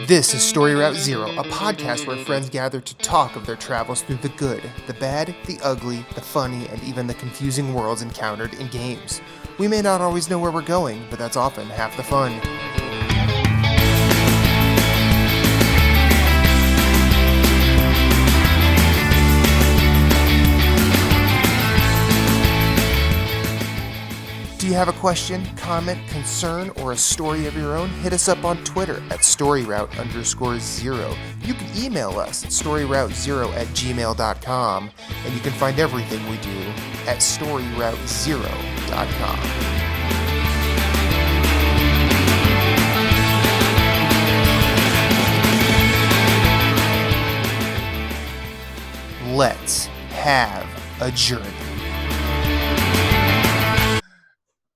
This is Story Route Zero, a podcast where friends gather to talk of their travels through the good, the bad, the ugly, the funny, and even the confusing worlds encountered in games. We may not always know where we're going, but that's often half the fun. Do you have a question, comment, concern, or a story of your own? Hit us up on Twitter at storyroute_0. You can email us at storyroute0@gmail.com, and you can find everything we do at storyroute0.com. Let's have a journey.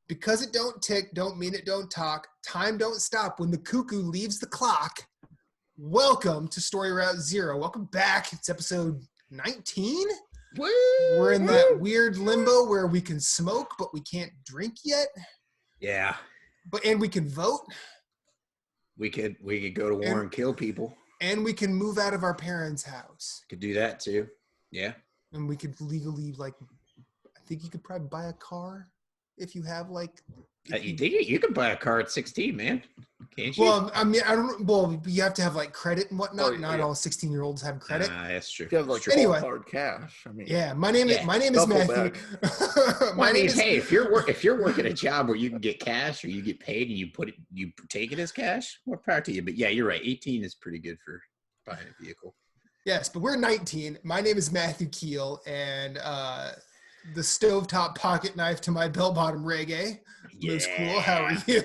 Because it don't tick, don't mean it don't talk. Time don't stop when the cuckoo leaves the clock. Welcome to Story Route Zero. Welcome back. It's episode 19. Woo! We're in that weird limbo where we can smoke, but we can't drink yet. Yeah. And we can vote. We could go to war and kill people. And we can move out of our parents' house. Could do that too. Yeah. And we could legally, I think you could probably buy a car. If you have you can buy a car at 16, man. Can't you? Well, I mean, you have to have credit and whatnot. Not all 16-year-olds have credit. That's true. You have anyway, hard cash. I mean, yeah. My name is Matthew. Hey, if you're working a job where you can get cash or you get paid and you take it as cash, more power to you. But yeah, you're right. 18 is pretty good for buying a vehicle. Yes, but we're 19. My name is Matthew Kiel, and the stovetop pocket knife to my bell-bottom reggae. Liz Cool, how are you?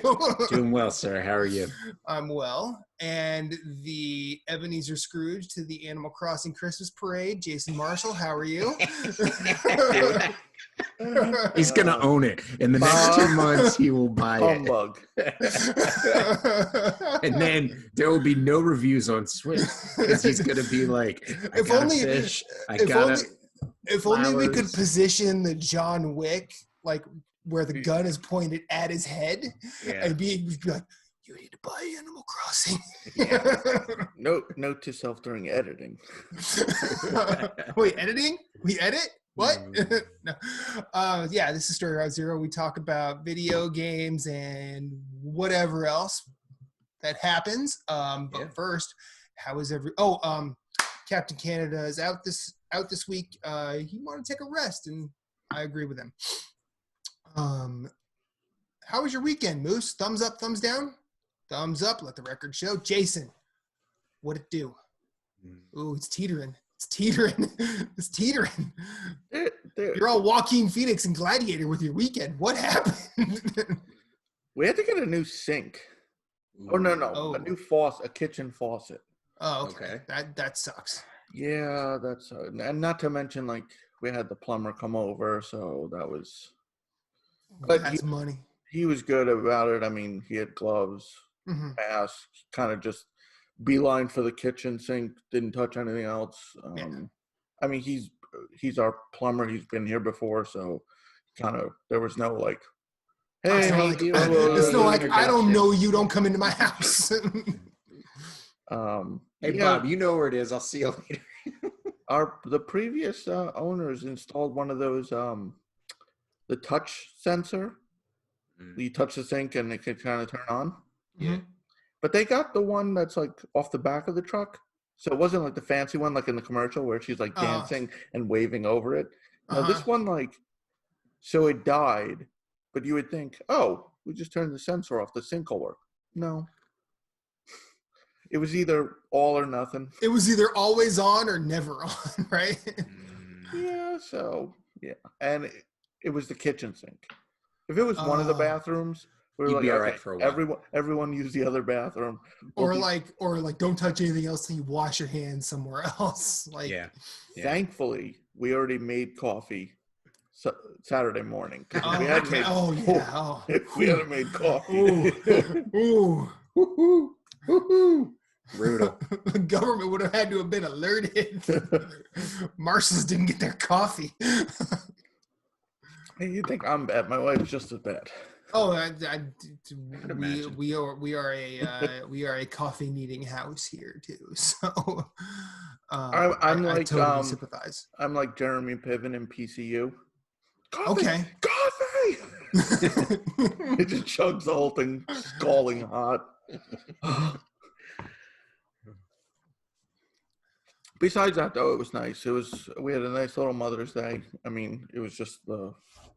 Doing well, sir. How are you? I'm well. And the Ebenezer Scrooge to the Animal Crossing Christmas Parade, Jason Marshall, how are you? He's going to own it. In the next 2 months, he will buy Humbug. And then there will be no reviews on Switch because he's going to be like, If only we could position the John Wick, where the gun is pointed at his head, and be like, you need to buy Animal Crossing. Yeah. Note to self during editing. Wait, editing? We edit? What? No. This is Story Route Zero. We talk about video games and whatever else that happens. But first, how is Captain Canada is out this week. He wanted to take a rest, and I agree with him. How was your weekend, Moose? Thumbs up, thumbs down? Thumbs up, let the record show. Jason, what'd it do? Ooh, it's teetering. You're all Joaquin Phoenix and Gladiator with your weekend. What happened? We had to get a new sink. A new faucet, a kitchen faucet. Oh, okay. That sucks. Yeah, that's and not to mention we had the plumber come over, so that was. But that's money. He was good about it. I mean, he had gloves, mask, kind of just beeline for the kitchen sink. Didn't touch anything else. I mean, he's our plumber. He's been here before, so kind of there was no hey, it's no I don't know you. Don't come into my house. Hey, Bob, you know where it is. I'll see you later. The previous owners installed one of those the touch sensor. You touch the sink and it can kind of turn on. Yeah. But they got the one that's off the back of the truck. So it wasn't the fancy one in the commercial where she's dancing and waving over it. Now this one so it died, but you would think, oh, we just turned the sensor off, the sink will work. No. It was either all or nothing. It was either always on or never on, right? Yeah, and it was the kitchen sink. If it was one of the bathrooms, we were all right for a while. Everyone use the other bathroom. Or don't touch anything else till you wash your hands somewhere else. Thankfully, we already made coffee Saturday morning. We hadn't made coffee. Ooh. Brutal. The government would have had to have been alerted. Marshalls didn't get their coffee. Hey, you think I'm bad? My wife's just as bad. Oh, imagine. we are a coffee needing house here too. So I totally sympathize. I'm like Jeremy Piven in PCU. Coffee, Okay. coffee. It just chugs the whole thing, scalding hot. Besides that, though, it was nice. We had a nice little Mother's Day. I mean, it was just the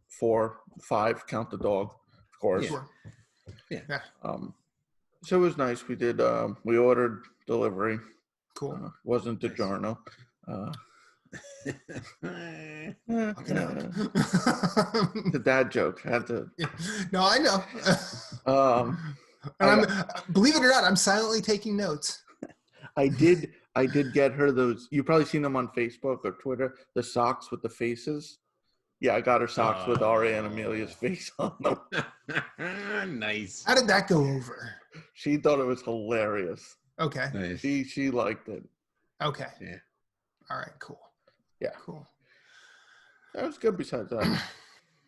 4, 5, count the dog, of course. Sure. Yeah. So it was nice. We did. We ordered delivery. Cool. Wasn't DiGiorno. The dad joke had to. Yeah. No, I know. And believe it or not, I'm silently taking notes. I did get her those. You've probably seen them on Facebook or Twitter. The socks with the faces. Yeah, I got her socks with Aria and Amelia's face on them. Nice. How did that go over? She thought it was hilarious. Okay. Nice. She liked it. Okay. Yeah. All right. Cool. Yeah. Cool. That was good. Besides that,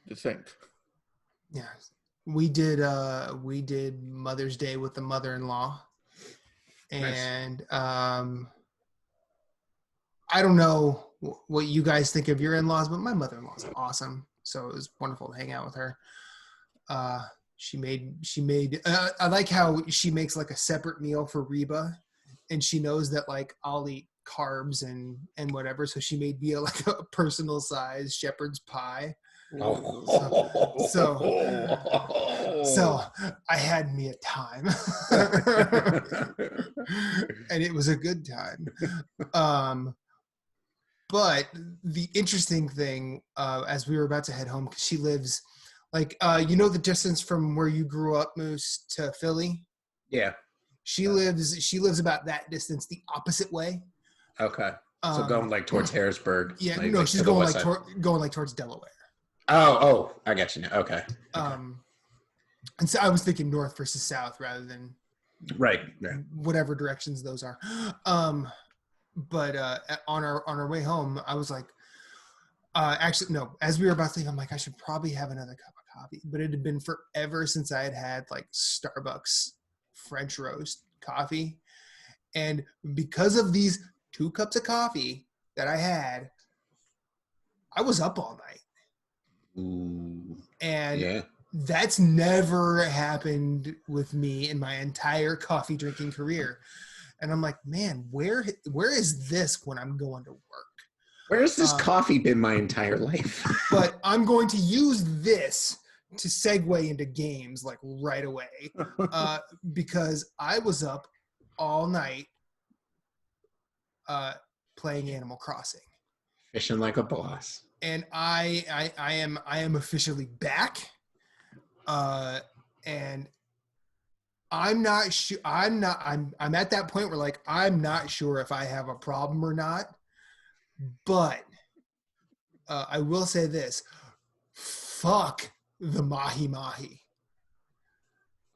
the sink. Yeah. We did Mother's Day with the mother-in-law. And I don't know what you guys think of your in-laws, but my mother-in-law is awesome. So it was wonderful to hang out with her. She made I like how she makes like a separate meal for Reba, and she knows that like I'll eat carbs and whatever. So she made me like a personal size shepherd's pie. So I had me a time. And it was a good time. But the interesting thing, as we were about to head home, because she lives like, the distance from where you grew up, Moose, to Philly? Yeah. She lives about that distance the opposite way. Okay. So going like towards Harrisburg. Yeah, like, no, like she's to the going west like side. going like towards Delaware. Oh, I got you now. Okay. And so I was thinking north versus south rather than Right. Yeah. whatever directions those are. But on our way home, I was like, actually, no, as we were about to leave, I'm like, I should probably have another cup of coffee. But it had been forever since I had like Starbucks French roast coffee. And because of these 2 cups of coffee that I had, I was up all night. Ooh. And yeah. That's never happened with me in my entire coffee drinking career. And I'm like, man, where is this when I'm going to work? Where's this coffee been my entire life? But I'm going to use this to segue into games like right away, because I was up all night playing Animal Crossing. Fishing like a boss. And I am officially back. And I'm not sure. I'm at that point where like I'm not sure if I have a problem or not. But I will say this: fuck the mahi mahi.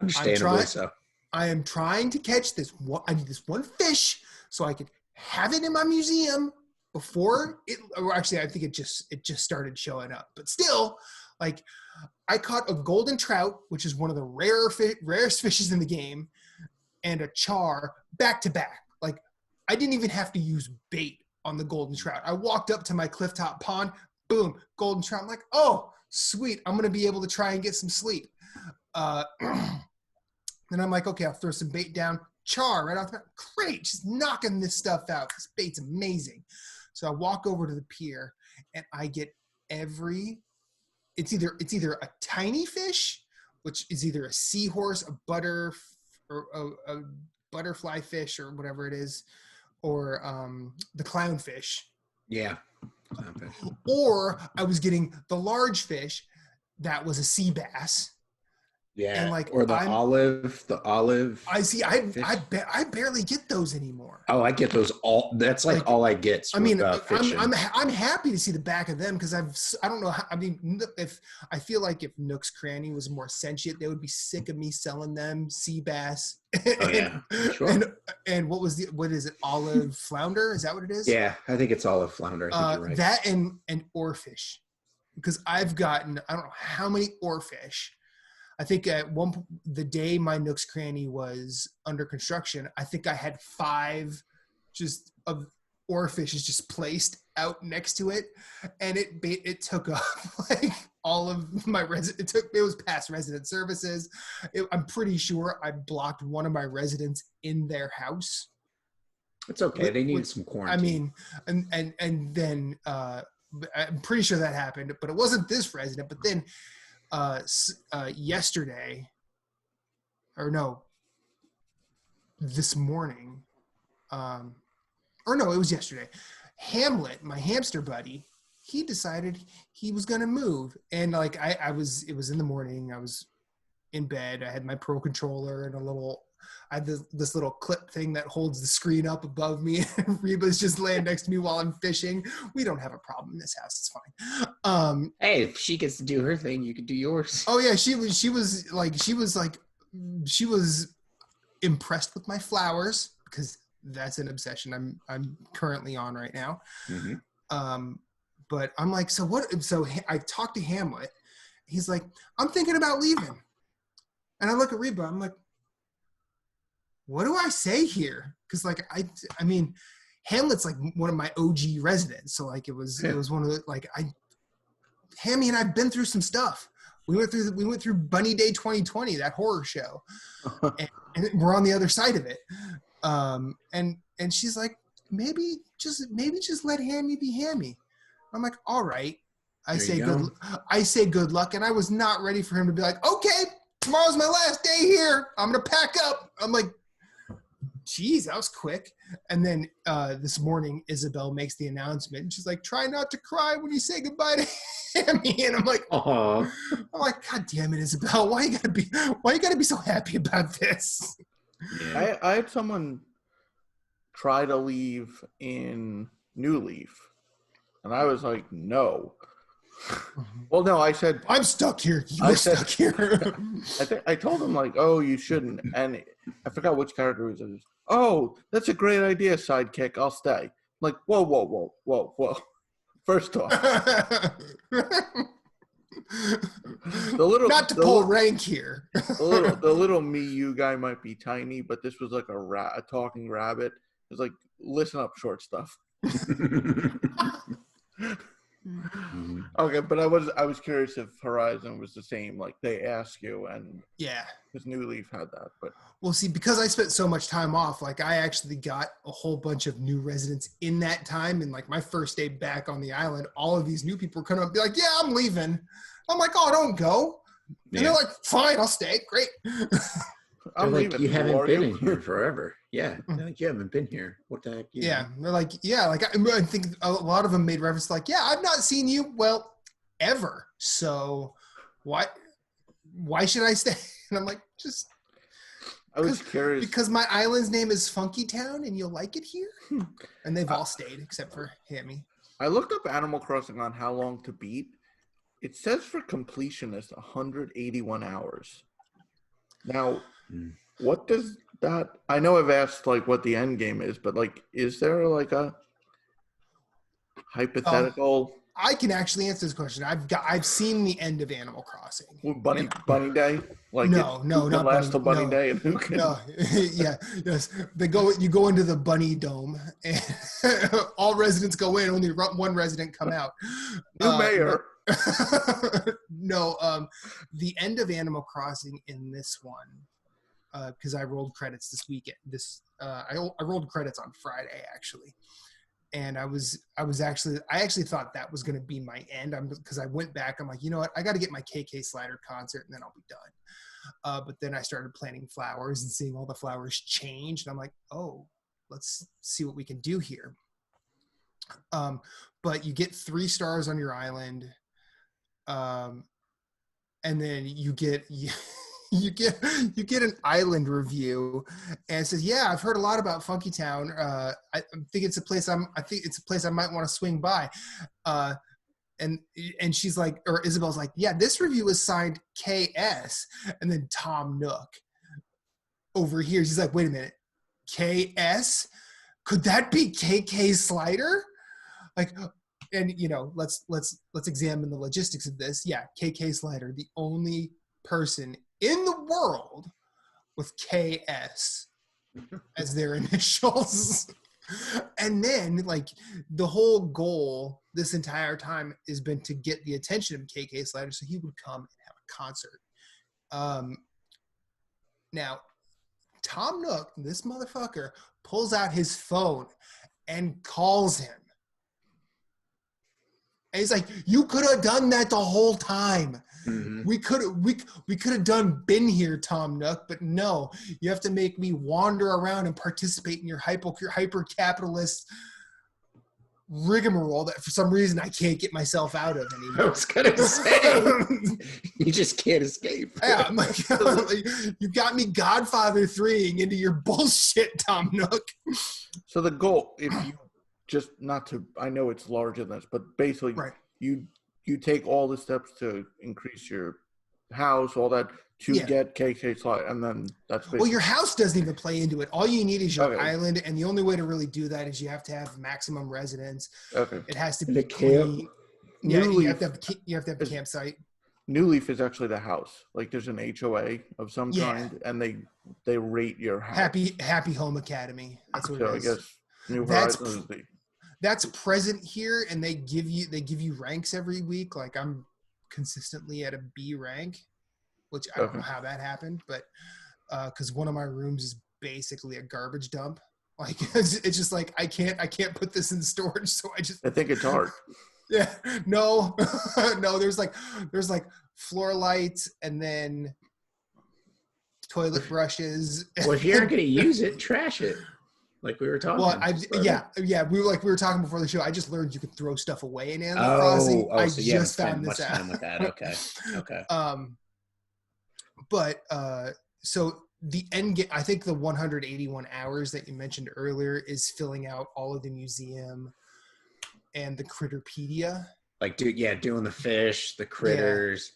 Understandably so. I am trying to catch this one. I need this one fish so I could have it in my museum before it. Or actually, I think it just started showing up. But still, like. I caught a golden trout, which is one of the rarest fishes in the game, and a char back to back. Like, I didn't even have to use bait on the golden trout. I walked up to my clifftop pond, boom, golden trout. I'm like, oh, sweet. I'm going to be able to try and get some sleep. Then I'm like, okay, I'll throw some bait down. Char right off the bat. Great, just knocking this stuff out. This bait's amazing. So I walk over to the pier, and I get It's either a tiny fish, which is either a seahorse, a butterfly fish, or whatever it is, or the clownfish. Yeah, clownfish. Or I was getting the large fish that was a sea bass. Yeah, and like or the olive. I see. I barely get those anymore. Oh, I get those all. That's like all I get. I mean, I'm happy to see the back of them because I don't know how. I mean, if I feel like if Nook's Cranny was more sentient, they would be sick of me selling them sea bass. Oh yeah, sure. And what is it? Olive flounder? Is that what it is? Yeah, I think it's olive flounder. I think you're right. That and oarfish, because I've gotten I don't know how many oarfish. I think the day my Nook's Cranny was under construction, I think I had 5 just of orifices just placed out next to it, and it took up like all of my it was past resident services. I'm pretty sure I blocked one of my residents in their house. It's okay. They need some quarantine. I mean, and then I'm pretty sure that happened, but it wasn't this resident. But then yesterday, or no, this morning, or no, it was yesterday. Hamlet, my hamster buddy, he decided he was gonna move, and like it was in the morning. I was in bed. I had my Pro controller and I had this little clip thing that holds the screen up above me. And Reba's just laying next to me while I'm fishing. We don't have a problem in this house. It's fine. Hey, if she gets to do her thing, you can do yours. Oh yeah, she was impressed with my flowers, because that's an obsession I'm currently on right now. Mm-hmm. But I'm like, so what? So I talked to Hamlet. He's like, I'm thinking about leaving. And I look at Reba. I'm like, what do I say here? Because like I mean, Hamlet's like one of my OG residents. So like it was one of the Hammy and I've been through some stuff. We went through Bunny Day 2020, that horror show, and we're on the other side of it. And she's like, maybe just let Hammy be Hammy. I'm like, all right. I say good luck, and I was not ready for him to be like, okay, tomorrow's my last day here. I'm gonna pack up. I'm like, geez, that was quick. And then this morning, Isabel makes the announcement, and she's like, try not to cry when you say goodbye to Hammy. And I'm like, oh, I'm like, God damn it, Isabel, why you gotta be so happy about this? Yeah. I had someone try to leave in New Leaf, and I was like, no. Well, no, I said, I'm stuck here. You're stuck here. I told him, like, oh, you shouldn't. And I forgot which character it was. Oh, that's a great idea, sidekick. I'll stay. I'm like, whoa. First off. Not to pull rank here. the little me, you guy might be tiny, but this was like a talking rabbit. It was like, listen up, short stuff. Okay, but I was curious if Horizon was the same. Like they ask you, and yeah, because New Leaf had that. But well, see, because I spent so much time off, like I actually got a whole bunch of new residents in that time. And like my first day back on the island, all of these new people were coming up and be like, "Yeah, I'm leaving." I'm like, "Oh, don't go." And they're like, "Fine, I'll stay." Great. I'm like, you haven't been in here forever. Yeah, like, you haven't been here. What the heck? Yeah, they're like, yeah, like I think a lot of them made reference to like, yeah, I've not seen you ever. So why should I stay? And I'm like, I was curious because my island's name is Funky Town, and you'll like it here. And they've all stayed except for Hammy. I looked up Animal Crossing on how long to beat. It says for completionist 181 hours. Now, what does that? I know I've asked like what the end game is, but like, is there like a hypothetical? I can actually answer this question. I've seen the end of Animal Crossing. Bunny Day? Like no, not last till Bunny Day, and who can? No, yes. You go into the Bunny Dome, and all residents go in. Only one resident come out. New mayor. No, the end of Animal Crossing in this one, because I rolled credits this weekend. I rolled credits on Friday actually, and I actually thought that was going to be my end. Because I went back. I'm like, you know what? I got to get my KK Slider concert, and then I'll be done. But then I started planting flowers and seeing all the flowers change, and I'm like, oh, let's see what we can do here. But you get 3 stars on your island. And then you get an island review, and it says, "Yeah, I've heard a lot about Funky Town. I think it's a place I might want to swing by." And she's like, or Isabel's like, "Yeah, this review is signed KS," and then Tom Nook over here, he's like, "Wait a minute, KS? Could that be KK Slider?" Like. And let's examine the logistics of this. Yeah, KK Slider, the only person in the world with KS as their initials. And then, like, the whole goal this entire time has been to get the attention of KK Slider so he would come and have a concert. Now, Tom Nook, this motherfucker, pulls out his phone and calls him. And he's like, you could have done that the whole time. Mm-hmm. We could have been here, Tom Nook, but no, you have to make me wander around and participate in your hyper capitalist rigmarole that for some reason I can't get myself out of anymore. I was gonna say you just can't escape. Yeah, I'm like, you got me Godfather 3ing into your bullshit, Tom Nook. So the goal, if you just not to, I know it's larger than this, but basically right. you take all the steps to increase your house, all that, to get KK slot, and then that's basically... Well, your house doesn't even play into it. All you need is your island, and the only way to really do that is you have to have maximum residence. Okay. It has to be clean. Yeah, you have to have a campsite. New Leaf is actually the house. Like, there's an HOA of some kind, and they rate your house. Happy Home Academy. That's what it is. I guess New Horizons. That's present here, and they give you ranks every week. Like, I'm consistently at a B rank, which I don't know how that happened, but because one of my rooms is basically a garbage dump. Like, it's just like I can't put this in storage, so I think it's hard. Yeah, no, there's like floor lights and then toilet brushes. Well, if you aren't going to use it, trash it. Like we were talking. Well, we were talking before the show. I just learned you could throw stuff away in Animal Crossing. I so just found this out. Time with that. Okay. But so the end game, I think the 181 hours that you mentioned earlier is filling out all of the museum and the Critterpedia. Like, doing the fish, the critters,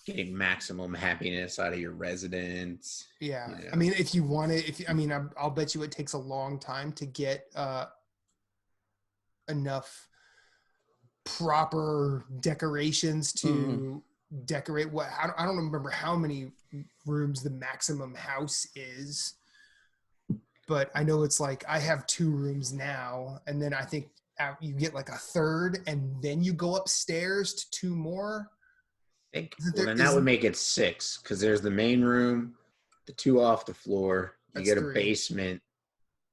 getting maximum happiness out of your residents. Yeah. You know. I mean, if you want it, I'll bet you it takes a long time to get enough proper decorations to decorate what I don't remember how many rooms the maximum house is, but I know it's like I have 2 rooms now, and then I think you get like a third, and then you go upstairs to 2 more. Then that would make it 6, because there's the main room, the 2 off the floor, you get 3. A basement,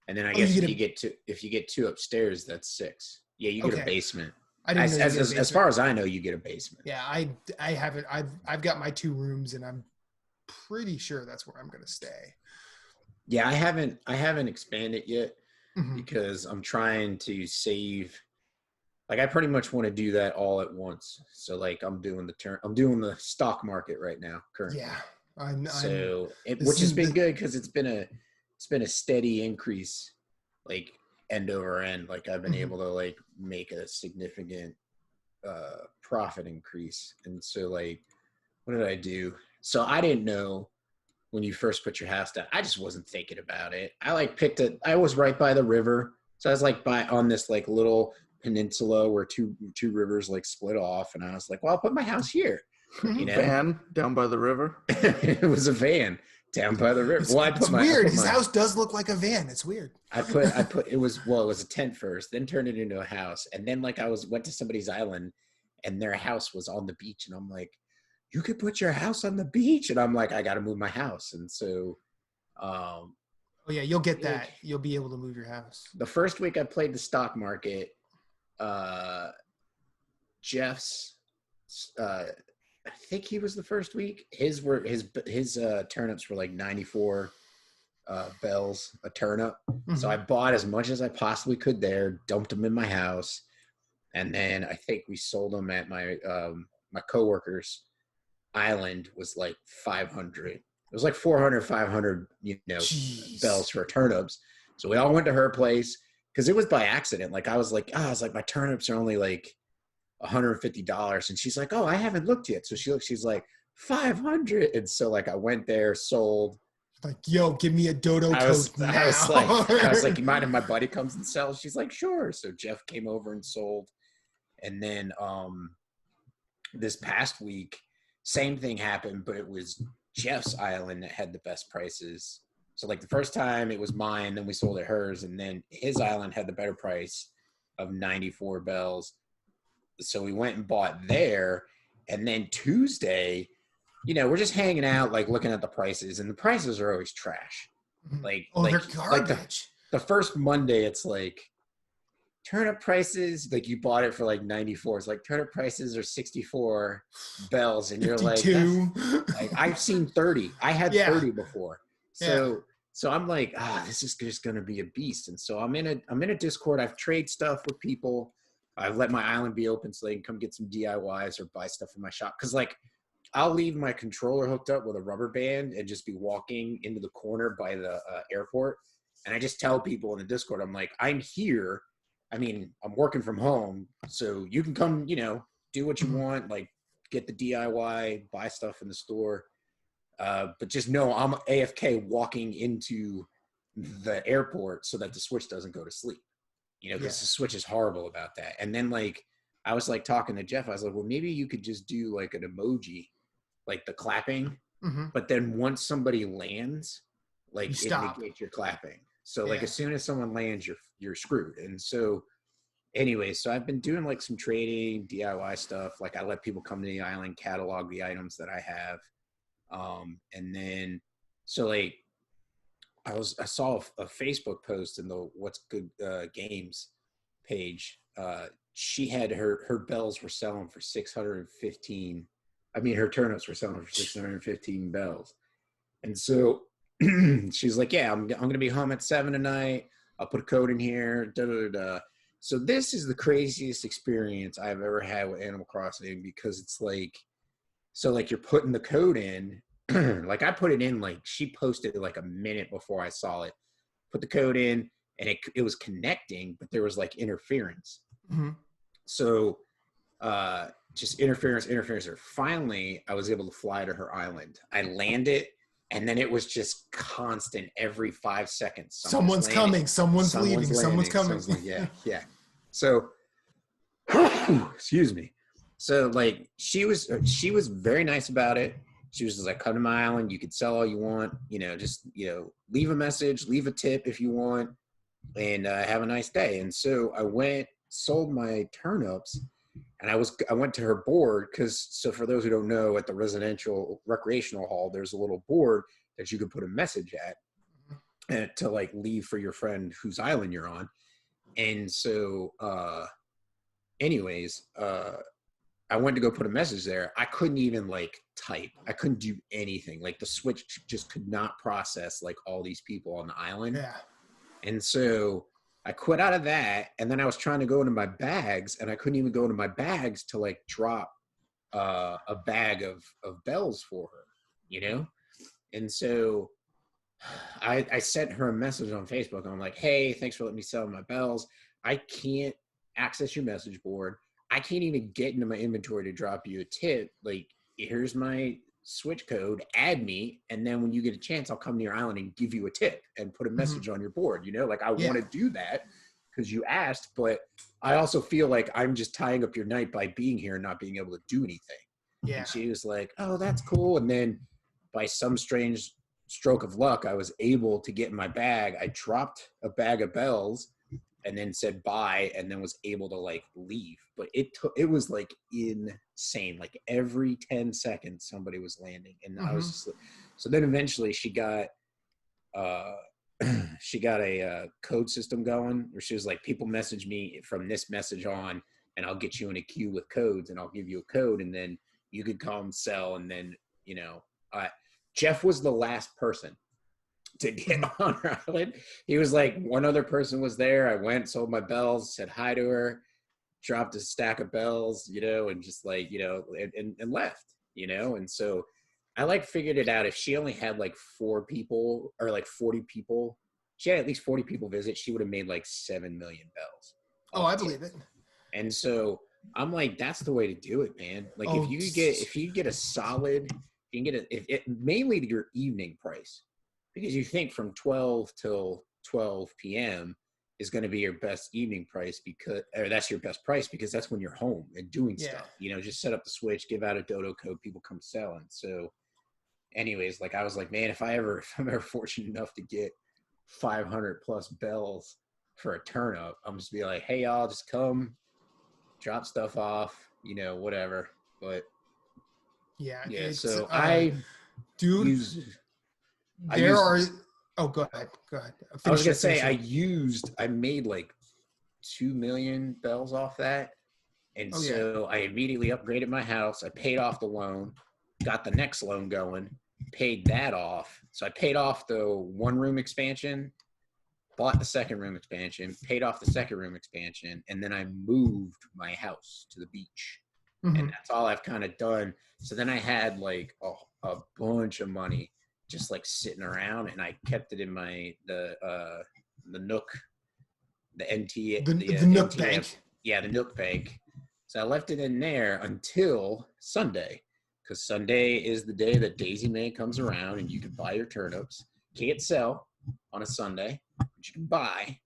and then I guess if you get 2 upstairs, that's 6. Yeah, you get a basement. I didn't know as far as I know, you get a basement. Yeah, I haven't. I've got my 2 rooms, and I'm pretty sure that's where I'm going to stay. Yeah, I haven't expanded yet because I'm trying to save. Like, I pretty much want to do that all at once. So, like, I'm doing the stock market right now currently. Yeah, which has been good because it's been a steady increase, like end over end. Like, I've been able to like make a significant profit increase. And so, like, what did I do? So I didn't know when you first put your house down. I just wasn't thinking about it. I was right by the river, so I was like on this like little peninsula where two rivers like split off, and I was like, well, I'll put my house here. You know? Van down by the river. It was a van down by the river. It's weird. His house does look like a van. It's weird. It was a tent first, then turned it into a house, and then like went to somebody's island, and their house was on the beach, and I'm like, you could put your house on the beach, and I'm like, I got to move my house, and so. Oh yeah, you'll get that. You'll be able to move your house. The first week I played the stock market. Jeff's I think he was the first week. His turnips were like 94 bells a turnip. So I bought as much as I possibly could there, dumped them in my house, and then I think we sold them at my my coworker's island. Was like 500. It was like 400, 500, bells for turnips. So we all went to her place. Because it was by accident. Like, I was like, my turnips are only like $150. And she's like, oh, I haven't looked yet. So she's like, 500. And so like I went there, sold. Like, yo, give me a dodo code now. I was like, you mind if my buddy comes and sells? She's like, sure. So Jeff came over and sold. And then this past week, same thing happened, but it was Jeff's island that had the best prices. So like the first time it was mine, then we sold it hers, and then his island had the better price of 94 bells. So we went and bought there, and then Tuesday, we're just hanging out, like looking at the prices, and the prices are always trash. Like, they're garbage. Like the first Monday, it's like turnip prices, like you bought it for like 94. It's like turnip prices are 64 bells, and you're 52. like I've seen 30. I had 30 before. So I'm like, this is just gonna be a beast. And so I'm in a Discord. I've traded stuff with people. I've let my island be open so they can come get some DIYs or buy stuff in my shop. Cause like I'll leave my controller hooked up with a rubber band and just be walking into the corner by the airport. And I just tell people in the Discord, I'm like, I'm here. I mean, I'm working from home, so you can come, do what you want, like get the DIY, buy stuff in the store. But just know I'm AFK walking into the airport so that the Switch doesn't go to sleep, because the Switch is horrible about that. And then like, I was like talking to Jeff, I was like, well, maybe you could just do like an emoji, like the clapping, but then once somebody lands, like it negates your clapping. So like as soon as someone lands, you're screwed. And so anyway, so I've been doing like some trading, DIY stuff. Like I let people come to the island, catalog the items that I have. And then, so like I saw a Facebook post in the What's Good Games page. She had her bells were selling for 615. I mean, her turnips were selling for 615 bells. And so she's like, yeah, I'm going to be home at 7 tonight. I'll put a code in here. Da, da, da, da. So this is the craziest experience I've ever had with Animal Crossing, because it's like, so like you're putting the code in, like I put it in, like she posted it like a minute before I saw it, put the code in, and it was connecting, but there was like interference. So just interference. Or finally, I was able to fly to her island. I landed, and then it was just constant every 5 seconds. Someone's coming. Someone's leaving. Someone's coming. Yeah. So, excuse me. So like she was very nice about it. She was just like, come to my island. You could sell all you want. Just leave a message, leave a tip if you want, and have a nice day. And so I went, sold my turnips, and I went to her board so for those who don't know, at the recreational hall, there's a little board that you can put a message at to like leave for your friend whose island you're on. And so, anyways, I went to go put a message there. I couldn't even like type. I couldn't do anything. Like the Switch just could not process like all these people on the island. Yeah. And so I quit out of that, and then I was trying to go into my bags, and I couldn't even go into my bags to like drop a bag of bells for her, And so I sent her a message on Facebook. I'm like, hey, thanks for letting me sell my bells. I can't access your message board. I can't even get into my inventory to drop you a tip. Like, here's my Switch code, add me, and then when you get a chance, I'll come to your island and give you a tip and put a message on your board. Like I want to do that because you asked, but I also feel like I'm just tying up your night by being here and not being able to do anything. Yeah. And she was like, oh, that's cool. And then by some strange stroke of luck, I was able to get in my bag. I dropped a bag of bells and then said bye, and then was able to like leave. But it was like insane. Like every 10 seconds somebody was landing, and I was just so then eventually she got a code system going where she was like, people message me from this message on, and I'll get you in a queue with codes, and I'll give you a code, and then you could come sell. And then Jeff was the last person to get on her island. He was like, one other person was there. I went, sold my bells, said hi to her, dropped a stack of bells, and just like, and left, And so I like figured it out. If she only had like 4 people or like 40 people, she had at least 40 people visit, she would have made like 7 million bells. Oh, I believe it. And so I'm like, that's the way to do it, man. Like if you get a solid, you can get mainly your evening price. Because you think from 12 till 12 p.m., is going to be your best evening price or that's your best price because that's when you're home and doing stuff. Just set up the Switch, give out a dodo code, people come selling. So anyways, like I was like, man, if I'm ever fortunate enough to get 500 plus bells for a turnip, I'm just be like, hey y'all, just come drop stuff off, whatever. But so I go ahead. I was gonna say I made like 2 million bells off that, and I immediately upgraded my house. I paid off the loan, got the next loan going, paid that off. So I paid off the 1-room expansion, bought the 2nd-room expansion, paid off the 2nd-room expansion, and then I moved my house to the beach. And that's all I've kind of done. So then I had like a bunch of money just like sitting around, and I kept it in the Nook, the NT, the Nook NTF, bank. Yeah, the Nook bank. So I left it in there until Sunday, because Sunday is the day that Daisy May comes around, and you can buy your turnips. Can't sell on a Sunday, but you can buy.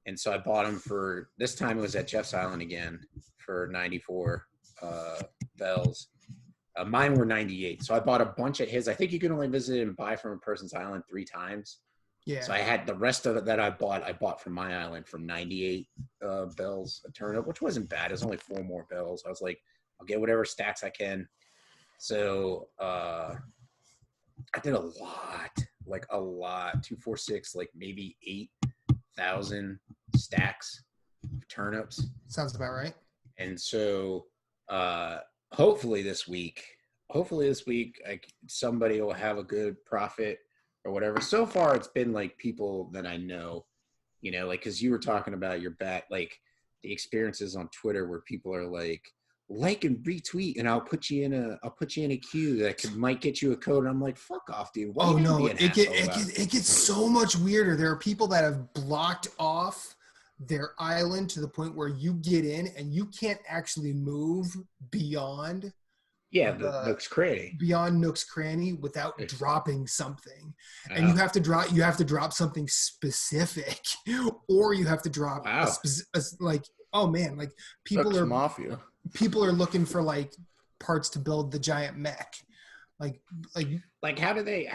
And so I bought them for, this time it was at Jeff's Island again for 94 bells. Mine were 98. So I bought a bunch at his. I think you can only visit and buy from a person's island 3 times. Yeah. So I had the rest of it that I bought from my island for 98 bells a turnip, which wasn't bad. It was only 4 more bells. I was like, I'll get whatever stacks I can. So I did a lot, 246, like maybe 8,000 stacks of turnips. Sounds about right. And so hopefully this week, somebody will have a good profit or whatever. So far, it's been like people that I know, because you were talking about your like the experiences on Twitter where people are like and retweet, and I'll put you in a queue that might get you a code. And I'm like, fuck off, dude. It gets so much weirder. There are people that have blocked off their island to the point where you get in and you can't actually move beyond the Nook's Cranny. Beyond Nook's Cranny without dropping something. And you have to drop something specific, or you have to drop people are mafia. People are looking for like parts to build the giant mech. Like how do they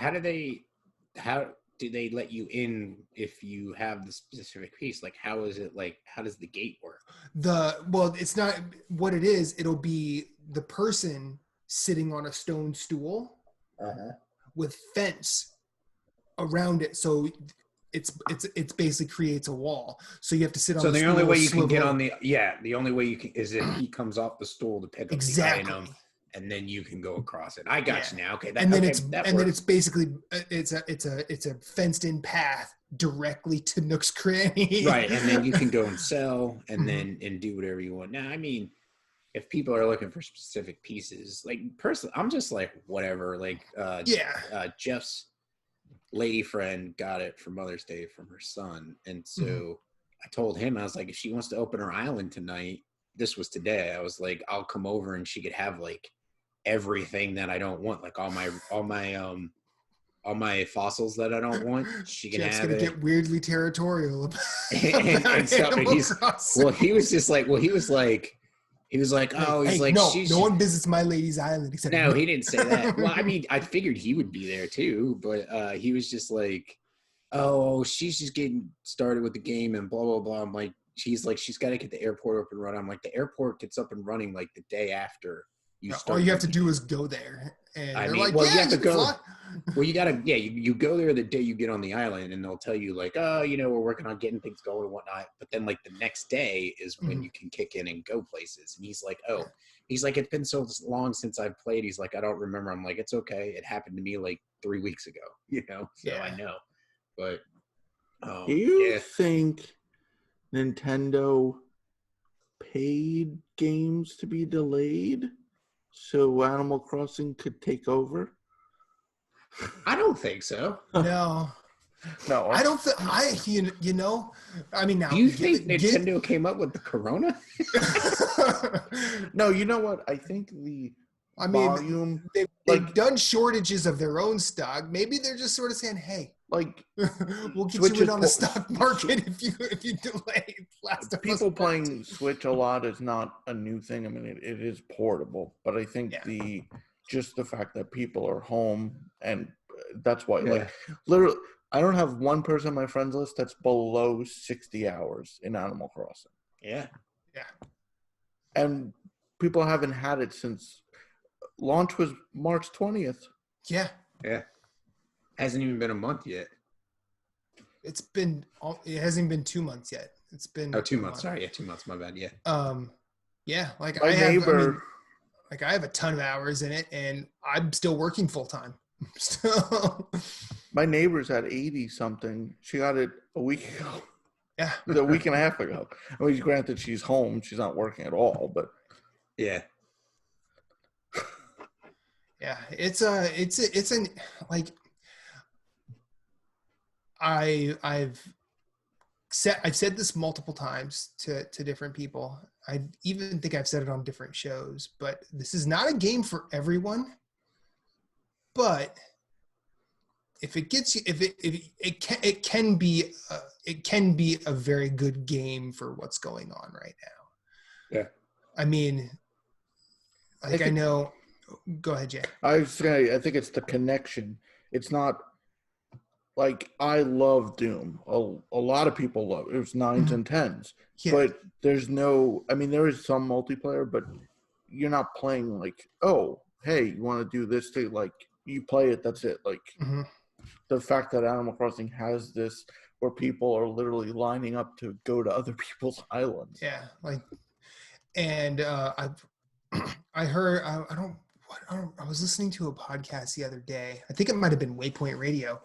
let you in if you have the specific piece? Like, how is it, like, how does the gate work? It's not what it is. It'll be the person sitting on a stone stool with fence around it. So it's basically creates a wall. So you have to sit on the stool. So the only way you can get on the only way you can is if he comes off the stool to pick up the item. And then you can go across it. I got you now. Okay. Then it's basically it's a fenced in path directly to Nook's Cranny. Right. And then you can go and sell and and do whatever you want. Now, I mean, if people are looking for specific pieces, like personally, I'm just like whatever. Like Jeff's lady friend got it for Mother's Day from her son. And so I told him, I was like, if she wants to open her island tonight, this was today, I was like, I'll come over and she could have like everything that I don't want, like all my fossils that I don't want. She can Jeff's have gonna it. Get weirdly territorial about and stuff. And he was like, no one visits my lady's island except no, he didn't say that. Well, I mean, I figured he would be there too, but he was just like, oh, she's just getting started with the game and blah blah blah. I'm like, she's got to get the airport up and running. I'm like, the airport gets up and running like the day after you start. All you have to do is go there. And I they're mean, like, well, you have to go. Well, you gotta, you go there the day you get on the island, and they'll tell you like, oh, we're working on getting things going and whatnot. But then like the next day is when you can kick in and go places. And he's like, oh, it's been so long since I've played. He's like, I don't remember. I'm like, it's okay. It happened to me like 3 weeks ago. So I know. But do you think Nintendo paid games to be delayed so Animal Crossing could take over? I don't think so. No, I don't think I mean, now do you think Nintendo came up with the Corona? No, you know what? I think volume, they've done shortages of their own stock. Maybe they're just sort of saying, hey, like we'll get Switch you in is on the stock market if you delay Last of Us people Part playing 2. Switch a lot is not a new thing. I mean, it is portable, but I think just the fact that people are home, and that's why, like, literally, I don't have one person on my friends list that's below 60 hours in Animal Crossing. Yeah. And people haven't had it since launch was March 20th. Yeah. Hasn't even been a month yet. It hasn't even been 2 months yet. It's been 2 months. Sorry, 2 months. My bad. Yeah. Like My neighbor, I have a ton of hours in it, and I'm still working full time. So my neighbor's had 80 something. She got it a week ago. Yeah. A week and a half ago. I mean, granted, she's home. She's not working at all, but yeah. Yeah, it's an like I've said this multiple times to different people. I even think I've said it on different shows, but this is not a game for everyone. But if it gets you, if it can be a very good game for what's going on right now. Yeah. I mean, like I know. Go ahead, Jay. I think it's the connection. It's not like I love Doom. A lot of people love it. It was 9s and 10s. Yeah. But there's no, I mean, there is some multiplayer, but you're not playing like, oh, hey, you want to do this thing? Like, you play it, that's it. Like, the fact that Animal Crossing has this where people are literally lining up to go to other people's islands. Yeah, like, and I heard, I was listening to a podcast the other day. I think it might have been Waypoint Radio,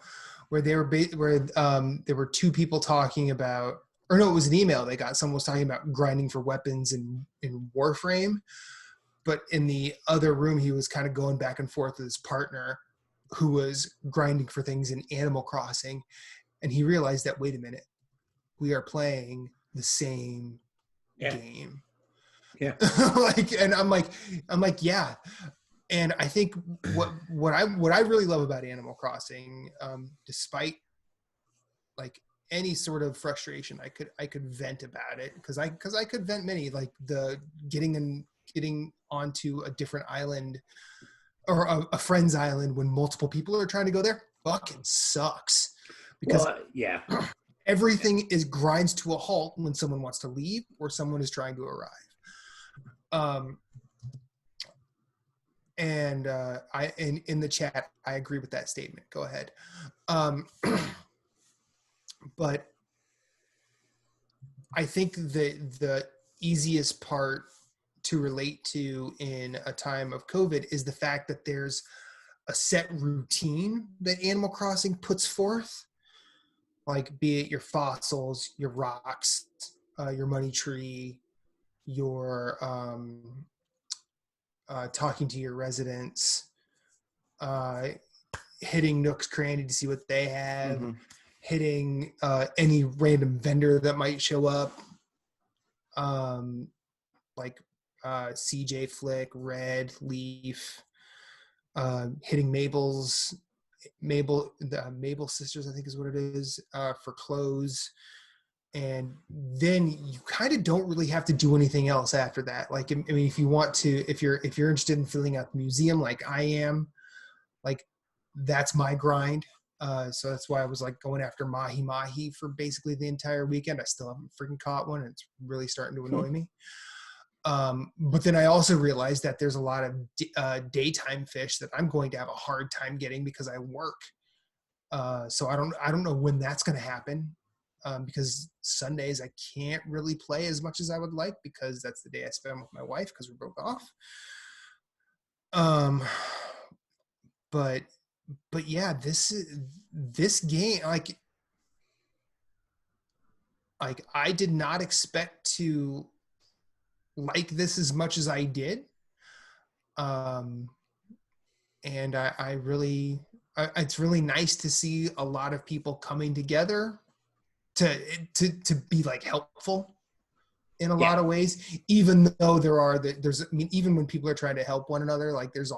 where there were two people talking about, or no, it was an email they got. Someone was talking about grinding for weapons in Warframe, but in the other room, he was kind of going back and forth with his partner, who was grinding for things in Animal Crossing, and he realized that, wait a minute, we are playing the same game. Yeah. And I'm like, yeah. And I think what I really love about Animal Crossing, despite like any sort of frustration I could vent about it, because I could vent many, like the getting onto a different island or a friend's island when multiple people are trying to go there fucking sucks, because everything grinds to a halt when someone wants to leave or someone is trying to arrive. And in the chat, I agree with that statement. Go ahead. But I think the easiest part to relate to in a time of COVID is the fact that there's a set routine that Animal Crossing puts forth, like be it your fossils, your rocks, your money tree, your talking to your residents, hitting Nook's Cranny to see what they have, hitting any random vendor that might show up, like CJ Flick, Red, Leaf, hitting the Mabel Sisters, I think is what it is, for clothes. And then you kind of don't really have to do anything else after that. Like, I mean, if you want to, if you're interested in filling out the museum, like I am, like that's my grind. So that's why I was like going after Mahi Mahi for basically the entire weekend. I still haven't freaking caught one. And it's really starting to annoy me. But then I also realized that there's a lot of daytime fish that I'm going to have a hard time getting because I work. So I don't know when that's going to happen. Because Sundays I can't really play as much as I would like, because that's the day I spend with my wife because we're both off. But yeah, this game, like I did not expect to like this as much as I did. And I really, it's really nice to see a lot of people coming together to be like helpful in a lot of ways, even though even when people are trying to help one another, like there's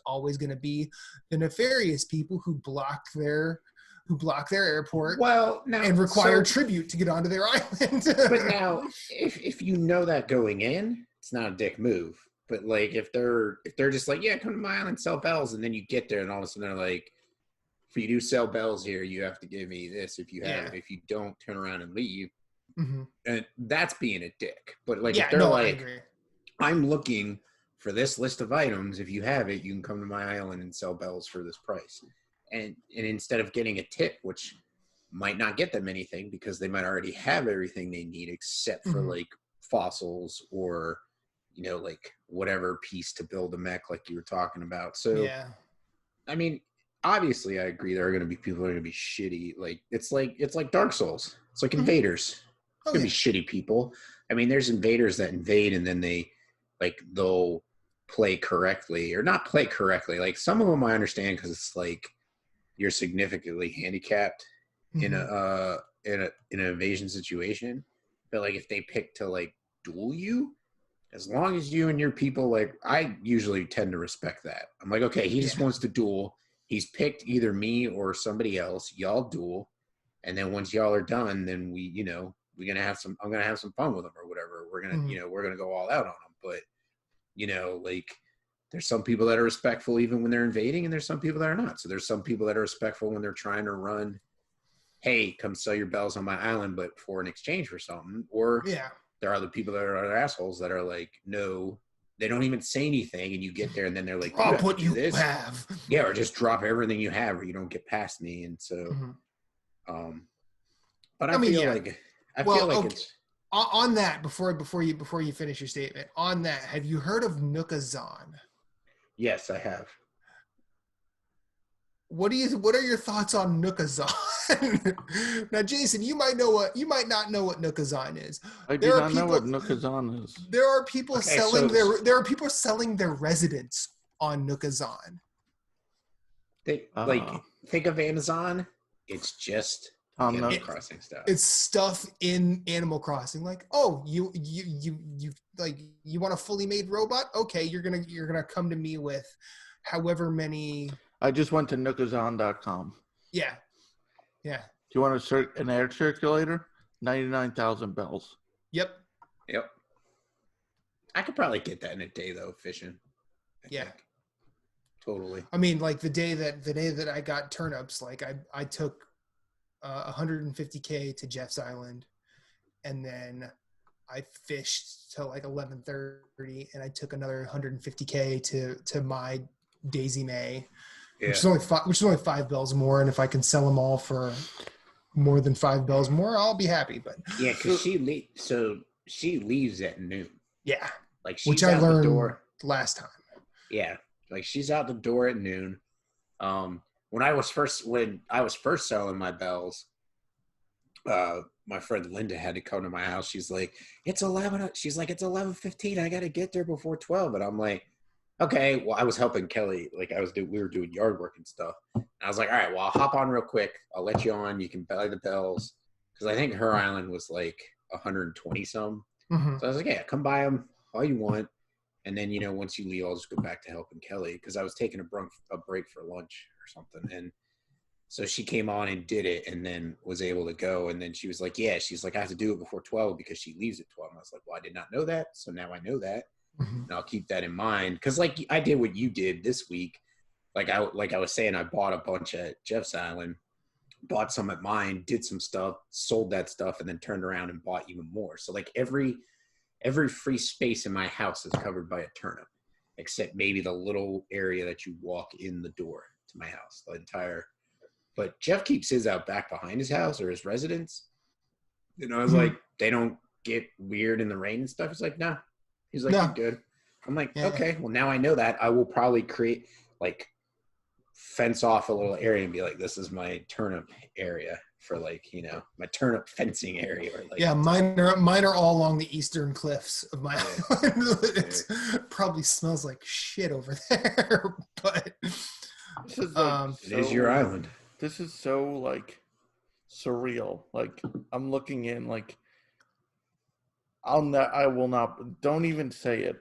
always going to be the nefarious people who block their who block their airport and require tribute to get onto their island. But now, if you know that going in, it's not a dick move. But like if they're just like, yeah, come to my island, sell bells, and then you get there and all of a sudden they're like, if you do sell bells here, you have to give me this. If you have, if you don't, turn around and leave. Mm-hmm. And that's being a dick. But like if they're like, I'm looking for this list of items. If you have it, you can come to my island and sell bells for this price. And instead of getting a tip, which might not get them anything because they might already have everything they need except for like fossils or, you know, like whatever piece to build a mech like you were talking about. So, I mean, obviously I agree there are going to be people that are going to be shitty. Like, it's like Dark Souls. It's like invaders. It's going to be shitty people. I mean, there's invaders that invade and then they'll play correctly or not play correctly. Like some of them I understand because it's like you're significantly handicapped in an invasion situation. But like if they pick to like duel you, as long as you and your people, like I usually tend to respect that. I'm like, okay, he just wants to duel. He's picked either me or somebody else. Y'all duel. And then once y'all are done, then I'm gonna have some fun with him or whatever. We're gonna go all out on him. But like there's some people that are respectful even when they're invading, and there's some people that are not. So there's some people that are respectful when they're trying to run, hey, come sell your bells on my island, but for an exchange for something. Or there are other people that are assholes that are like, no, they don't even say anything, and you get there, and then they're like, drop what you have. Yeah, or just drop everything you have, or you don't get past me. And so, but I feel like it's on that. Before you finish your statement on that, have you heard of Nookazon? Yes, I have. What are your thoughts on Nookazon? Now, Jason, you might not know what Nookazon is. I do not know what Nookazon is. There are people selling their residence on Nookazon. Think of Amazon. It's just Animal Crossing stuff. It's stuff in Animal Crossing. Like, oh, you want a fully made robot? Okay, you're gonna come to me with however many. I just went to nookazon.com. Yeah. Do you want an air circulator? 99,000 bells. Yep. I could probably get that in a day though, fishing. I think. Totally. I mean, like the day that I got turnips, like I took 150K to Jeff's Island, and then I fished till like 11:30, and I took another 150K to my Daisy May. Yeah. Which is only 5 bells more, and if I can sell them all for more than 5 bells more, I'll be happy. But yeah, because she leaves at noon. Yeah, like she's which I learned last time. Yeah, like she's out the door at noon. When I was first selling my bells, my friend Linda had to come to my house. She's like, it's 11. She's like, it's 11:15. I got to get there before 12. And I'm like, okay, well, I was helping Kelly. Like we were doing yard work and stuff. And I was like, all right, well, I'll hop on real quick. I'll let you on. You can buy the bells. Because I think her island was like 120 some. Mm-hmm. So I was like, yeah, come buy them all you want. And then, once you leave, I'll just go back to helping Kelly. Because I was taking a break for lunch or something. And so she came on and did it and then was able to go. And then she was like, she's like, I have to do it before 12 because she leaves at 12. And I was like, well, I did not know that. So now I know that. Mm-hmm. And I'll keep that in mind. Because like I did what you did this week. Like I was saying, I bought a bunch at Jeff's Island, bought some at mine, did some stuff, sold that stuff, and then turned around and bought even more. So like every free space in my house is covered by a turnip, except maybe the little area that you walk in the door to my house, but Jeff keeps his out back behind his house or his residence. I was like, they don't get weird in the rain and stuff. He's like, no. He's like, you're good. I'm like, okay, well now I know that. I will probably create fence off a little area and be like, this is my turnip area for my turnip fencing area. Or mine are all along the eastern cliffs of my island. It probably smells like shit over there, but this is it is your island. This is so surreal. I'm looking in I will not. Don't even say it.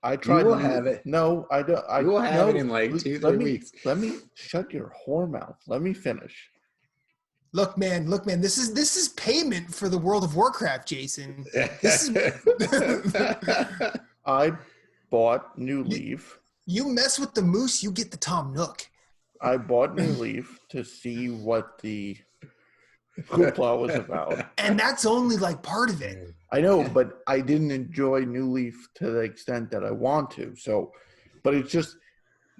I tried. You will have it. No, I don't. You will have it in 2-3 weeks. Let me shut your whore mouth. Let me finish. Look, man. This is payment for the World of Warcraft, Jason. This is. I bought New Leaf. You mess with the moose, you get the Tom Nook. I bought New Leaf to see what the hoopla was about. And that's only like part of it. I know, but I didn't enjoy New Leaf to the extent that I want to. So, but it's just,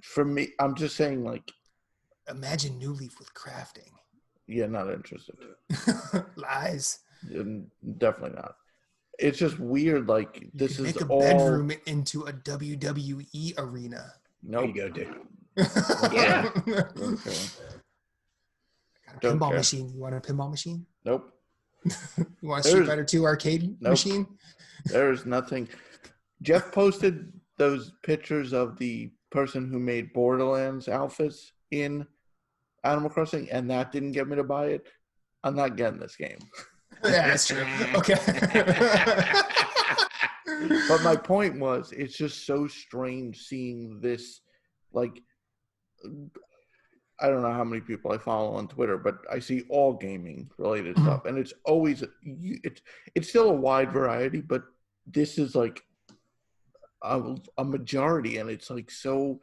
for me, I'm just saying, like. Imagine New Leaf with crafting. Yeah, not interested. Lies. Definitely not. It's just weird, like, this is make a all. bedroom into a WWE arena. Nope. There you go, dude. Yeah. Okay. Got a pinball machine. You want a pinball machine? Nope. You want a Street Fighter 2 arcade machine? There's nothing. Jeff posted those pictures of the person who made Borderlands outfits in Animal Crossing, and that didn't get me to buy it. I'm not getting this game. Yeah, that's true. Okay. But my point was, it's just so strange seeing this, like, I don't know how many people I follow on Twitter, but I see all gaming related stuff, and it's always it's still a wide variety, but this is like a majority, and it's like so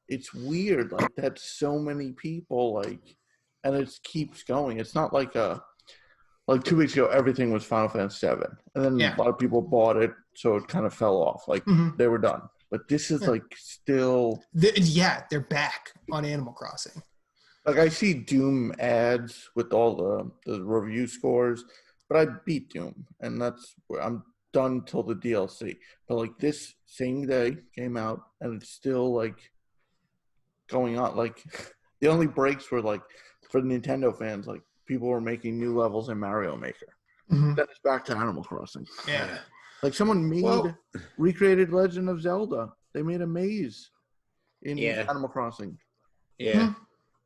it's weird, like that's so many people, like, and it keeps going. It's not like 2 weeks ago everything was Final Fantasy VII, and then a lot of people bought it, so it kind of fell off, like they were done. But this is like still they're back on Animal Crossing. Like, I see Doom ads with all the review scores, but I beat Doom, and that's where I'm done till the DLC. But, like, this same day came out, and it's still, like, going on. Like, the only breaks were, like, for Nintendo fans, like, people were making new levels in Mario Maker. Then it's back to Animal Crossing. Yeah. Like, someone recreated Legend of Zelda. They made a maze in Animal Crossing. Yeah.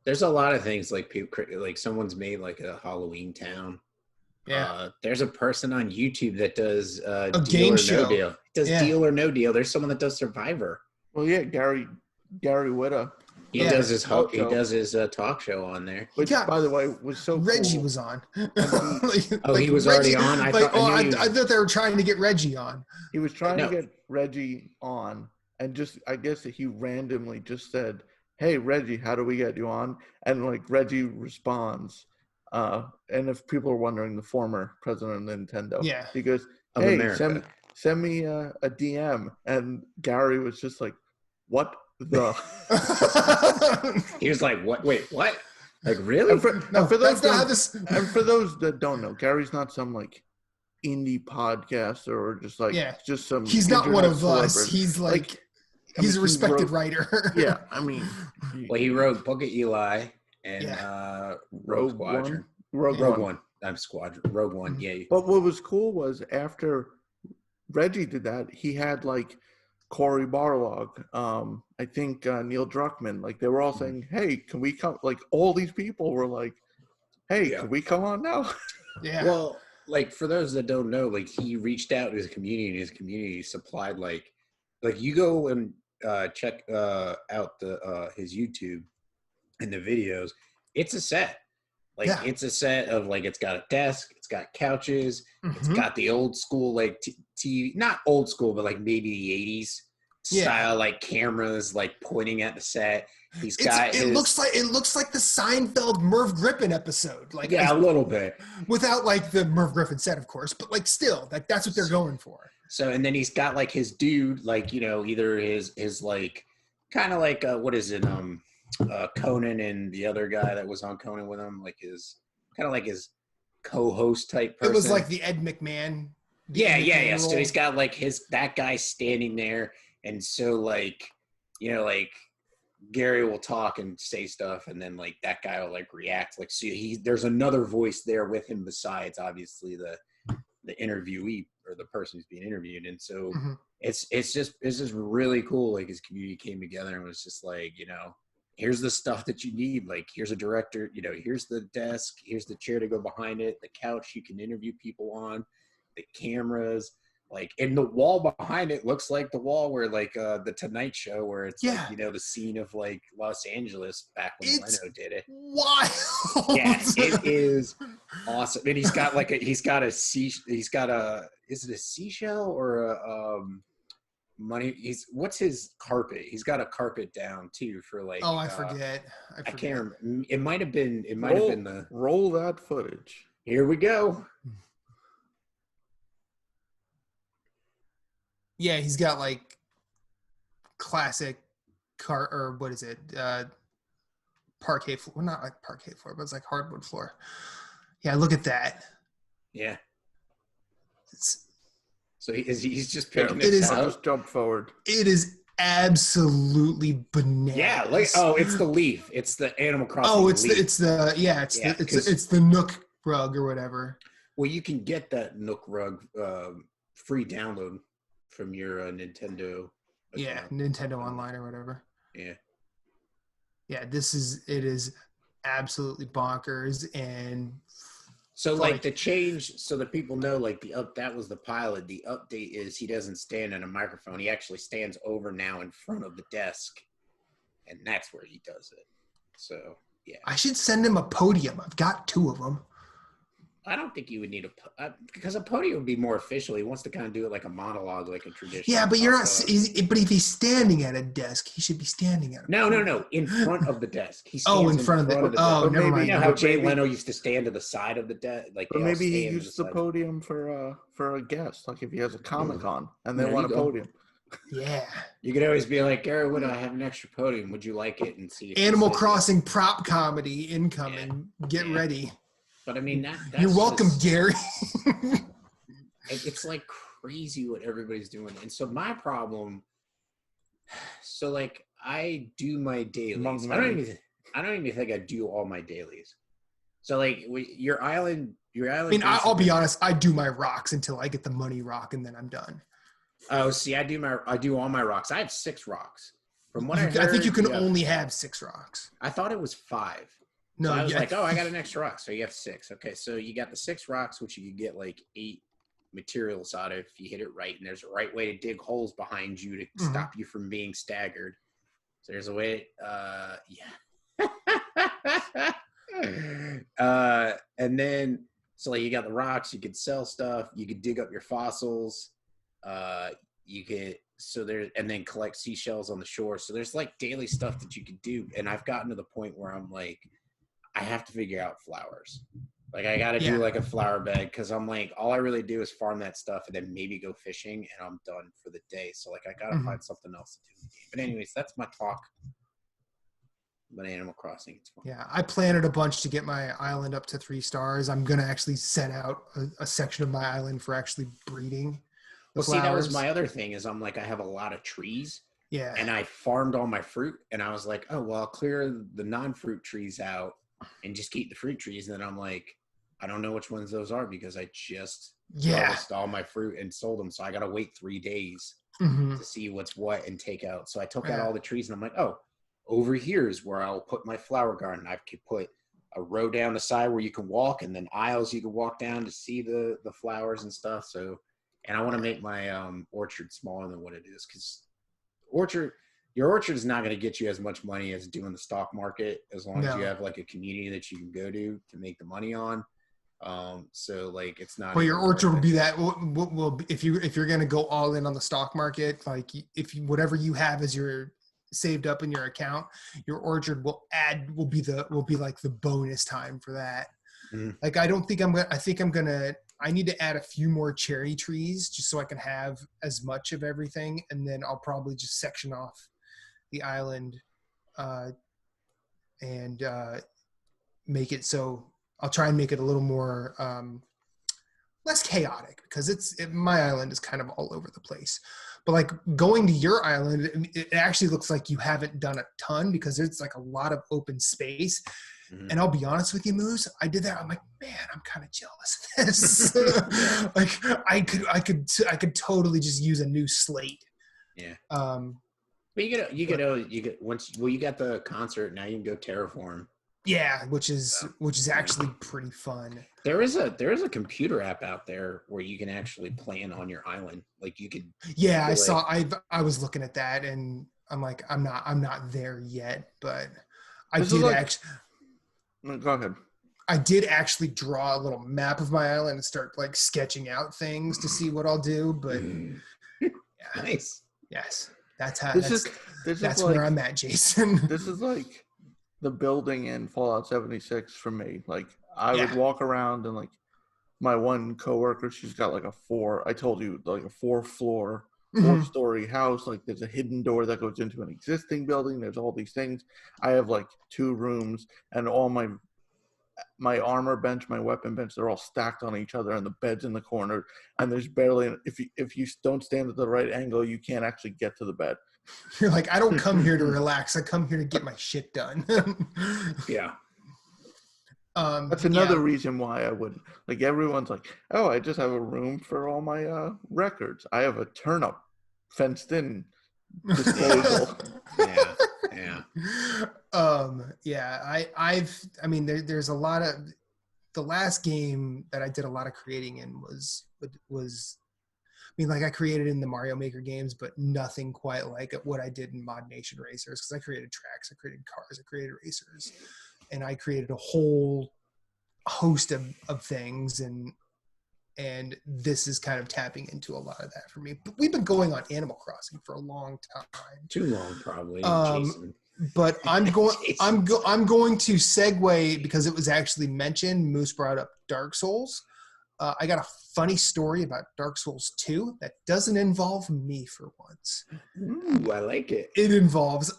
There's a lot of things, like people, like someone's made like a Halloween town. Yeah. There's a person on YouTube that does a Deal game or show. No Deal. Deal or No Deal. There's someone that does Survivor. Well, yeah, Gary Whitta. He does his talk show on there. Which, by the way, was so Reggie cool. was on. He was already on? I thought they were trying to get Reggie on. He was trying to get Reggie on, and just, I guess he randomly just said, "Hey, Reggie, how do we get you on?" And, like, Reggie responds. And if people are wondering, the former president of Nintendo, he goes, "Hey, send me a DM." And Gary was just like, "What the?" He was like, "What? Wait, what? Like, really?" And for those that don't know, Gary's not some, like, indie podcaster or just like just some. He's not one of celebrity. us. He's like he's a respected writer. Yeah, I mean, he wrote Book of Eli and Rogue Squadron. Rogue One. I'm Squadron. Rogue One. Yeah. But what was cool was after Reggie did that, he had like Cory Barlog, I think Neil Druckmann, like they were all saying, "Hey, can we come?" Like all these people were like, "Hey, can we come on now?" Yeah. Well, like for those that don't know, like he reached out to his community, and his community supplied like you go and check out his YouTube and the videos. It's a set. Like it's a set of like, it's got a desk, it's got couches, it's got the old school like TV, not old school, but like maybe the 80s style like cameras like pointing at the set. It looks like the Seinfeld Merv Griffin episode. Like a little bit without like the Merv Griffin set, of course, but like still, like that's what they're going for. So and then he's got like his dude, like either his like kind of like what is it Conan and the other guy that was on Conan with him, like his kind of like his co-host type person. It was like the Ed McMahon. Yeah. So he's got like that guy standing there, and so like like Gary will talk and say stuff, and then like that guy will like react. Like so there's another voice there with him besides obviously the interviewee or the person who's being interviewed, and so it's just really cool. Like his community came together and was just like here's the stuff that you need. Like, here's a director, here's the desk, here's the chair to go behind it, the couch you can interview people on, the cameras, Like, and the wall behind it looks like the wall where, like, the Tonight Show, where it's, like, you know, the scene of, like, Los Angeles back when Leno did it. Wild. Yeah, it is awesome. And he's got, like, is it a seashell or a, what's his carpet? He's got a carpet down, too, for, like. Oh, I forget. I can't remember. It might have been the. Roll that footage. Here we go. Yeah, he's got like classic parquet floor. Well, not like parquet floor, but it's like hardwood floor. Yeah, look at that. Yeah. So he's just picking it up. Just jump forward. It is absolutely bananas. Yeah, it's the leaf. It's the Animal Crossing. Oh, it's the Nook rug or whatever. Well, you can get that Nook rug free download from your Nintendo account. Yeah, Nintendo Online or whatever. Yeah. Yeah, it is absolutely bonkers. And so like the change, so that people know, like that was the pilot. The update is he doesn't stand at a microphone. He actually stands over now in front of the desk, and that's where he does it. So yeah, I should send him a podium. I've got 2 of them. I don't think you would need because a podium would be more official. He wants to kind of do it like a monologue, like a tradition. Yeah, but you're not. But if he's standing at a desk, he should be standing at. No, in front of the desk. He stands in front of the desk. Oh, never mind. You know how Jay Leno used to stand to the side of the desk, like. But maybe he used the podium for a guest, like if he has a Comic-Con and they want a podium. Yeah. You could always be like, Gary, would I have an extra podium? Would you like it? And see. Animal Crossing prop comedy incoming. Yeah. Get ready. But I mean, that's you're welcome, Gary. It's like crazy what everybody's doing. And so my problem, so like I do my dailies. I don't even think I do all my dailies. So like your island. I mean, I'll be honest. I do my rocks until I get the money rock, and then I'm done. Oh, see, I do all my rocks. I have 6 rocks. From what I heard, I think you can only have 6 rocks. I thought it was 5. No, so I was like, I got an extra rock. So you have 6. Okay, so you got the 6 rocks, which you could get like 8 materials out of if you hit it right. And there's a right way to dig holes behind you to stop you from being staggered. So there's a way, and then, so like you got the rocks, you could sell stuff, you could dig up your fossils, and then collect seashells on the shore. So there's like daily stuff that you could do. And I've gotten to the point where I'm like, I have to figure out flowers. Like I got to do like a flower bed. Cause I'm like, all I really do is farm that stuff and then maybe go fishing and I'm done for the day. So like, I got to find something else to do in the game. But anyways, that's my talk about Animal Crossing. It's fun. Yeah. I planted a bunch to get my island up to 3 stars. I'm going to actually set out a section of my island for actually breeding. Well, see, that was my other thing is I'm like, I have a lot of trees. Yeah. And I farmed all my fruit and I was like, oh, well, I'll clear the non-fruit trees out and just keep the fruit trees. And then I'm like, I don't know which ones those are because I just harvested all my fruit and sold them. So I got to wait 3 days to see what's what and take out. So I took out all the trees and I'm like, oh, over here is where I'll put my flower garden. I could put a row down the side where you can walk and then aisles you can walk down to see the flowers and stuff. So, and I want to make my orchard smaller than what it is because your orchard is not going to get you as much money as doing the stock market as long as you have like a community that you can go to make the money on. So like it's not. Well, your orchard will be that. Well, if you're going to go all in on the stock market, like whatever you have as your saved up in your account, your orchard will be like the bonus time for that. Like I need to add a few more cherry trees just so I can have as much of everything. And then I'll probably just section off the island and make it so I'll try and make it a little more less chaotic because my island is kind of all over the place. But like going to your island, it actually looks like you haven't done a ton because there's like a lot of open space. And I'll be honest with you, Moose, I did that. I'm like, man, I'm kind of jealous of this. Like I could totally just use a new slate. Yeah. But you got the concert. Now you can go terraform. Yeah, which is actually pretty fun. There is a computer app out there where you can actually plan on your island. Like you could. Yeah, I saw. I was looking at that, and I'm like, I'm not there yet, but I did actually. Go ahead. I did actually draw a little map of my island and start like sketching out things to see what I'll do. But yeah. Nice. Yes, that's how. This that's is where like, I'm at, Jason. This is like the building in Fallout 76 for me. Like I would walk around and like my one coworker, she's got like I told you, like a 4-floor, 4-story house. Like there's a hidden door that goes into an existing building. There's all these things. I have like 2 rooms, and all my armor bench, my weapon bench, they're all stacked on each other, and the bed's in the corner, and there's barely, if you don't stand at the right angle, you can't actually get to the bed. You're like, I don't come here to relax. I come here to get my shit done. Yeah. That's another reason why I wouldn't. Like everyone's like, oh, I just have a room for all my records. I have a turnip fenced in disposal. I mean, there's a lot of, the last game that I did a lot of creating in was I mean, like I created in the Mario Maker games, but nothing quite like what I did in Mod Nation Racers, because I created tracks, I created cars, I created racers, and I created a whole host of things, and this is kind of tapping into a lot of that for me. But we've been going on Animal Crossing for a long time. Too long, probably. Jason. But I'm going. I'm going to segue because it was actually mentioned. Moose brought up Dark Souls. I got a funny story about Dark Souls 2 that doesn't involve me for once. Ooh, I like it. It involves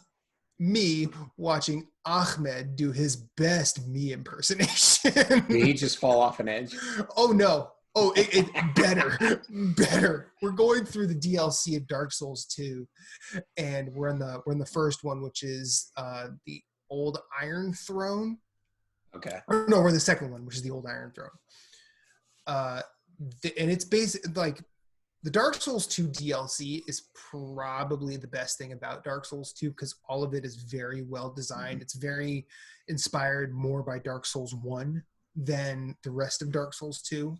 me watching Ahmed do his best me impersonation. Did he just fall off an edge? Oh no. Oh, it better. We're going through the DLC of Dark Souls 2, and we're in the first one, which is the Old Iron Throne. Okay. Or no, we're in the second one, which is the Old Iron Throne. And it's basically like the Dark Souls 2 DLC is probably the best thing about Dark Souls 2, because all of it is very well designed. Mm-hmm. It's very inspired more by Dark Souls 1 than the rest of Dark Souls 2.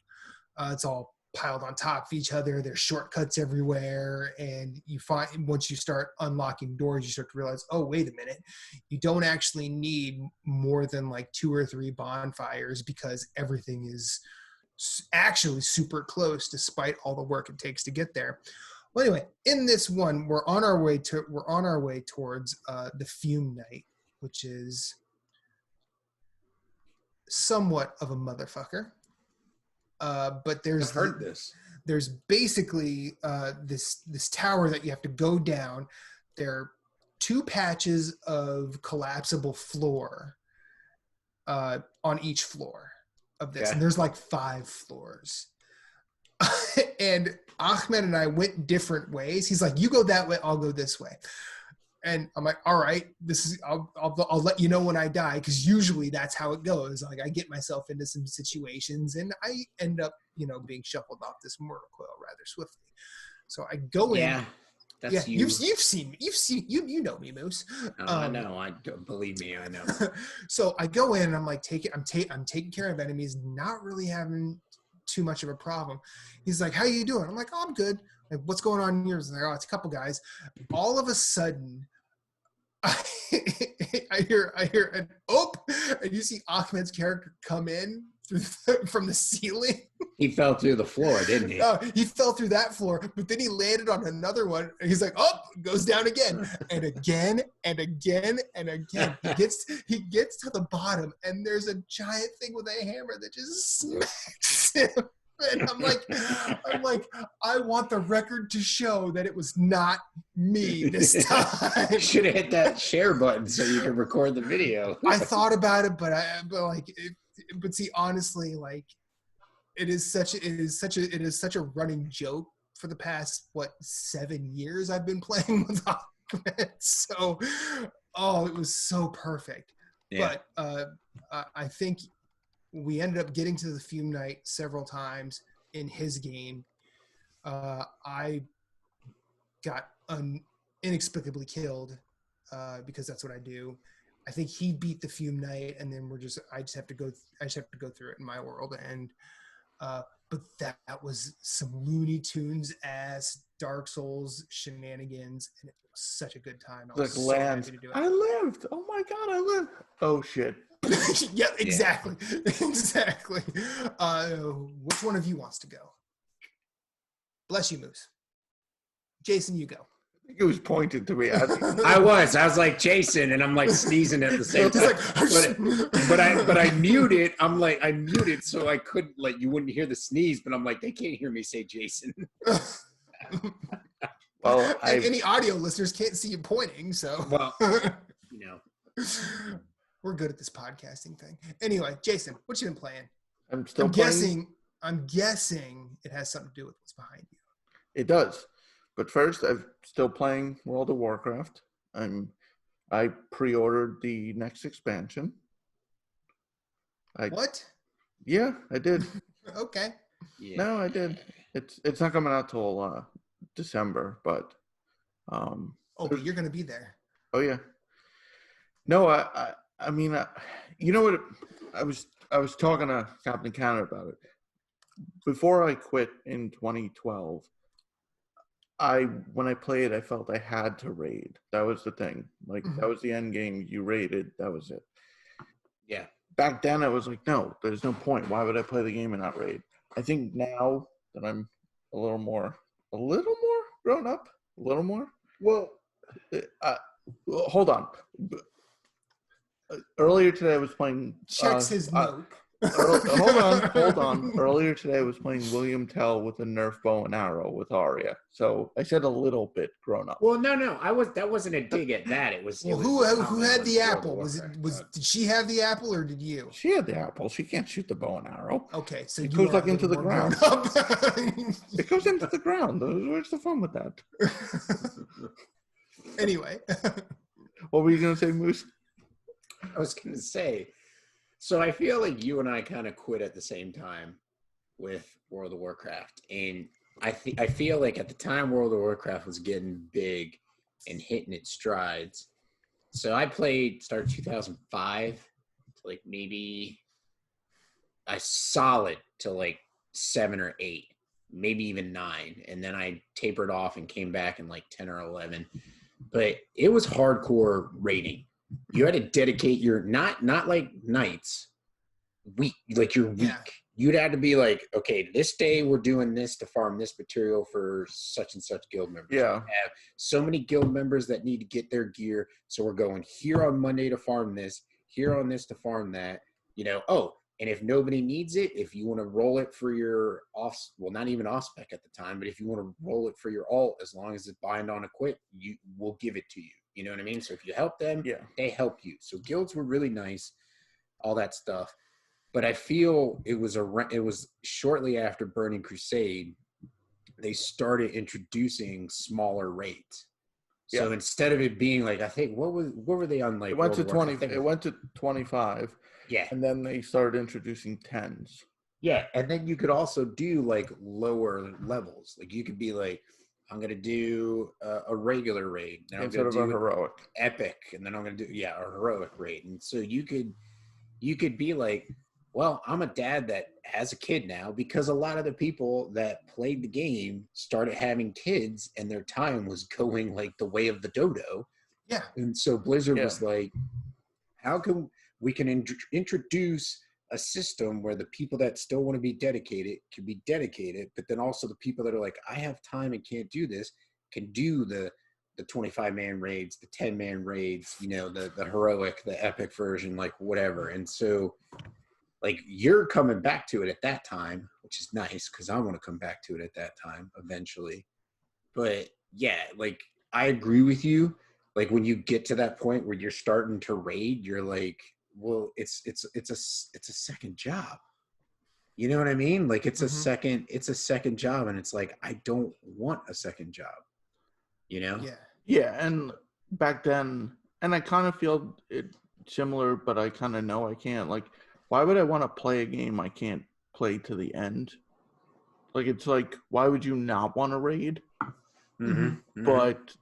It's all piled on top of each other. There's shortcuts everywhere. And you find once you start unlocking doors, you start to realize, oh, wait a minute. You don't actually need more than like 2 or 3 bonfires, because everything is actually super close despite all the work it takes to get there. Well, anyway, in this one, we're on our way towards the Fume Night, which is somewhat of a motherfucker. But I've heard this. There's basically this tower that you have to go down. There are 2 patches of collapsible floor on each floor of this. Okay. And there's like 5 floors. And Ahmed and I went different ways. He's like, you go that way, I'll go this way. And I'm like, all right, I'll let you know when I die, because usually that's how it goes. Like I get myself into some situations and I end up, being shuffled off this mortal coil rather swiftly. So I go in. Yeah, that's you. You've seen you know me, Moose. I know. Believe me, I know. So I go in and I'm like I'm taking care of enemies, not really having too much of a problem. He's like, how you doing? I'm like, oh, I'm good. Like, what's going on in yours? And like, oh, it's a couple guys. All of a sudden, I hear an and you see Ahmed's character come in from the ceiling. He fell through the floor, didn't he? He fell through that floor, but then he landed on another one, and he's like, goes down again, and again, and again, and again. He gets to the bottom, and there's a giant thing with a hammer that just smacks him. And I'm like, I want the record to show that it was not me this time. You should have hit that share button so you could record the video. I thought about it, but see, honestly, like, it is such a running joke for the past 7 years I've been playing with Ahmed. So, it was so perfect. Yeah. But I think we ended up getting to the Fume Night several times in his game. I got inexplicably killed because that's what I do. I think he beat the Fume Knight, and then I just have to go through it in my world. And but that was some Looney Tunes ass Dark Souls shenanigans, and it was such a good time. I was so happy to do it. I lived. Oh my god, I lived. Oh shit. Yeah, exactly. Exactly. Which one of you wants to go? Bless you, Moose. Jason, you go. It was pointed to me. I was like Jason, and I'm like sneezing at the same time. But I muted. I muted so I couldn't, like, you wouldn't hear the sneeze. But I'm like, they can't hear me say Jason. Well, any audio listeners can't see you pointing, so well, you know, we're good at this podcasting thing. Anyway, Jason, what you been playing? I'm guessing it has something to do with what's behind you. It does. But first, I'm still playing World of Warcraft. I pre-ordered the next expansion. What? Yeah, I did. Okay. Yeah. No, I did. It's not coming out till December, but but you're gonna be there. Oh yeah. No, I mean, you know what? I was talking to Captain Canada about it before I quit in 2012. When I played, I felt I had to raid. That was the thing. Like, that was the end game. You raided. That was it. Yeah. Back then, I was like, no, there's no point. Why would I play the game and not raid? I think now that I'm a little more grown up, a little more. Well, hold on. Earlier today, I was playing. Checks his note. Hold on. Earlier today, I was playing William Tell with a Nerf bow and arrow with Arya. So I said a little bit grown up. Well, no, that wasn't a dig at that. It was. Well, who had the apple? Did she have the apple or did you? She had the apple. She can't shoot the bow and arrow. Okay, so it goes like into the ground. It goes into the ground. Where's the fun with that? Anyway, what were you gonna say, Moose? I was gonna say. So I feel like you and I kind of quit at the same time with World of Warcraft. And I feel like at the time World of Warcraft was getting big and hitting its strides. So I started 2005, like maybe I solid to like 7 or 8, maybe even 9. And then I tapered off and came back in like 10 or 11. But it was hardcore raiding. You had to dedicate your not like nights, week, like your week. Yeah. You'd have to be like, okay, this day we're doing this to farm this material for such and such guild members. Yeah. We have so many guild members that need to get their gear. So we're going here on Monday to farm this, here on this to farm that, you know. Oh, and if nobody needs it, if you want to roll it for your not even off-spec at the time, but if you want to roll it for your alt, as long as it's bind on equip, we'll give it to you. You know what I mean? So if you help them, they help you. So guilds were really nice, all that stuff. But I feel it was shortly after Burning Crusade, they started introducing smaller raids. So instead of it being like, I think what were they on, like? It went to 20. It went to 25. Yeah. And then they started introducing 10s. Yeah, and then you could also do like lower levels. Like you could be like, I'm going to do a regular raid. Then instead of a heroic. Epic. And then I'm going to do, a heroic raid. And so you could be like, well, I'm a dad that has a kid now, because a lot of the people that played the game started having kids and their time was going like the way of the dodo. Yeah. And so Blizzard was like, how can we introduce a system where the people that still want to be dedicated can be dedicated, but then also the people that are like, I have time and can't do this, can do the 25-man raids, the 10-man raids, you know, the heroic, the epic version, like whatever. And so like you're coming back to it at that time, which is nice because I want to come back to it at that time eventually. But yeah, like I agree with you. Like when you get to that point where you're starting to raid, you're like, well, it's a second job. You know what I mean? Like it's a second job, and it's like I don't want a second job. You know? Yeah, and back then, and I kind of feel it similar, but I kind of know I can't. Like, why would I want to play a game I can't play to the end? Like, it's like, why would you not want to raid? Mm-hmm. But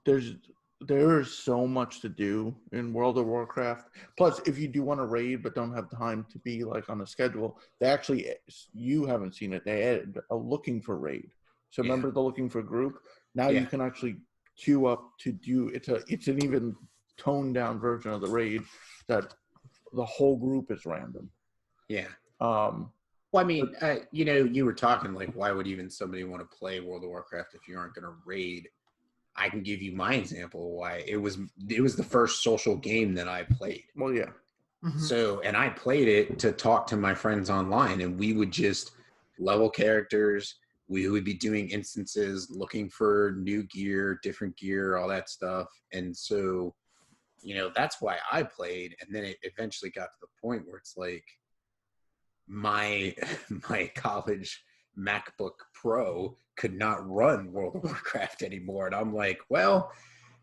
there's so much to do in World of Warcraft. Plus, if you do want to raid but don't have time to be like on a schedule, they actually, you haven't seen it, they added a looking for raid. So remember the looking for group? Now you can actually queue up to do, it's an even toned down version of the raid that the whole group is random. Yeah. Well, I mean, you know, you were talking like, why would even somebody want to play World of Warcraft if you aren't going to raid? I can give you my example of why. It was the first social game that I played. Well, yeah. Mm-hmm. So, and I played it to talk to my friends online, and we would just level characters. We would be doing instances, looking for new gear, different gear, all that stuff. And so, you know, that's why I played. And then it eventually got to the point where it's like my college MacBook Pro could not run World of Warcraft anymore. And I'm like, well,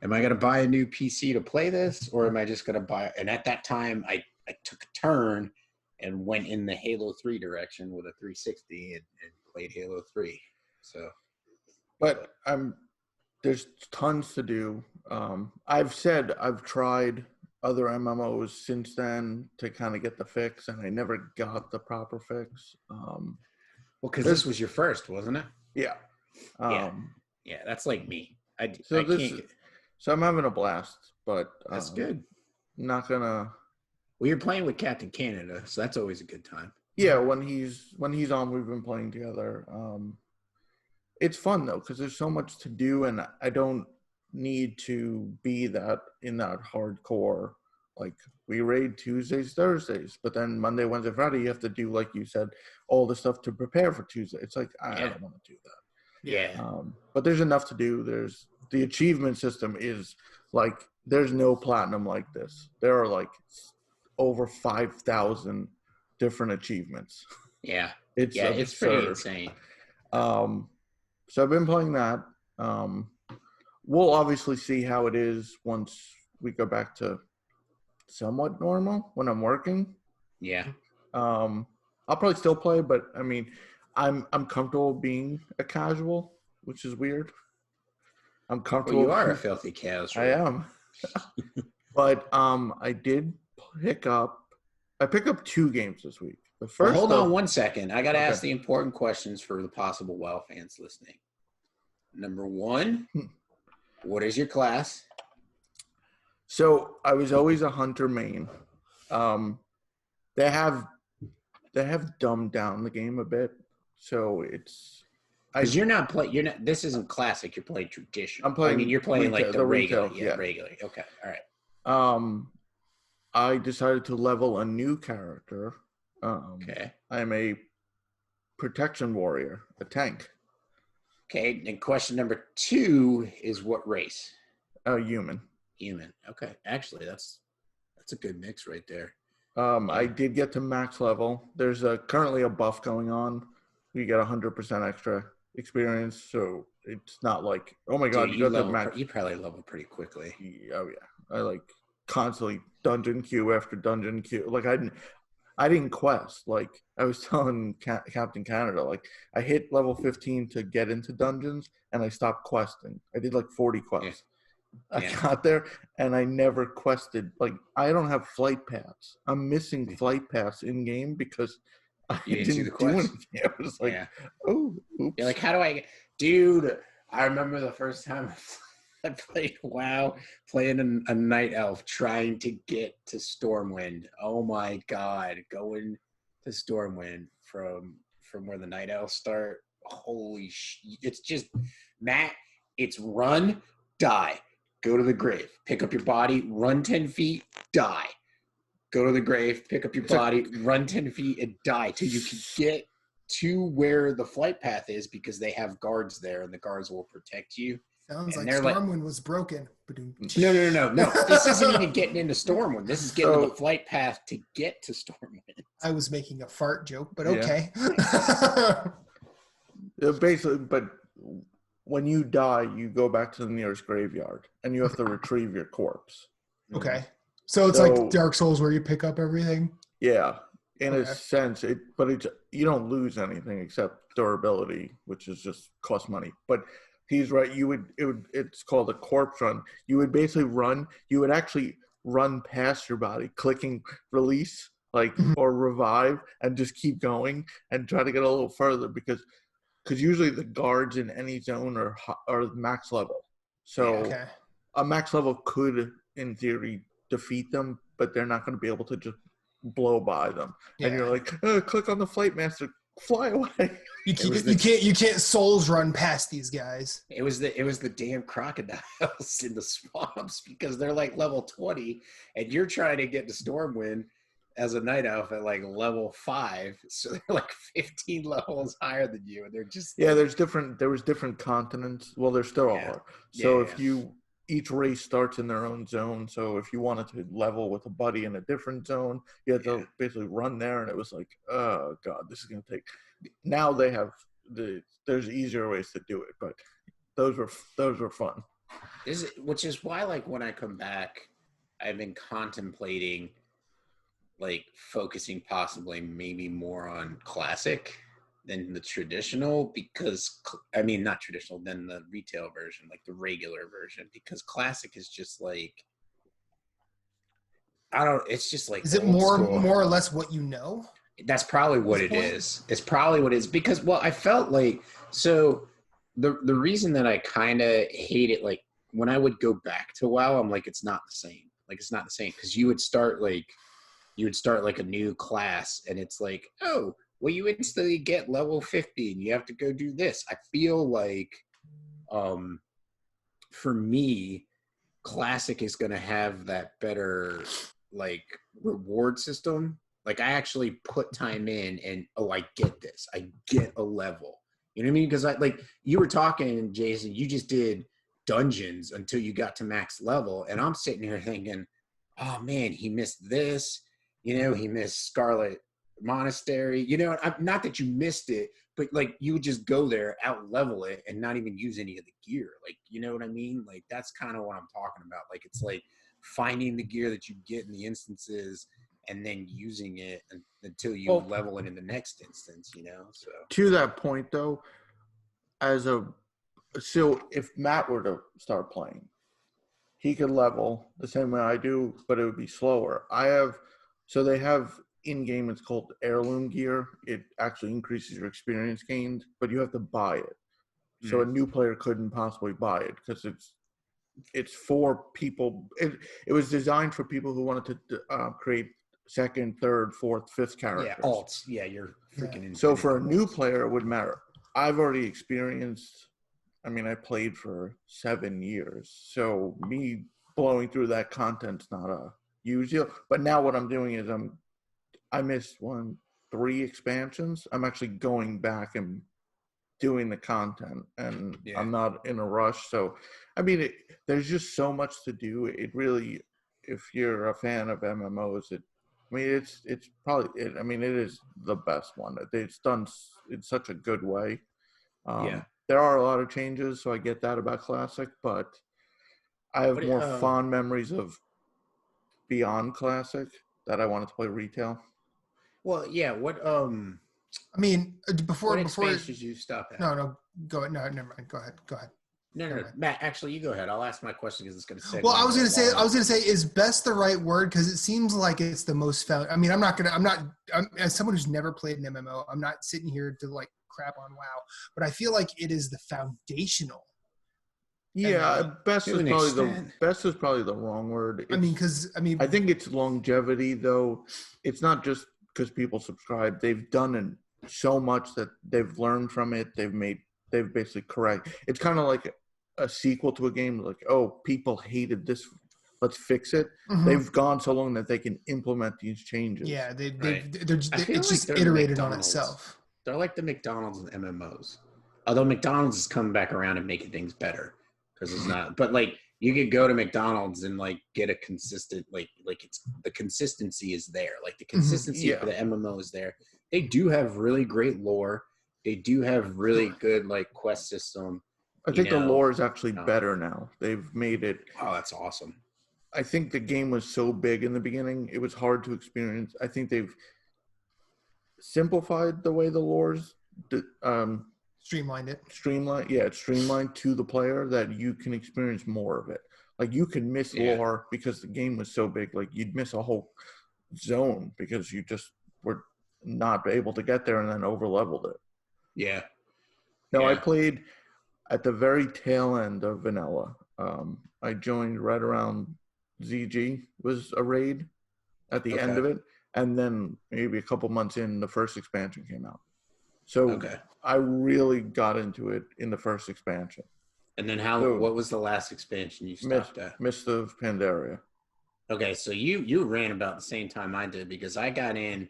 am I going to buy a new PC to play this? Or am I just going to buy? And at that time, I took a turn and went in the Halo 3 direction with a 360 and played Halo 3. So, but there's tons to do. I've tried other MMOs since then to kind of get the fix, and I never got the proper fix. Well, because this was your first, wasn't it? Yeah. Yeah, that's like me. So I'm having a blast, but that's good. Not gonna. Well, you're playing with Captain Canada, so that's always a good time. Yeah, when he's on, we've been playing together. It's fun though because there's so much to do, and I don't need to be that hardcore. Like we raid Tuesdays, Thursdays, but then Monday, Wednesday, Friday, you have to do, like you said, all the stuff to prepare for Tuesday. It's like I don't want to do that. Yeah. But there's enough to do. There's the achievement system is like there's no platinum like this. There are like over 5,000 different achievements. Yeah. It's pretty insane. So I've been playing that. We'll obviously see how it is once we go back to somewhat normal when I'm working. Yeah. I'll probably still play, but I mean, I'm comfortable being a casual, which is weird. I'm comfortable. Well, you are a filthy casual. I am. But I picked up 2 games this week. The first. Well, hold on one second. I got to ask the important questions for the possible WoW fans listening. Number 1, what is your class? So I was always a hunter main. They have dumbed down the game a bit, so it's. Because this isn't classic. You're playing traditional. I'm playing. I mean, you're playing retail, like the regular. retail, yeah, regular. Okay, all right. I decided to level a new character. Okay. I'm a protection warrior, a tank. Okay, and question number 2 is what race? Human. Human. Okay, actually, that's a good mix right there. I did get to max level. There's currently a buff going on. You get 100% extra experience, so it's not like, oh my god, Dude, you got the max. You probably level pretty quickly. Oh yeah, I like constantly dungeon queue after dungeon queue. Like I didn't quest. Like I was telling Captain Canada, like I hit level 15 to get into dungeons, and I stopped questing. I did like 40 quests. Yeah. I got there, and I never quested. Like I don't have flight paths. I'm missing flight paths in game because I didn't do anything. I was like, oh, oops. You're like, how do I, dude? I remember the first time I played WoW, playing a night elf, trying to get to Stormwind. Oh my god, going to Stormwind from where the night elves start. Holy shit! It's just, Matt. It's run, die, go to the grave, pick up your body, run 10 feet, die, go to the grave, pick up your body, run 10 feet, and die till you can get to where the flight path is, because they have guards there, and the guards will protect you. Sounds like Stormwind was broken. No. This isn't even getting into Stormwind. This is getting to the flight path to get to Stormwind. I was making a fart joke, but okay. Basically, but when you die, you go back to the nearest graveyard, and you have to retrieve your corpse. Okay. So it's like Dark Souls where you pick up everything? Yeah. In a sense, you don't lose anything except durability, which is just cost money. But He's right. It's called a corpse run. You would basically run. You would actually run past your body, clicking release, or revive, and just keep going and try to get a little further because usually the guards in any zone are max level. So a max level could, in theory, defeat them, but they're not going to be able to just blow by them. Yeah. And you're like, click on the flight master, fly away. You can't souls run past these guys. It was the damn crocodiles in the swamps because they're like level 20, and you're trying to get to Stormwind as a night elf at like level 5, so they're like 15 levels higher than you, and they're just there was different continents. Well, there still are. So each race starts in their own zone. So if you wanted to level with a buddy in a different zone, you had to basically run there, and it was like, oh god, this is gonna take. Now they have there's easier ways to do it, but those were fun. Which is why, like, when I come back, I've been contemplating like focusing possibly maybe more on classic than the traditional, because not traditional, than the retail version, like the regular version, because classic is just like, it's just like, is it more or less what you know? That's probably what it is. It's probably what it is, because, well, I felt like, so the reason that I kind of hate it, like when I would go back to WoW, I'm like, it's not the same. Like, it's not the same, because you would start like a new class, and it's like, oh, well, you instantly get level 50 and you have to go do this. I feel like, for me, classic is going to have that better, like, reward system. Like, I actually put time in and, I get this. I get a level. You know what I mean? Because, like, you were talking, Jason, you just did dungeons until you got to max level. And I'm sitting here thinking, oh, man, he missed this. You know, he missed Scarlet Monastery. You know, not that you missed it, but, like, you would just go there, out-level it, and not even use any of the gear. Like, you know what I mean? Like, that's kind of what I'm talking about. Like, it's like finding the gear that you get in the instances and then using it until you level it in the next instance, you know? So to that point, though, so if Matt were to start playing, he could level the same way I do, but it would be slower. So they have in-game, it's called heirloom gear. It actually increases your experience gained, but you have to buy it. So a new player couldn't possibly buy it because it's for people. It was designed for people who wanted to create second, third, fourth, fifth characters. Yeah, alts. Yeah, you're freaking. So for a new player, it would matter. I've already experienced. I played for 7 years, so me blowing through that content's not a huge deal. But now what I'm doing is I missed 3 expansions. I'm actually going back and doing the content, and I'm not in a rush. So, there's just so much to do. It really, if you're a fan of MMOs, it's probably, it is the best one. It's done in such a good way. There are a lot of changes, so I get that about Classic, but I have more fond memories of Beyond Classic that I wanted to play retail. Well, yeah. What before expansions you stop at? No, go ahead. No, never mind. Go ahead. No, Matt. Actually, you go ahead. I'll ask my question because it's going to say. Well, I was going to say, is best the right word? Because it seems like it's the most found. I'm as someone who's never played an MMO, I'm not sitting here to like crap on WoW, but I feel like it is the foundational. Yeah, best is probably the wrong word. I think it's longevity, though. It's not just because people subscribe. They've done so much that they've learned from it. They've basically correct. It's kind of like a sequel to a game. Like, oh, people hated this. Let's fix it. Mm-hmm. They've gone so long that they can implement these changes. Yeah, it's just iterated on itself. They're like the McDonald's and MMOs. Although McDonald's is coming back around and making things better because it's not. But like, you could go to McDonald's and like get a consistent like it's the consistency is there. Like the consistency for the MMO is there. They do have really great lore. They do have really good like quest system. I think the lore is actually better now. They've made it. Oh, that's awesome. I think the game was so big in the beginning, it was hard to experience. I think they've simplified the way the lore's Streamlined it. It's streamlined to the player that you can experience more of it. Like you can miss lore because the game was so big. Like you'd miss a whole zone because you just were not able to get there and then over leveled it. Yeah. No, I played at the very tail end of vanilla. I joined right around ZG was a raid at the end of it, and then maybe a couple months in, the first expansion came out. So I really got into it in the first expansion. And then what was the last expansion you stopped at? Mist of Pandaria. Okay, so you ran about the same time I did because I got in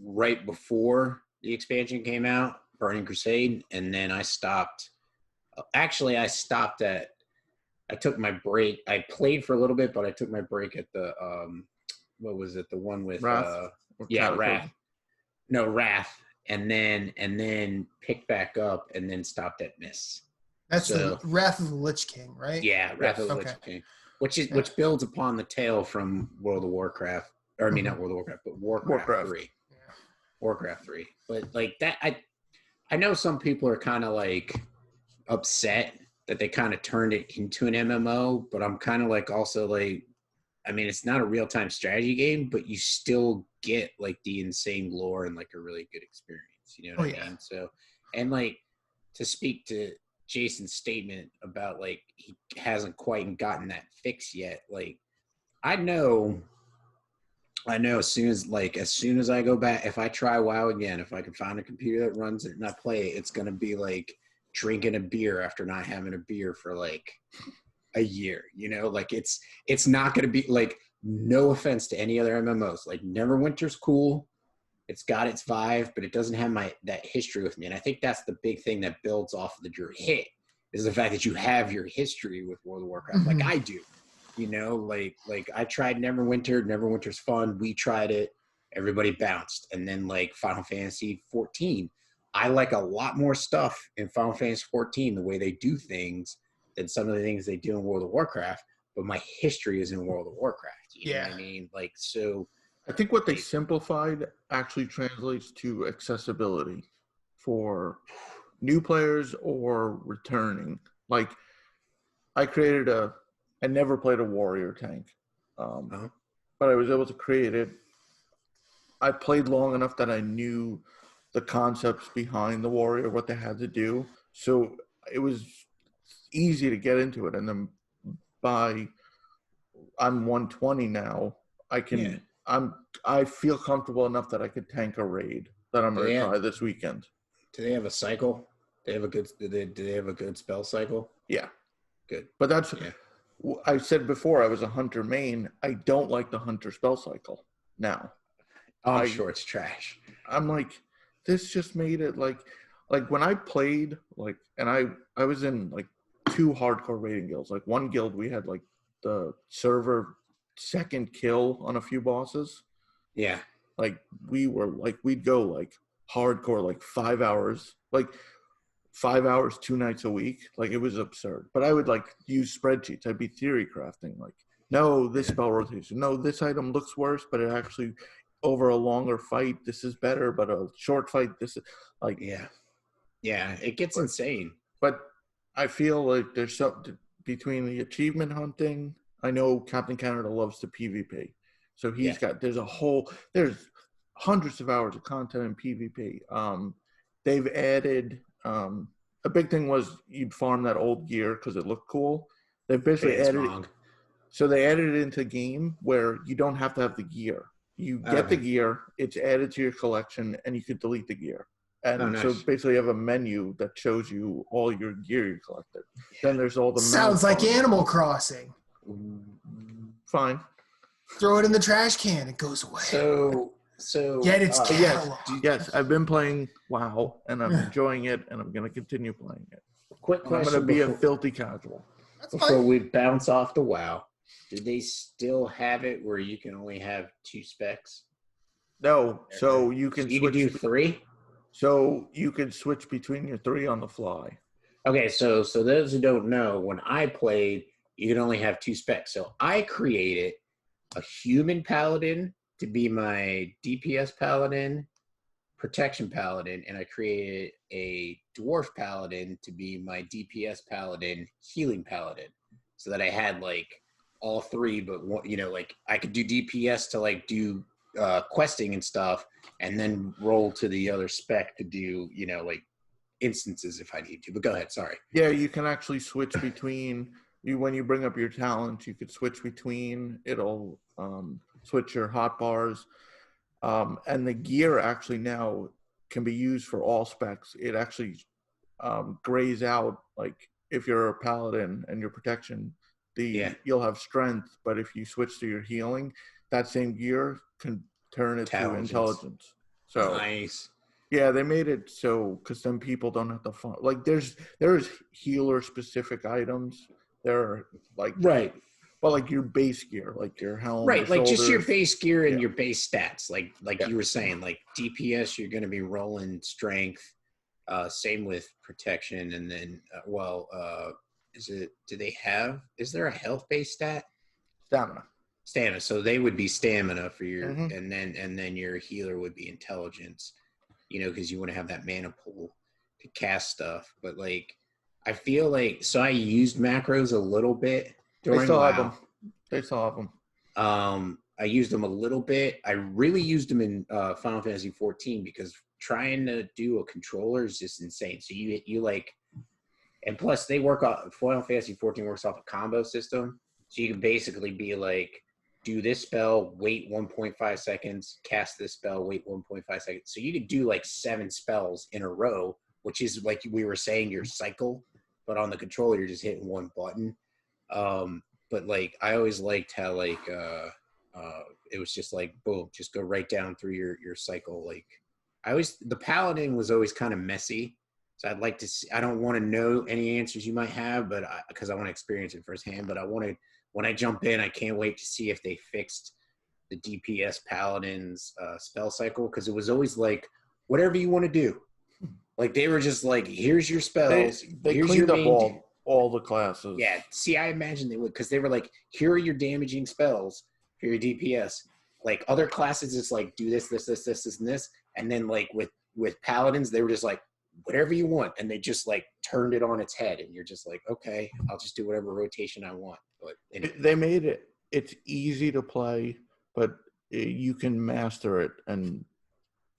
right before the expansion came out, Burning Crusade, and then I stopped. Actually, I took my break. I played for a little bit, but I took my break at the what was it? The one with Wrath? Wrath. No, Wrath. And then picked back up and then stopped at Miss. That's the Wrath of the Lich King, right? Yeah, Wrath of the Lich King. Which builds upon the tale from World of Warcraft. Or I mean not World of Warcraft, but Warcraft 3. Yeah. Warcraft 3. But like that I know some people are kinda like upset that they kind of turned it into an MMO, but I'm kind of like also like, I mean, it's not a real-time strategy game, but you still get like the insane lore and like a really good experience. You know what I mean? So, and like to speak to Jason's statement about like he hasn't quite gotten that fix yet. Like I know as soon as I go back, if I try WoW again, if I can find a computer that runs it and I play it, it's gonna be like drinking a beer after not having a beer for like a year, you know, like it's not going to be like, no offense to any other MMOs, like Neverwinter's cool. It's got its vibe, but it doesn't have that history with me. And I think that's the big thing that builds off of your hit is the fact that you have your history with World of Warcraft. Like I do, you know, like I tried Neverwinter's fun. We tried it. Everybody bounced. And then like Final Fantasy 14, I like a lot more stuff in Final Fantasy 14, the way they do things, than some of the things they do in World of Warcraft. But my history is in World of Warcraft. You know what I mean? Like, so. I think what they simplified actually translates to accessibility for new players or returning. Like, I never played a warrior tank, but I was able to create it. I played long enough that I knew the concepts behind the warrior, what they had to do. So it was easy to get into it. And then I'm 120 now. I feel comfortable enough that I could tank a raid that I'm going to try this weekend. Do they have a cycle? Do they have a good spell cycle? Yeah. Good. But I said before I was a hunter main. I don't like the hunter spell cycle now. I'm sure it's trash. I'm like, this just made it like when I played, like, and I was in like 2 hardcore raiding guilds. Like one guild we had like the server second kill on a few bosses. Yeah. Like we'd go like hardcore, like 5 hours, like 5 hours, 2 nights a week. Like it was absurd. But I would like use spreadsheets. I'd be theory crafting. Like, no, this spell rotation. No, this item looks worse, but it actually over a longer fight, this is better, but a short fight, this is like, it gets insane. But I feel like there's something between the achievement hunting. I know Captain Canada loves the PvP, so there's hundreds of hours of content in PvP. They've added a big thing was you'd farm that old gear because it looked cool. They've basically added so they added it into game where you don't have to have the gear. You get the gear, it's added to your collection, and you can delete the gear. And so basically you have a menu that shows you all your gear you collected. Then there's all the sounds like Animal Crossing. Fine. Throw it in the trash can, it goes away. So get its catalog. Yes, I've been playing WoW and I'm enjoying it and I'm gonna continue playing it. Quick question. I'm gonna be a filthy casual. Before we bounce off the WoW, do they still have it where you can only have 2 specs? No, so you can switch. You can do 3? So you can switch between your 3 on the fly. Okay, so those who don't know, when I played, you can only have 2 specs. So I created a human paladin to be my DPS paladin, protection paladin, and I created a dwarf paladin to be my DPS paladin, healing paladin, so that I had like all three, but one, like I could do DPS to like do questing and stuff, and then roll to the other spec to do like instances if I need to. But go ahead, sorry. Yeah, you can actually switch between when you bring up your talent, you could switch between. It'll switch your hotbars. And the gear actually now can be used for all specs. It actually grays out, like if you're a paladin and your protection, you'll have strength, but if you switch to your healing, that same gear can turn it to intelligence. So nice. Yeah, they made it so because then people don't have to find, like there's healer specific items. There are like but like your base gear, like your helm, right? Like shoulders. Just your base gear and your base stats. Like you were saying, like DPS, you're going to be rolling strength. Same with protection, and then is there a health based stat? Stamina. So they would be stamina for your, and then your healer would be intelligence. Because you want to have that mana pool to cast stuff. But like, I feel like I used macros a little bit. They still have them. I used them a little bit. I really used them in Final Fantasy 14 because trying to do a controller is just insane. So you like, and plus they work off, Final Fantasy 14 works off a combo system. So you can basically be like, do this spell, wait 1.5 seconds, cast this spell, wait 1.5 seconds. So you could do like 7 spells in a row, which is like we were saying, your cycle. But on the controller, you're just hitting one button. But like I always liked how like it was just like boom, just go right down through your cycle. Like the paladin was always kind of messy, so I'd like to see, I don't want to know any answers you might have, but because I want to experience it firsthand. But when I jump in, I can't wait to see if they fixed the DPS paladin's spell cycle, because it was always like whatever you want to do. Like they were just like, here's your spells. They here's cleaned your up all the classes. Yeah. See, I imagine they would, because they were like, here are your damaging spells for your DPS. Like other classes, it's like do this, and this. And then like with paladins, they were just like, whatever you want. And they just like turned it on its head. And you're just like, okay, I'll just do whatever rotation I want. But anyway. They made it's easy to play, but you can master it. And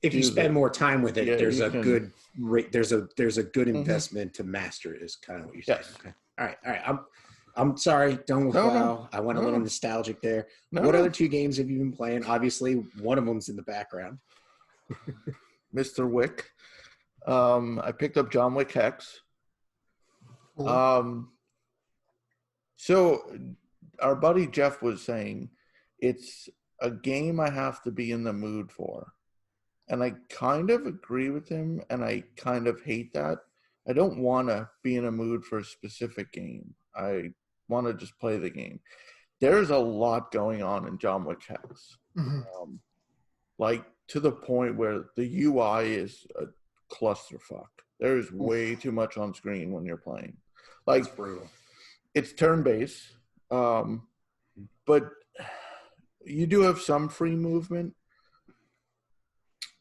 if you spend more time with it, there's a good rate. There's a good investment to master it, is kind of what you're saying. Yes. Okay. All right. I'm sorry. Done with WoW. I went a little nostalgic there. What other 2 games have you been playing? Obviously, one of them's in the background. Mr. Wick. I picked up John Wick Hex. Cool. So our buddy Jeff was saying it's a game I have to be in the mood for. And I kind of agree with him, and I kind of hate that. I don't want to be in a mood for a specific game. I want to just play the game. There's a lot going on in John Wick Hex. Like to the point where the UI is a clusterfuck. There's way too much on screen when you're playing. Like, that's brutal. It's turn-based, but you do have some free movement.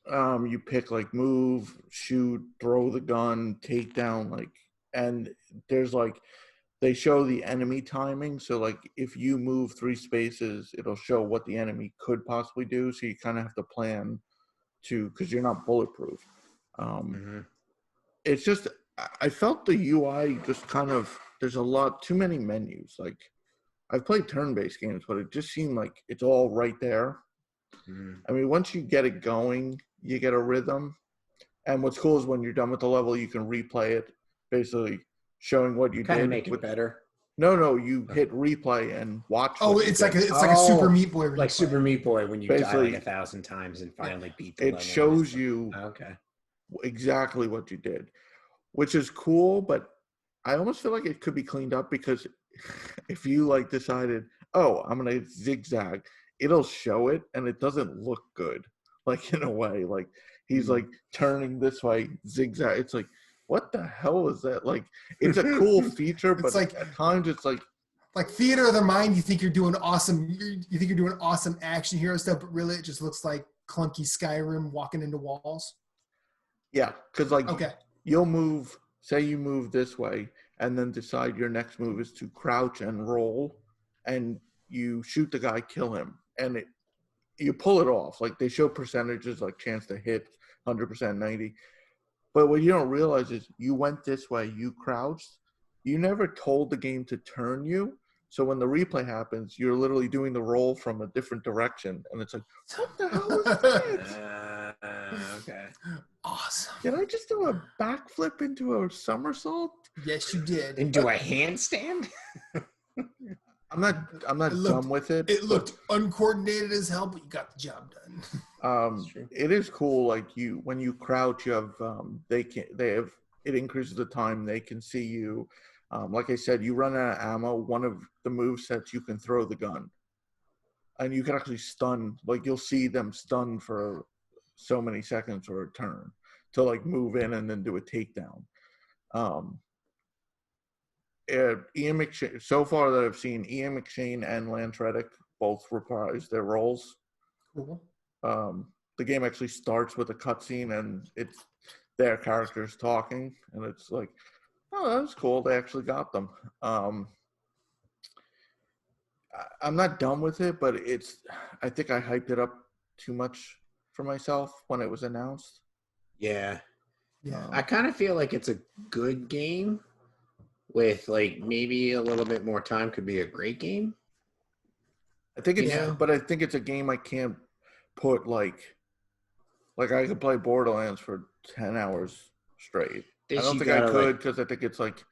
You pick like move, shoot, throw the gun, take down, like, and there's like, they show the enemy timing. So like if you move 3 spaces, it'll show what the enemy could possibly do. So you kind of have to plan because you're not bulletproof. It's just, I felt the UI just kind of, there's too many menus. Like I've played turn-based games, but it just seemed like it's all right there. I mean, once you get it going, you get a rhythm. And what's cool is when you're done with the level, you can replay it, basically showing what you did. Kind of make it better. No, you hit replay and watch. Oh, it's like a Super Meat Boy. Like Super Meat Boy when you die like 1,000 times and finally beat the level. It shows you exactly what you did, which is cool, but I almost feel like it could be cleaned up, because if you like decided, I'm going to zigzag, it'll show it and it doesn't look good. Like in a way, like he's like turning this way, zigzag. It's like, what the hell is that? Like, it's a cool feature, but like at times it's like theater of the mind. You think you're doing awesome. You think you're doing awesome action hero stuff, but really it just looks like clunky Skyrim walking into walls. Yeah, because like Okay. you'll move. Say you move this way, and then decide your next move is to crouch and roll, and you shoot the guy, kill him, and you pull it off. Like they show percentages, like chance to hit 100%, 90. But what you don't realize is you went this way, you crouched. You never told the game to turn you. So when the replay happens, you're literally doing the roll from a different direction. And it's like, what the hell was that? Okay. Awesome. Did I just do a backflip into a somersault? Yes, you did. Into a handstand? I'm not dumb with it. It looked uncoordinated as hell, but you got the job done. It is cool. Like when you crouch, you have it increases the time they can see you. Like I said, you run out of ammo. One of the move sets, you can throw the gun, and you can actually stun. Like you'll see them stun for so many seconds or a turn to like move in and then do a takedown. Ian McShane, so far that I've seen, Ian McShane and Lance Reddick both reprise their roles. Cool. The game actually starts with a cutscene and it's their characters talking, and it's like, oh, that was cool. They actually got them. I'm not done with it, but I think I hyped it up too much for myself when it was announced. Yeah. Yeah. I kind of feel like it's a good game with like maybe a little bit more time could be a great game. I think but I think it's a game I can't put like I could play Borderlands for 10 hours straight. I don't think I could because I think it's like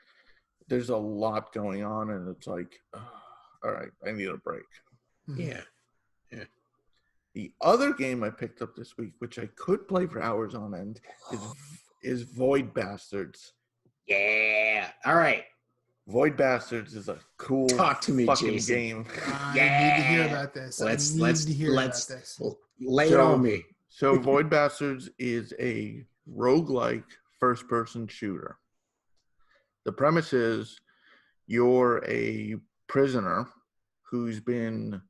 there's a lot going on and it's like, all right, I need a break. Yeah. The other game I picked up this week, which I could play for hours on end, is Void Bastards. Yeah. All right. Void Bastards is a cool fucking Jason. game. I need to hear about this. Let's lay it on me. So Void Bastards is a roguelike first-person shooter. The premise is you're a prisoner who's been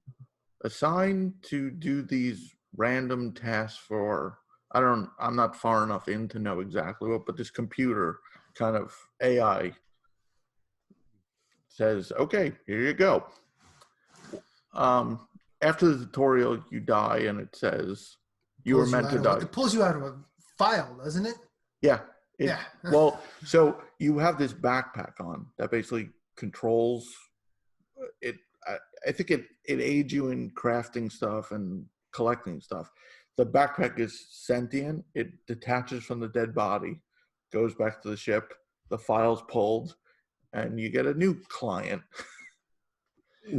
assigned to do these random tasks for, I'm not far enough in to know exactly what, but this computer kind of AI says, okay, here you go. After the tutorial, you die, and it says you were meant to die. It pulls you out of a file, doesn't it? Yeah. Yeah. Well, so you have this backpack on that basically controls it. I think it aids you in crafting stuff and collecting stuff. The backpack is sentient. It detaches from the dead body, goes back to the ship. The file's pulled, and you get a new client.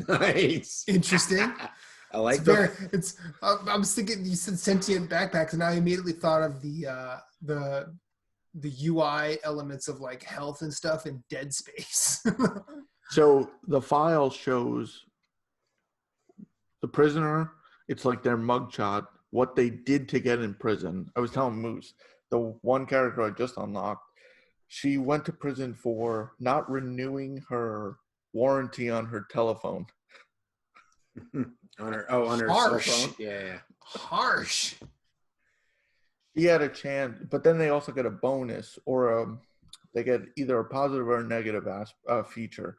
Nice. Interesting. I like I was thinking you said sentient backpacks, and I immediately thought of the UI elements of like health and stuff in Dead Space. So the file shows the prisoner. It's like their mugshot, what they did to get in prison. I was telling Moose, the one character I just unlocked, she went to prison for not renewing her warranty on her telephone. on her Harsh. cell phone. Yeah. Harsh. She had a chance, but then they also get a bonus, or they get either a positive or a negative feature.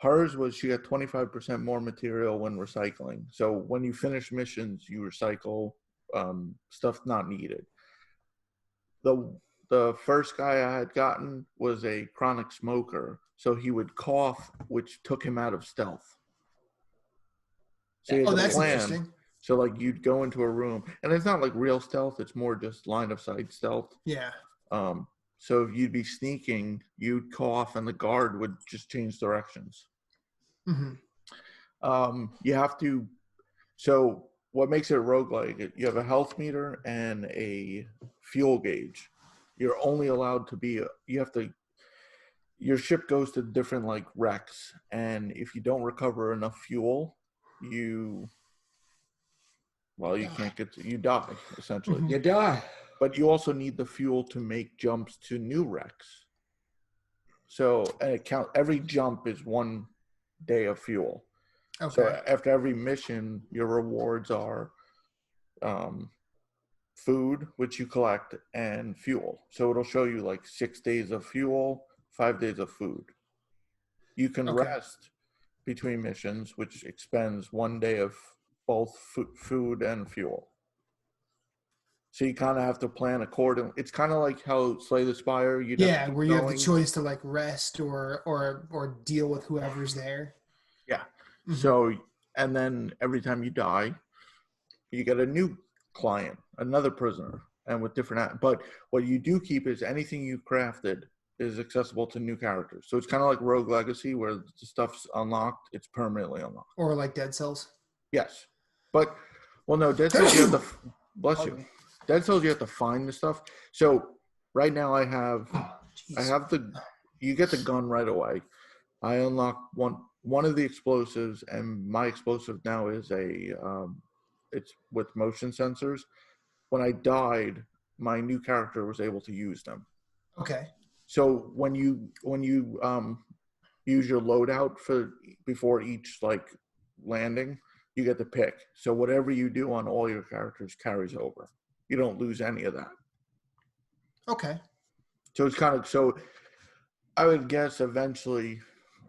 Hers was she got 25% more material when recycling. So when you finish missions, you recycle stuff not needed. The first guy I had gotten was a chronic smoker, so he would cough, which took him out of stealth. So that's interesting. So like you'd go into a room, and it's not like real stealth; it's more just line of sight stealth. Yeah. So if you'd be sneaking, you'd cough, and the guard would just change directions. Mm-hmm. You have to. So what makes it roguelike? You have a health meter and a fuel gauge. You're only allowed to be. Your ship goes to different like wrecks, and if you don't recover enough fuel, you can't you die essentially. You die. But you also need the fuel to make jumps to new wrecks. So every jump is 1 day of fuel. Okay. So after every mission, your rewards are food, which you collect, and fuel. So it'll show you like 6 days of fuel, 5 days of food. You can rest between missions, which expends 1 day of both food and fuel. So you kind of have to plan accordingly. It's kind of like how Slay the Spire. You have the choice to like rest or deal with whoever's there. Yeah. Mm-hmm. So, and then every time you die, you get a new client, another prisoner, and with different. But what you do keep is anything you crafted is accessible to new characters. So it's kind of like Rogue Legacy, where the stuff's unlocked, it's permanently unlocked. Or like Dead Cells. Yes, but no, Dead Cells you have to bless you. Dead Cells you have to find the stuff. So right now I have you get the gun right away. I unlock one of the explosives, and my explosive now is it's with motion sensors. When I died, my new character was able to use them. Okay. So when you use your loadout before each like landing, you get to pick. So whatever you do on all your characters carries over. You don't lose any of that. Okay. So it's kind of, so I would guess eventually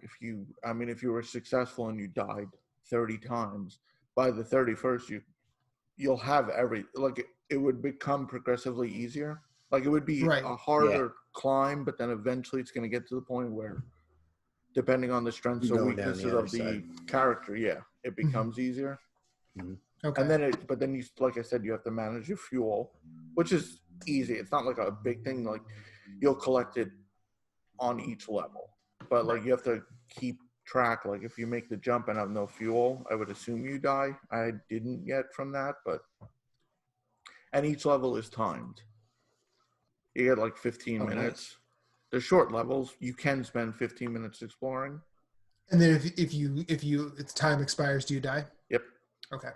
if you were successful and you died 30 times, by the 31st you'll have it would become progressively easier. Like it would be a harder climb, but then eventually it's going to get to the point where, depending on the strengths or weaknesses of the character, it becomes easier. Mm-hmm. Okay. And then but then you, like I said, you have to manage your fuel, which is easy. It's not like a big thing. Like you'll collect it on each level, but like you have to keep track. Like if you make the jump and have no fuel, I would assume you die. I didn't yet from that, and each level is timed. You get like 15 minutes. Nice. They're short levels. You can spend 15 minutes exploring. And then if time expires, do you die? Yep. Okay.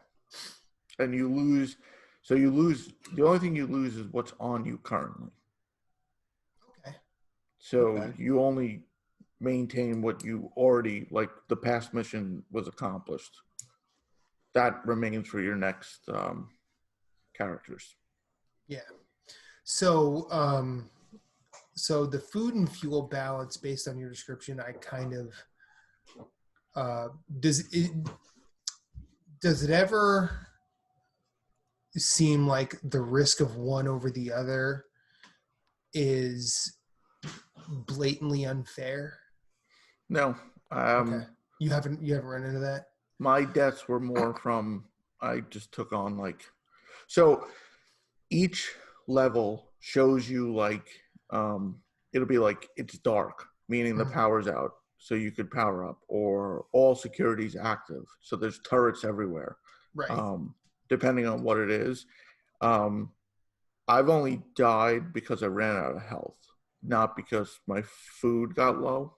And you lose. So you lose. The only thing you lose is what's on you currently. Okay. So you only maintain what you already, like the past mission was accomplished. That remains for your next characters. Yeah. So so the food and fuel balance, based on your description, I kind of does it ever seem like the risk of one over the other is blatantly unfair? No. Okay. You haven't run into that? My deaths were more from, I just took on so each level shows you it'll be like it's dark, meaning the power's out, so you could power up, or all security's active, so there's turrets everywhere. Right. Depending on what it is. I've only died because I ran out of health, not because my food got low.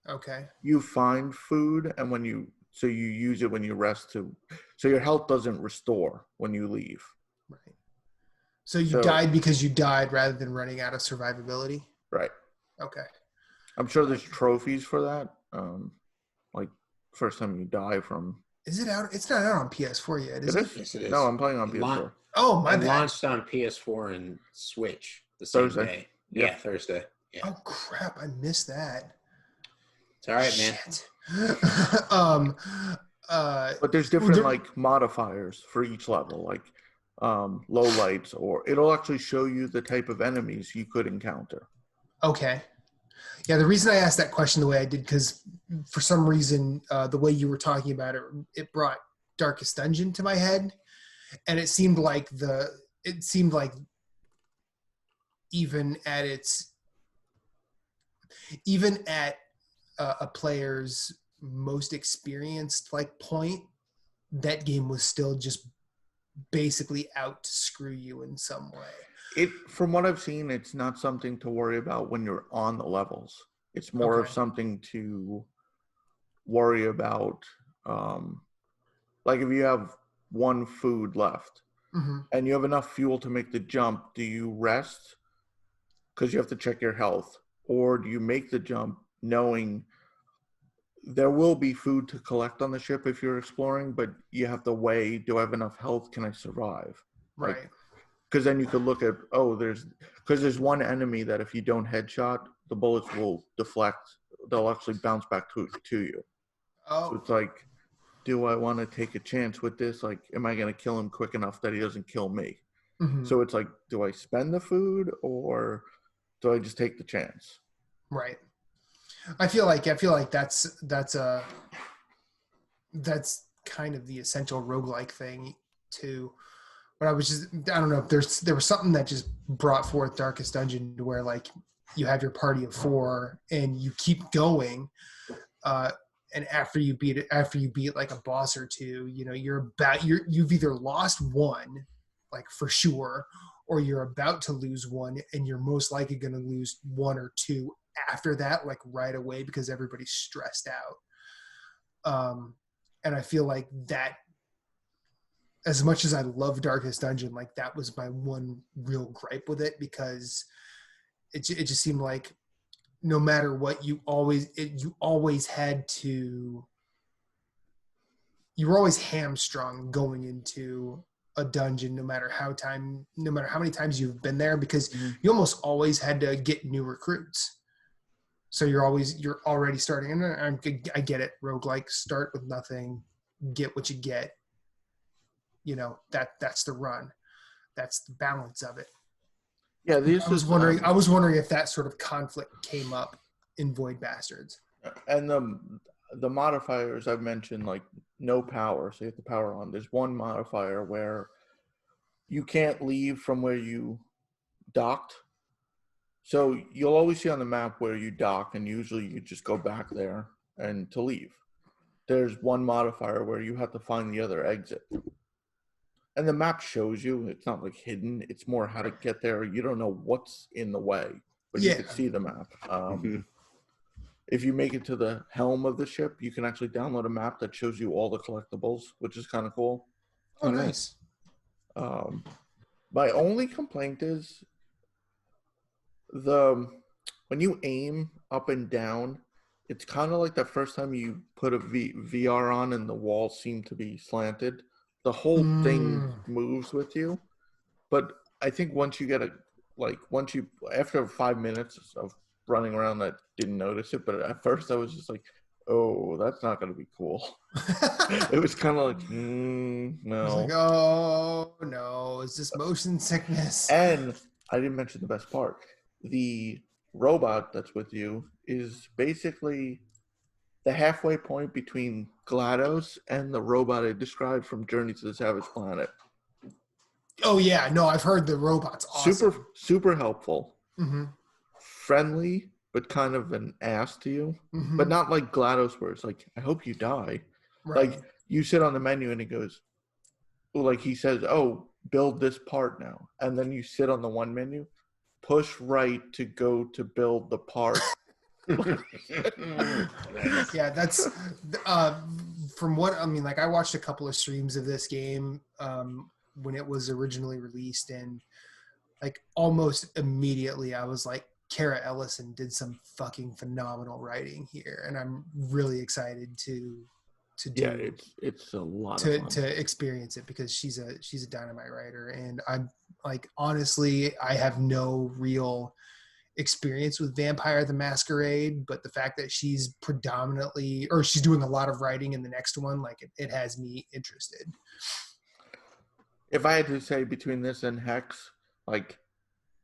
Okay. You find food, and you use it when you rest so your health doesn't restore when you leave. Right. So you died because you died rather than running out of survivability? Right. Okay. I'm sure there's trophies for that. Like first time you die from. Is it out? It's not out on PS4 yet, is it? Yes, it is. No, I'm playing on PS4. Oh, my bad. It launched on PS4 and Switch the same day. Yeah, Thursday. Yeah. Oh crap! I missed that. It's all right, man. But there's different modifiers for each level, like low lights, or it'll actually show you the type of enemies you could encounter. Okay. Yeah, the reason I asked that question the way I did, because for some reason, the way you were talking about it, it brought Darkest Dungeon to my head, and it seemed like even at a player's most experienced point, that game was still just basically out to screw you in some way. From what I've seen, it's not something to worry about when you're on the levels. It's more of something to worry about. Like if you have one food left and you have enough fuel to make the jump, do you rest because you have to check your health? Or do you make the jump knowing there will be food to collect on the ship if you're exploring, but you have to weigh, do I have enough health? Can I survive? Right. because then you could look at there's one enemy that if you don't headshot, the bullets will deflect. They'll actually bounce back to you. Oh. So it's like, do I want to take a chance with this? Like, am I going to kill him quick enough that he doesn't kill me? Mm-hmm. So it's like, do I spend the food or do I just take the chance? Right. I feel like that's kind of the essential roguelike thing too. But I don't know if there was something that just brought forth Darkest Dungeon to where like you have your party of 4 and you keep going. And after you beat like a boss or two, you know, you've either lost one, like for sure, or you're about to lose one, and you're most likely going to lose 1 or 2 after that, like right away, because everybody's stressed out. And I feel like that, as much as I love Darkest Dungeon, like that was my one real gripe with it, because it just seemed like no matter what, you were always hamstrung going into a dungeon, no matter how many times you've been there, because you almost always had to get new recruits. So you're already starting, and I get it. Roguelike, start with nothing, get what you get. You know, that's the run. That's the balance of it. Yeah, I was wondering if that sort of conflict came up in Void Bastards. And the modifiers I've mentioned, like no power, so you have the power on. There's one modifier where you can't leave from where you docked. So you'll always see on the map where you dock, and usually you just go back there and to leave. There's one modifier where you have to find the other exit. And the map shows you. It's not like hidden. It's more how to get there. You don't know what's in the way, but you can see the map. If you make it to the helm of the ship, you can actually download a map that shows you all the collectibles, which is kind of cool. Oh, nice. My only complaint is when you aim up and down, it's kind of like the first time you put a VR on and the walls seem to be slanted. The whole thing moves with you. But I think after 5 minutes of running around, I didn't notice it. But at first I was just like, oh, that's not going to be cool. It was kind of like, no. I was like, oh, no, is this motion sickness? And I didn't mention the best part. The robot that's with you is basically the halfway point between GLaDOS and the robot I described from Journey to the Savage Planet. Oh, yeah. No, I've heard the robot's awesome. Super helpful. Mm-hmm. Friendly, but kind of an ass to you. Mm-hmm. But not like GLaDOS where it's like, I hope you die. Right. Like, you sit on the menu and it goes, like he says, oh, build this part now. And then you sit on the one menu, push right to go to build the part. Yeah, that's from what I mean. Like, I watched a couple of streams of this game when it was originally released, and like almost immediately, I was like, Kara Ellison did some fucking phenomenal writing here, and I'm really excited to do. Yeah, it's a lot of fun to experience it, because she's a dynamite writer, and I'm like, honestly, I have no real experience with Vampire the Masquerade, but the fact that she's doing a lot of writing in the next one, like it has me interested. If I had to say between this and Hex, like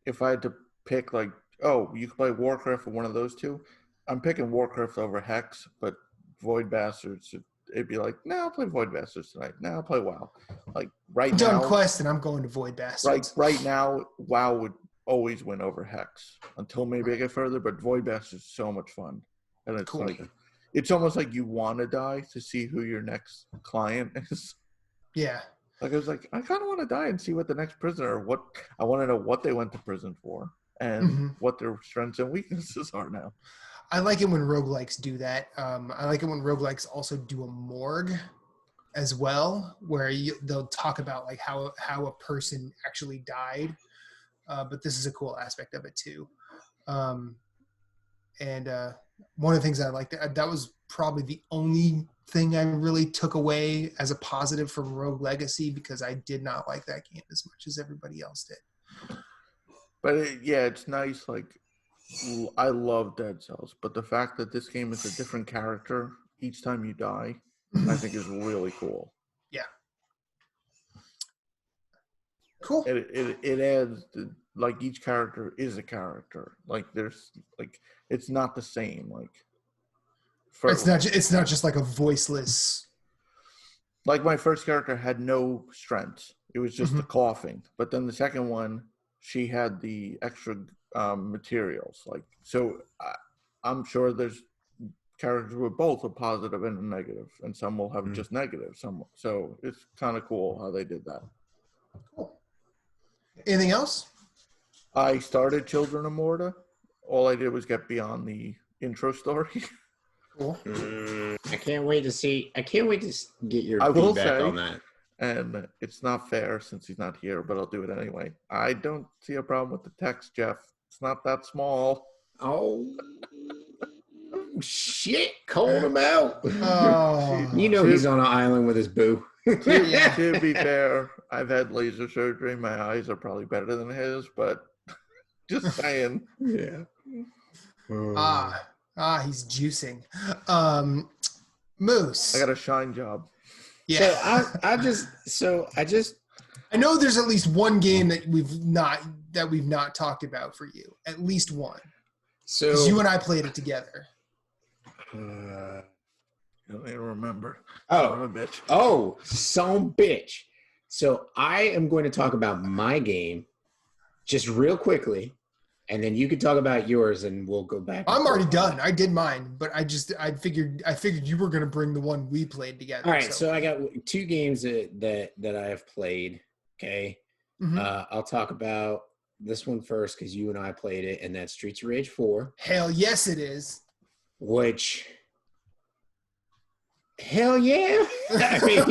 if I had to pick, like, oh, you could play Warcraft or one of those two, I'm picking Warcraft over Hex, but Void Bastards, it'd be like, no, I'll play Void Bastards tonight. No, I'll play WoW. Like right now, done Quest, and I'm going to Void Bastards. Right now, WoW would always win over Hex until maybe I get further. But Void Bastards is so much fun, and it's cool. Like, it's almost like you want to die to see who your next client is. Yeah. Like I was like, I kind of want to die and see what the next prisoner. I want to know what they went to prison for and what their strengths and weaknesses are now. I like it when roguelikes do that. I like it when roguelikes also do a morgue as well, where they'll talk about like how a person actually died. But this is a cool aspect of it too. And one of the things I liked, that was probably the only thing I really took away as a positive from Rogue Legacy, because I did not like that game as much as everybody else did. But it's nice. Like, I love Dead Cells, but the fact that this game is a different character each time you die, I think is really cool. Yeah. Cool. It adds like each character is a character. Like there's like it's not the same. Like It's not just like a voiceless. Like my first character had no strength. It was just the coughing. But then the second one, she had the extra materials. Like so, I'm sure there's characters with both a positive and a negative, and some will have just negative. So it's kind of cool how they did that. Cool. Anything else? I started Children of Morta. All I did was get beyond the intro story. Cool. I can't wait to get your feedback on that. And it's not fair since he's not here, but I'll do it anyway. I don't see a problem with the text, Jeff. It's not that small. Oh, shit. Call him out. Oh. You know he's on an island with his boo. To be fair, I've had laser surgery. My eyes are probably better than his, but just saying. Yeah. He's juicing. Moose. I got a shine job. Yeah. So I know there's at least one game that we've not talked about for you. At least one. So because you and I played it together. I don't even remember. Some bitch. So I am going to talk about my game just real quickly, and then you can talk about yours, and we'll go back. I'm already done. I did mine, but I figured you were going to bring the one we played together. All right, so I got 2 games that I have played. Okay, I'll talk about this one first because you and I played it, and that's Streets of Rage 4. Hell yes, it is. Which, hell yeah! I mean,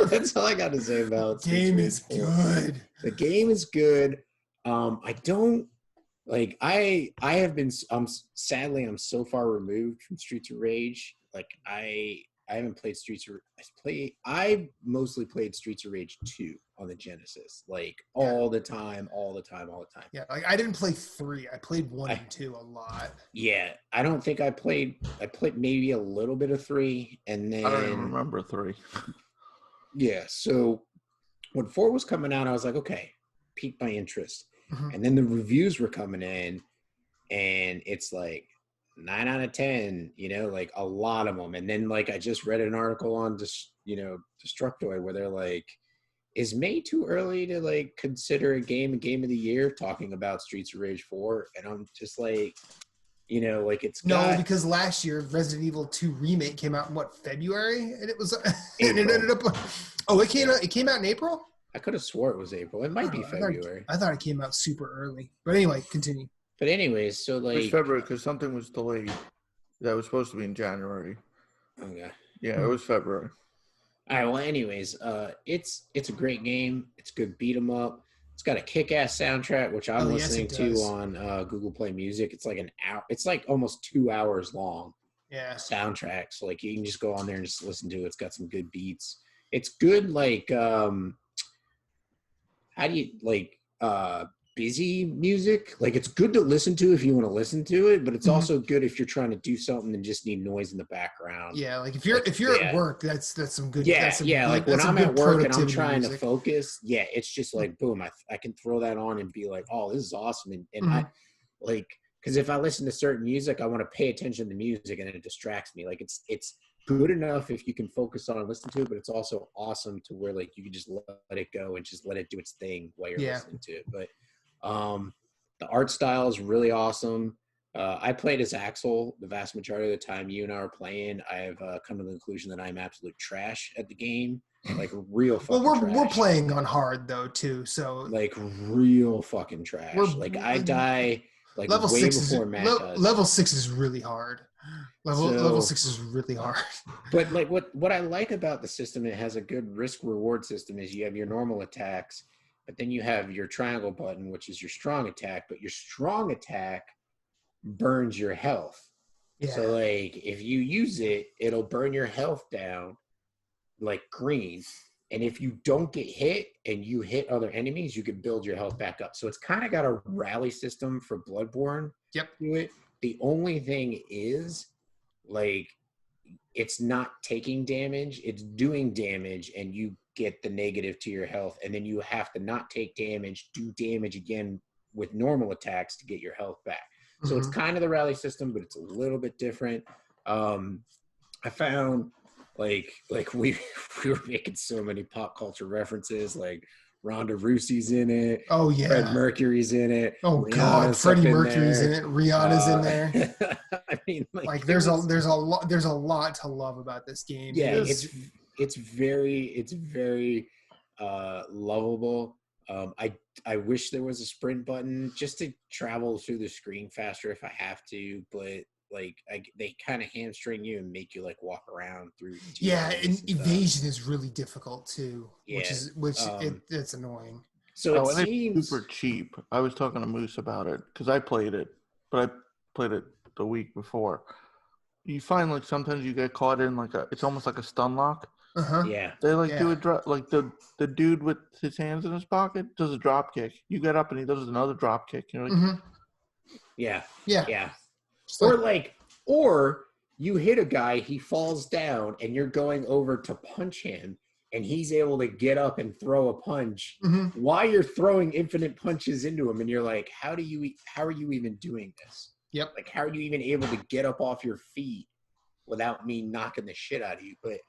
that's all I got to say about it. The game is good. The game is good. I don't like. I have been. Sadly, I'm so far removed from Streets of Rage. Like I haven't played I mostly played Streets of Rage 2 on the Genesis, like all the time. Yeah, like I didn't play 3. I played 1 and 2 a lot. Yeah, I don't think I played maybe a little bit of 3, and then I don't even remember 3. Yeah, so when 4 was coming out, I was like, okay, piqued my interest. And then the reviews were coming in, and it's like 9 out of 10, like a lot of them. And then like I just read an article on Destructoid where they're like, is May too early to like consider a game of the year, talking about Streets of Rage 4? And I'm just like, like it's because last year Resident Evil 2 remake came out in February, and it was and it ended up. Oh, it came out in April. I could have swore it was April. It might be February. I thought it came out super early. But anyway, continue. But anyways, so like... It was February because something was delayed. That was supposed to be in January. Okay. Yeah, it was February. All right, well, anyways, it's a great game. It's good beat 'em up. It's got a kick-ass soundtrack, which I'm listening to on Google Play Music. It's like an hour. It's like almost 2 hours long. Yeah. Soundtrack. So like you can just go on there and just listen to it. It's got some good beats. It's good like... how do you like busy music? Like it's good to listen to if you want to listen to it, but it's also good if you're trying to do something and just need noise in the background. Yeah, like if you're at work, that's some good. Like when I'm at work and I'm trying to focus, it's just like boom, I can throw that on and be like, oh, this is awesome, and I like because if I listen to certain music, I want to pay attention to the music and it distracts me. Like it's good enough if you can focus on and listen to it, but it's also awesome to where like you can just let it go and just let it do its thing while you're listening to it. But the art style is really awesome. I played as Axel the vast majority of the time you and I were playing. I've come to the conclusion that I'm absolute trash at the game, like real fucking trash. We're playing on hard though too, so like real fucking trash. I die like level way 6 before Matt does. Level 6 is really hard. Level 6 is really hard. But like what I like about the system, it has a good risk reward system, is you have your normal attacks, but then you have your triangle button, which is your strong attack, but your strong attack burns your health. Yeah. So like if you use it, it'll burn your health down like green. And if you don't get hit and you hit other enemies, you can build your health back up. So it's kind of got a rally system for Bloodborne Yep. to it. The only thing is, like, it's not taking damage, it's doing damage, and you get the negative to your health. And then you have to not take damage, do damage again with normal attacks to get your health back. So it's kind of the rally system, but it's a little bit different. I found like we were making so many pop culture references, like Ronda Rousey's in it. Oh yeah. Fred Mercury's in it. Oh Rihanna's God, Freddie Mercury's there. in it. Rihanna's in there. I mean, like there's a lot to love about this game. Yeah, it's very lovable. I wish there was a sprint button just to travel through the screen faster if I have to, but like they kind of hamstring you and make you like walk around through. Yeah, and evasion is really difficult too, yeah. it's annoying. So it seems it's super cheap. I was talking to Moose about it because I played it, but I played it the week before. You find like sometimes you get caught in like it's almost like a stun lock. Yeah, they do a drop, like the dude with his hands in his pocket does a drop kick. You get up and he does another drop kick. You know, yeah. Or you hit a guy, he falls down, and you're going over to punch him, and he's able to get up and throw a punch while you're throwing infinite punches into him, and you're like, how are you even doing this? Yep. Like, how are you even able to get up off your feet without me knocking the shit out of you? But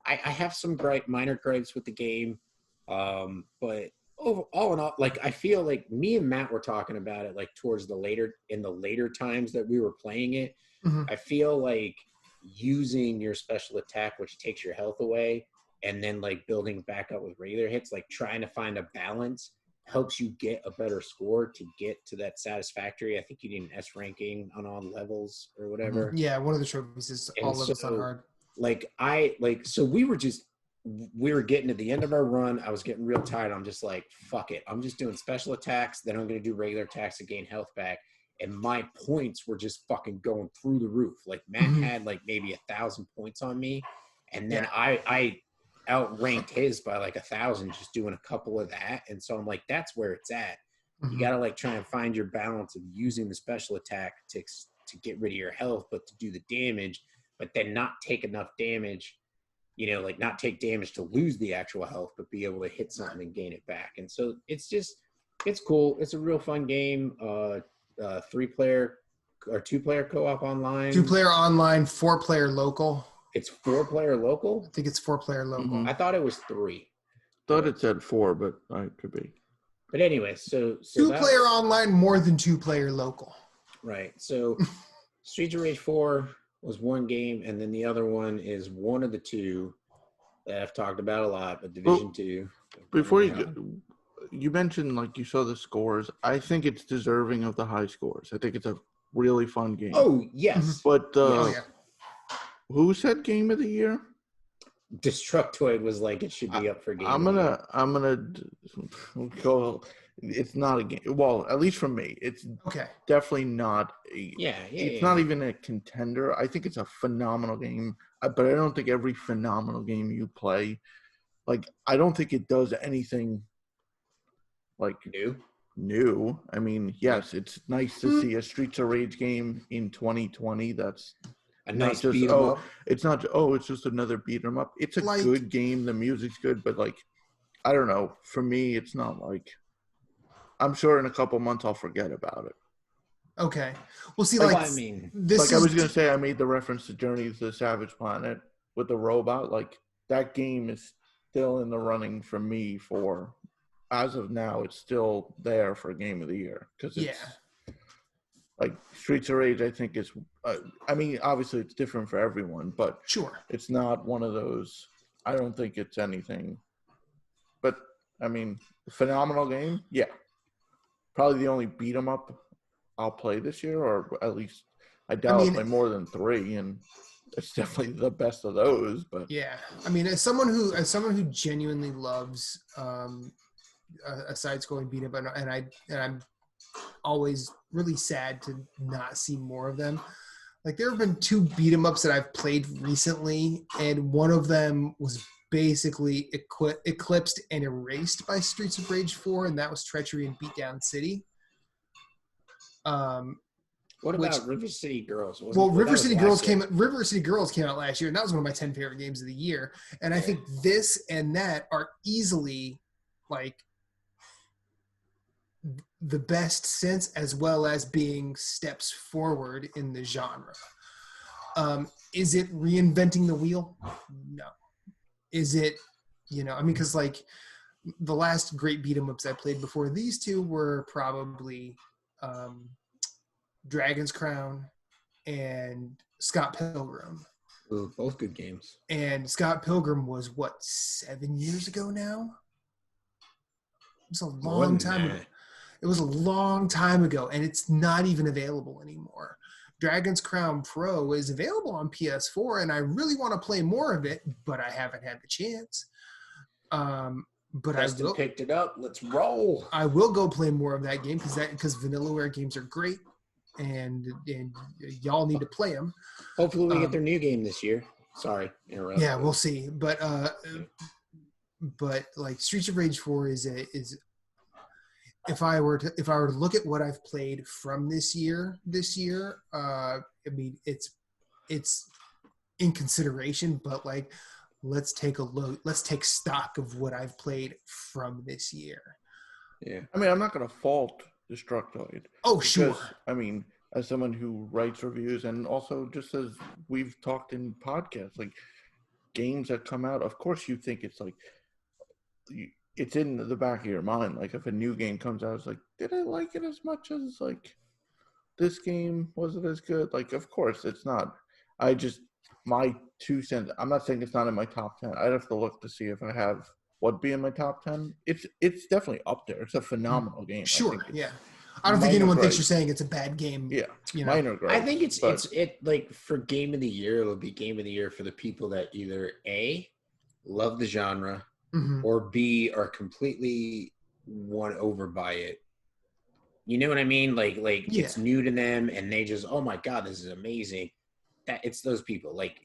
I have some minor gripes with the game, but all in all, like I feel like me and Matt were talking about it like towards the later times that we were playing it. I feel like using your special attack, which takes your health away, and then like building back up with regular hits, like trying to find a balance helps you get a better score to get to that satisfactory. I think you need an S ranking on all levels or whatever. Yeah, one of the trophies is all levels on hard. So we were getting to the end of our run. I was getting real tired. I'm just like, fuck it. I'm just doing special attacks. Then I'm going to do regular attacks to gain health back. And my points were just fucking going through the roof. Like Matt had like maybe 1,000 points on me. And then I outranked his by like 1,000 just doing a couple of that. And so I'm like, that's where it's at. You got to like try and find your balance of using the special attack to get rid of your health, but to do the damage, but then not take enough damage, like not take damage to lose the actual health, but be able to hit something and gain it back. And so it's cool. It's a real fun game. 3-player or 2-player co-op online. 2-player online, 4-player local. It's 4-player local? I think it's 4-player local. I thought it was 3. Thought it said 4, but I could be. But anyway, so 2-player online, more than 2-player local. Right. So Streets of Rage 4 was one game, and then the other one is one of the two that I've talked about a lot, but Division 2. Before you mentioned like you saw the scores. I think it's deserving of the high scores. I think it's a really fun game. Oh, yes. But who said game of the year? Destructoid was like it should be up for game. I'm gonna go. It's not a game. Well, at least for me, it's definitely not. It's not even a contender. I think it's a phenomenal game, but I don't think every phenomenal game you play, like I don't think it does anything like new. I mean, yes, it's nice to see a Streets of Rage game in 2020. That's a nice beat 'em up. It's not. Oh, it's just another beat 'em up. It's a good game. The music's good, but like, I don't know. For me, it's not like. I'm sure in a couple months I'll forget about it. Okay. Well, see, I was gonna say, I made the reference to Journey to the Savage Planet with the robot. Like that game is still in the running for me for. As of now, it's still there for Game of the Year because it's. Like Streets of Rage, I think is. I mean, obviously it's different for everyone, but it's not one of those. I don't think it's anything. But I mean, phenomenal game, yeah. Probably the only beat 'em up I'll play this year, or at least I doubt I'll play more than 3, and it's definitely the best of those. But yeah, I mean, as someone who genuinely loves a side-scrolling beat 'em up, and I'm always really sad to not see more of them. like there have been 2 beat 'em ups that I've played recently, and one of them was basically eclipsed and erased by Streets of Rage 4, and that was Treachery and Beatdown City. What about River City Girls? River City Girls came out last year, and that was one of my 10 favorite games of the year. And I think this and that are easily like the best since, as well as being steps forward in the genre. Is it reinventing the wheel? No. Is it, because like the last great beat 'em ups I played before these 2 were probably Dragon's Crown and Scott Pilgrim. Ooh, both good games. And Scott Pilgrim was 7 years ago now? It was a long time ago. It was a long time ago, and it's not even available anymore. Dragon's Crown Pro is available on PS4, and I really want to play more of it, but I haven't had the chance. But Preston picked it up. Let's roll. I will go play more of that game because Vanillaware games are great, and y'all need to play them. Hopefully we get their new game this year. Sorry, interrupt. Yeah, we'll see. But like Streets of Rage 4 is if I were to look at what I've played from this year, I mean it's in consideration, but like let's take a look. Let's take stock of what I've played from this year. Yeah, I mean I'm not gonna fault Destructoid. Oh sure. I mean, as someone who writes reviews and also just as we've talked in podcasts, like games that come out, of course you think it's like. It's in the back of your mind. Like if a new game comes out, it's like, did I like it as much as like this game? Was it as good? Like, of course it's not. My 2 cents. I'm not saying it's not in my top 10. I'd have to look to see if I have what be in my top 10. It's definitely up there. It's a phenomenal game. Sure. Yeah. I don't think anyone thinks you're saying it's a bad game. Yeah. Minor gripes. I think it's like for game of the year, it'll be game of the year for the people that either A, love the genre, or B, are completely won over by it. You know what I mean? Like it's new to them and they just, oh my God, this is amazing. That it's those people. Like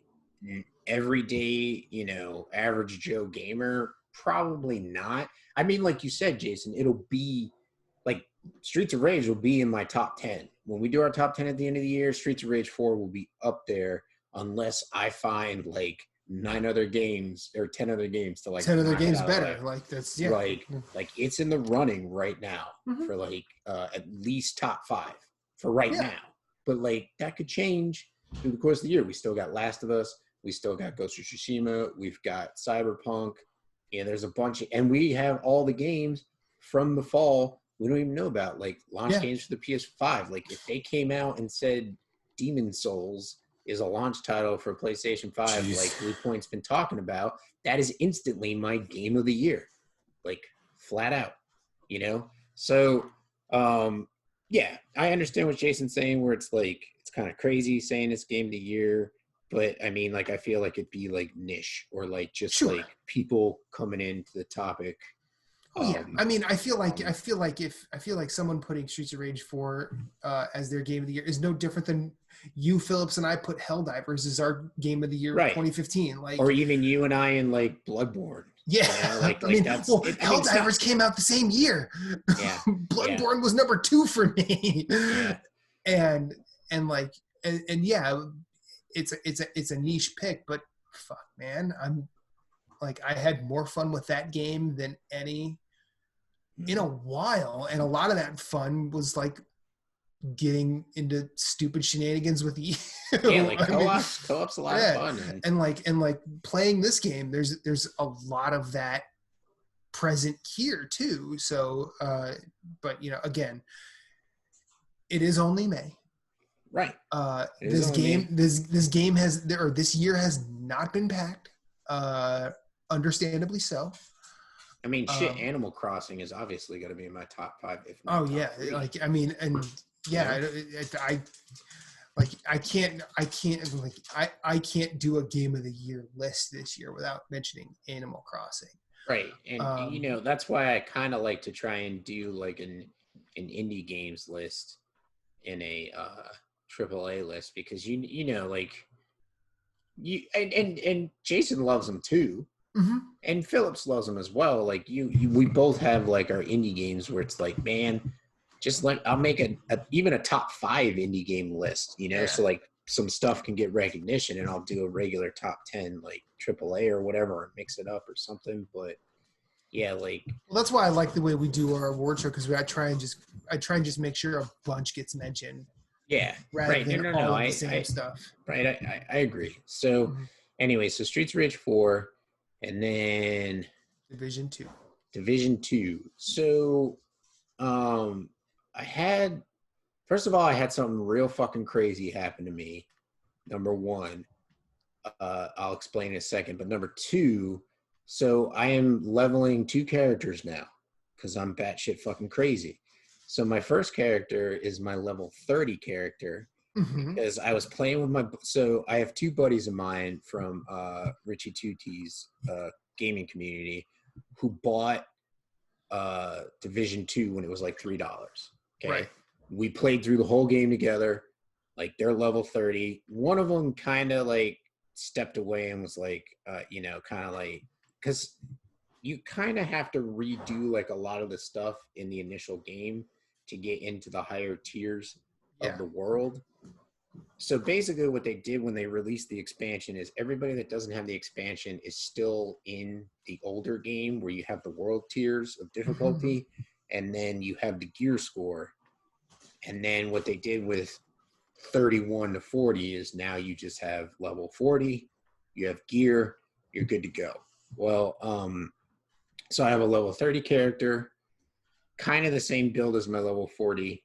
everyday, average Joe gamer, probably not. I mean, like you said, Jason, it'll be like Streets of Rage will be in my top 10. When we do our top 10 at the end of the year, Streets of Rage 4 will be up there unless I find like 9 other games or 10 other games to like 10 other games better. Like that's like it's in the running right now for like at least top 5 for right now. But like that could change through the course of the year. We still got Last of Us, we still got Ghost of Tsushima, we've got Cyberpunk, and there's a bunch and we have all the games from the fall we don't even know about, like launch games for the PS5. Like if they came out and said Demon Souls is a launch title for PlayStation 5, like Blue Point's been talking about, that is instantly my game of the year, like flat out, So, I understand what Jason's saying, where it's like it's kind of crazy saying it's game of the year, but I mean, like I feel like it'd be like niche or like just like people coming into the topic. I mean, I feel like someone putting Streets of Rage 4 as their game of the year is no different than you, Phillips, and I put Helldivers as our game of the year 2015. Like, or even you and I in like Bloodborne. Yeah, Helldivers came out the same year. Yeah, Bloodborne was number 2 for me. Yeah, and it's a niche pick, but fuck, man, I had more fun with that game than any in a while. And a lot of that fun was like getting into stupid shenanigans with you. Yeah, like co-op's a lot of fun. And like playing this game, there's a lot of that present here too. So, but again, it is only May. Right. This year has not been packed. Understandably so. I mean, Animal Crossing is obviously going to be in my top 5. If not top 3. Like I mean, and I can't do a game of the year list this year without mentioning Animal Crossing. Right, and that's why I kind of like to try and do like an indie games list in a AAA list because you know like you and Jason loves them too. Mm-hmm. And Phillips loves them as well. Like we both have like our indie games where it's like, man, just like I'll make even a top 5 indie game list, you know, so like some stuff can get recognition, and I'll do a regular top 10 like AAA or whatever, and mix it up or something. But yeah, like well, that's why I like the way we do our award show because I try and just make sure a bunch gets mentioned. Yeah, rather right. than No. all of the same stuff. Right, I agree. So anyway, so Streets of Rage 4, and then Division 2. So first of all, I had something real fucking crazy happen to me. Number one, I'll explain in a second. But number two, so I am leveling 2 characters now because I'm batshit fucking crazy. So my first character is my level 30 character because I was playing with so I have 2 buddies of mine from Richie Tuti's gaming community who bought Division 2 when it was like $3. Okay. Right. We played through the whole game together. Like they're level 30. One of them kind of like stepped away and was like, you know, kind of like, because you kind of have to redo like a lot of the stuff in the initial game to get into the higher tiers of the world. So basically what they did when they released the expansion is everybody that doesn't have the expansion is still in the older game where you have the world tiers of difficulty and then you have the gear score. And then what they did with 31 to 40 is now you just have level 40, you have gear, you're good to go. Well, so I have a level 30 character, kind of the same build as my level 40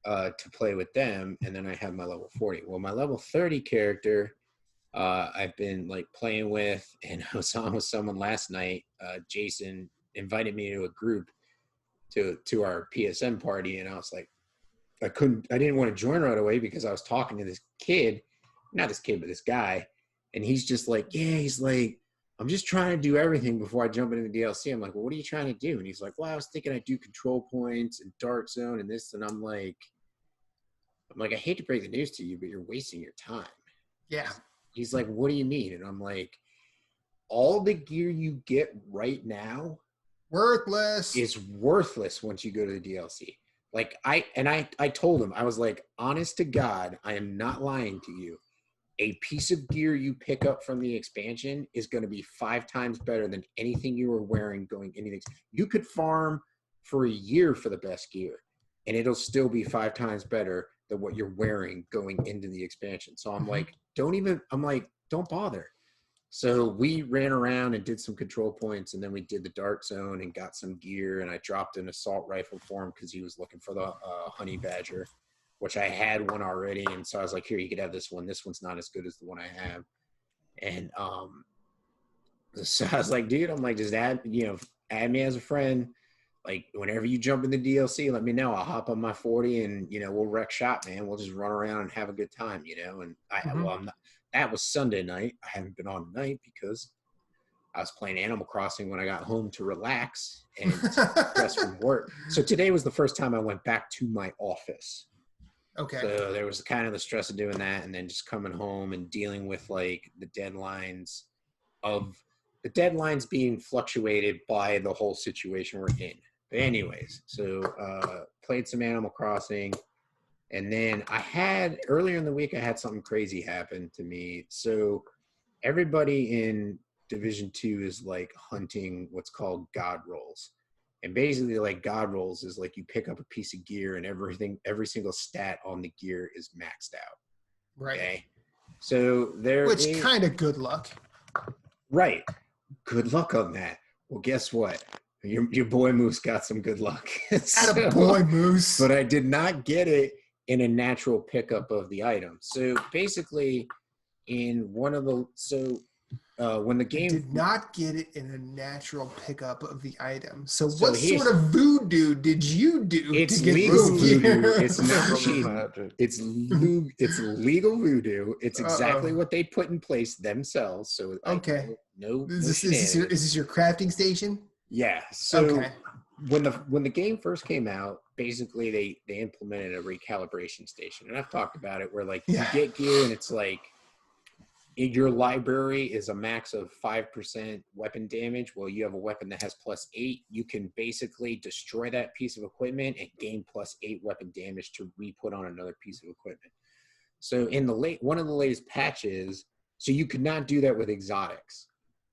to play with them, and then I have my level 40. Well, my level 30 character I've been like playing with, and I was on with someone last night. Jason invited me to a group to our PSN party, and I was like, I didn't want to join right away because I was talking to this kid, not this kid, but this guy, and he's just like, he's like, I'm just trying to do everything before I jump into the DLC. I'm like, well, what are you trying to do? And he's like, well, I was thinking I'd do control points and dark zone and this. And I'm like, I hate to break the news to you, but you're wasting your time. Yeah. He's like, what do you mean? And I'm like, all the gear you get right now worthless is worthless once you go to the DLC. Like I told him, I was like, honest to God, I am not lying to you. A piece of gear you pick up from the expansion is going to be 5 times better than anything you were wearing going into the. You could farm for a year for the best gear, and it'll still be 5 times better than what you're wearing going into the expansion. So I'm like, don't bother. So we ran around and did some control points, and then we did the dark zone and got some gear, and I dropped an assault rifle for him because he was looking for the honey badger, which I had one already. And so I was like, here, you could have this one. This one's not as good as the one I have. And so I was like, dude, I'm like, just add me as a friend. Like, whenever you jump in the DLC, let me know. I'll hop on my 40 and, we'll wreck shop, man. We'll just run around and have a good time, And that was Sunday night. I haven't been on tonight because I was playing Animal Crossing when I got home to relax and rest from work. So today was the first time I went back to my office. Okay. So there was kind of the stress of doing that, and then just coming home and dealing with like the deadlines being fluctuated by the whole situation we're in. But anyways, so played some Animal Crossing, and then earlier in the week I had something crazy happen to me. So everybody in Division 2 is like hunting what's called God rolls. And basically, like, God rolls is like you pick up a piece of gear and every single stat on the gear is maxed out. Right. Okay. So which kind of good luck. Right. Good luck on that. Well, guess what? Your boy Moose got some good luck. Boy Moose. But I did not get it in a natural pickup of the item. So basically, in one of the when the game did not get it in a natural pickup of the item. So what sort of voodoo did you do? It's to get legal voodoo. It's not cheating. It's legal voodoo. It's exactly what they put in place themselves. So okay, is this your crafting station? Yeah. So when the game first came out, basically they implemented a recalibration station, and I've talked about it where like you get gear and it's like your library is a max of 5% weapon damage. Well, you have a weapon that has +8. You can basically destroy that piece of equipment and gain +8 weapon damage to re-put on another piece of equipment. So in one of the latest patches, so you could not do that with exotics.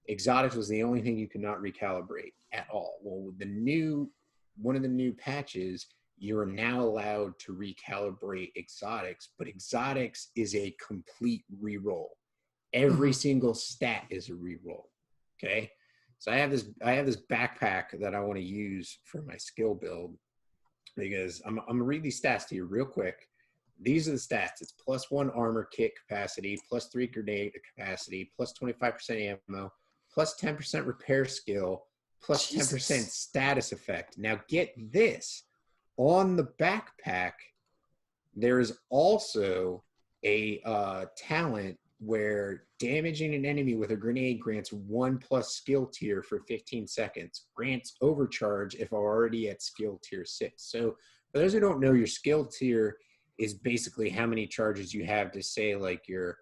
Exotics was the only thing you could not recalibrate at all. Well, with one of the new patches, you're now allowed to recalibrate exotics, but exotics is a complete reroll. Every single stat is a reroll. Okay, so I have this backpack that I want to use for my skill build, because I'm gonna read these stats to you real quick. These are the stats. It's +1 armor kit capacity, +3 grenade capacity, +25% ammo, +10% repair skill, +10% status effect. Now get this, on the backpack, there is also a talent where damaging an enemy with a grenade grants 1+ skill tier for 15 seconds. Grants overcharge if already at skill tier 6. So for those who don't know, your skill tier is basically how many charges you have to, say, like your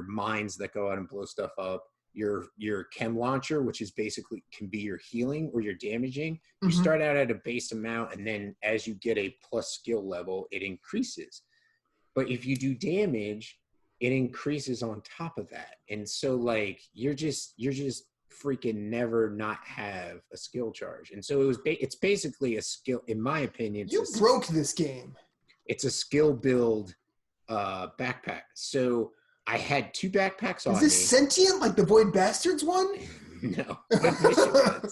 mines that go out and blow stuff up, your chem launcher, which is basically can be your healing or your damaging. You start out at a base amount, and then as you get a plus skill level, it increases. But if you do damage, it increases on top of that. And so like you're just freaking never not have a skill charge. And so it's basically a skill, in my opinion. You broke this game. It's a skill build backpack. So I had 2 backpacks on me. Is this sentient like the Void Bastards one? No.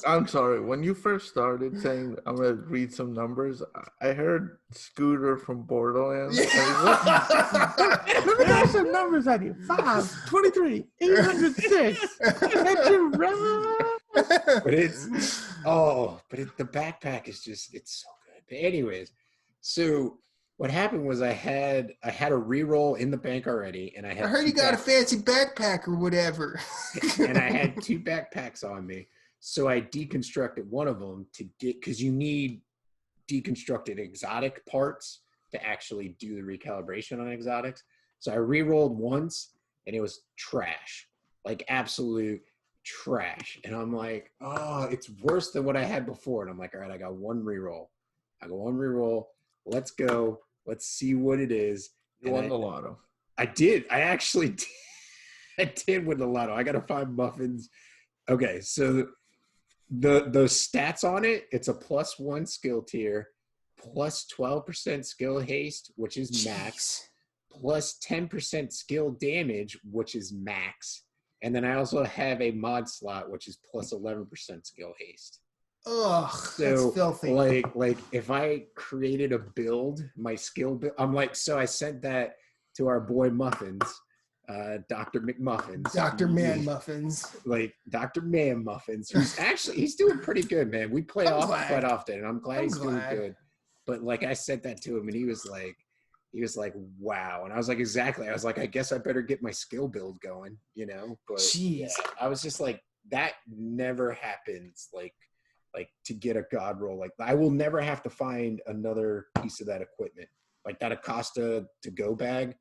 I'm sorry. When you first started saying I'm going to read some numbers, I heard Scooter from Borderlands. Yeah. Let me throw some numbers at you. 5, 23, 806. But the backpack is just, it's so good. But anyways, so what happened was I had a reroll in the bank already, and I heard you got a fancy backpack or whatever. And I had 2 backpacks on me, so I deconstructed one of them to get, because you need deconstructed exotic parts to actually do the recalibration on exotics. So I rerolled once, and it was trash, like absolute trash. And I'm like, oh, it's worse than what I had before. And I'm like, all right, I got one reroll. Let's go. Let's see what it is. You won the lotto. I did. I actually did. I did win the lotto. I got to find muffins. Okay, so those stats on it, it's a +1 skill tier, +12% skill haste, which is max, +10% skill damage, which is max. And then I also have a mod slot, which is +11% skill haste. Ugh, so that's filthy. Like if I created a build, my skill build, I'm like, so I sent that to our boy Muffins, Dr. McMuffins. Dr. Man Muffins. Like Dr. Man Muffins, who's actually, he's doing pretty good, man. We play quite often, and I'm glad he's doing good. But like I sent that to him, and he was like, wow. And I was like, exactly. I was like, I guess I better get my skill build going, you know? But jeez. Yeah, I was just like, that never happens. Like to get a god roll, like I will never have to find another piece of that equipment, like that Acosta to go bag.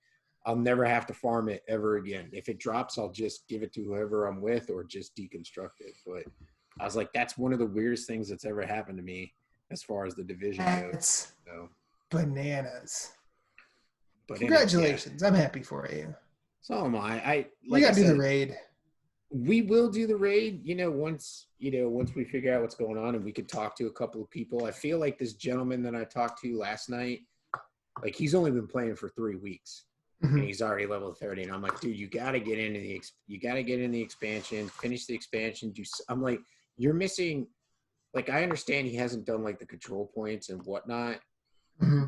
I'll never have to farm it ever again. If it drops, I'll just give it to whoever I'm with or just deconstruct it. But I was like, that's one of the weirdest things that's ever happened to me as far as the division goes. So bananas. But congratulations. I'm happy for you. So am I. We gotta do the raid. We will do the raid, once we figure out what's going on and we could talk to a couple of people. I feel like this gentleman that I talked to last night, like he's only been playing for 3 weeks and he's already level 30. And I'm like, dude, you got to get into the expansion, finish the expansion. I'm like, you're missing, like, I understand he hasn't done like the control points and whatnot,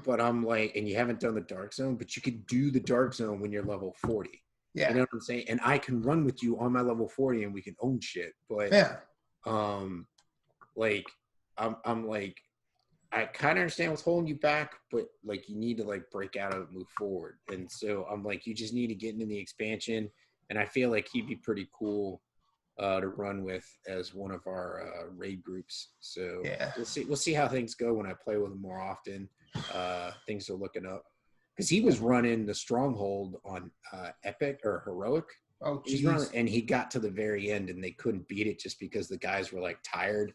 but I'm like, and you haven't done the dark zone, but you could do the dark zone when you're level 40. Yeah. You know what I'm saying? And I can run with you on my level 40 and we can own shit. But yeah. Like I'm like, I kind of understand what's holding you back, but like you need to like break out and move forward. And so I'm like, you just need to get into the expansion. And I feel like he'd be pretty cool to run with as one of our raid groups. So Yeah. we'll see how things go when I play with him more often. Things are looking up because he was running the stronghold on epic or heroic. Oh, geez. And he got to the very end and they couldn't beat it just because the guys were like tired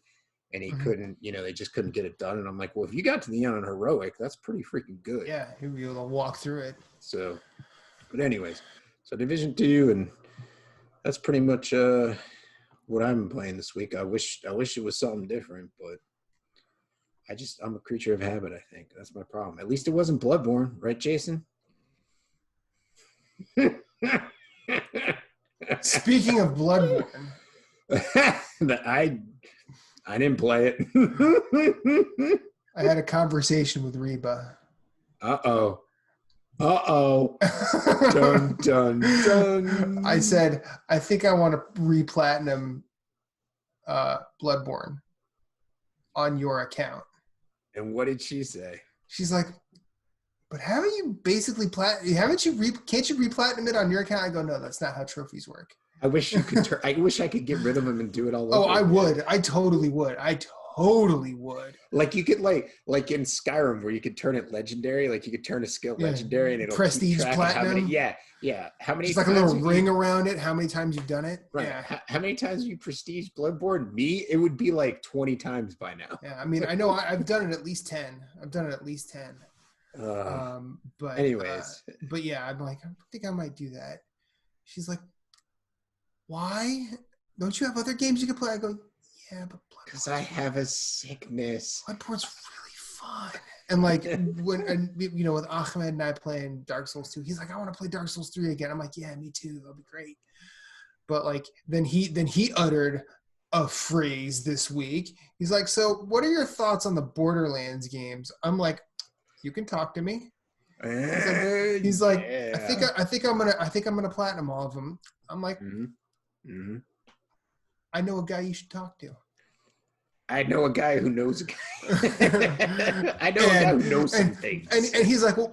and he couldn't, they just couldn't get it done. And I'm like, well, if you got to the end on heroic, that's pretty freaking good. Yeah, he'll be able to walk through it. So, but anyways, so Division 2, and that's pretty much what I'm playing this week. I wish it was something different, but I'm a creature of habit, I think. That's my problem. At least it wasn't Bloodborne, right, Jason? Speaking of Bloodborne. I didn't play it. I had a conversation with Reba. Uh-oh. Dun, dun, dun. I said, I think I want to re-platinum Bloodborne on your account. And what did she say? She's like, but haven't you basically can't you re-platinum it on your account? I go, no, that's not how trophies work. I wish you could I wish I could get rid of them and do it all over. Oh, I would. I totally would. Like you could like in Skyrim where you could turn it legendary, like you could turn a skill legendary and it'll prestige keep track platinum. Of how many, how many just like a little ring around it, how many times you've done it. Right. Yeah. How many times you prestige Bloodborne? Me, it would be like 20 times by now. Yeah, I mean, I know I've done it at least 10. But anyways. But yeah, I'm like, I think I might do that. She's like, why? Don't you have other games you can play? I go, yeah, but because I have a sickness. Bloodborne's really fun. And like with Ahmed and I playing Dark Souls 2, he's like, I want to play Dark Souls 3 again. I'm like, yeah, me too. That'll be great. But like then he uttered a phrase this week. He's like, so what are your thoughts on the Borderlands games? I'm like, you can talk to me. He's like, yeah. I think I'm gonna platinum all of them. I'm like, I know a guy you should talk to. I know a guy who knows a guy. I know a guy who knows some things. And he's like, well,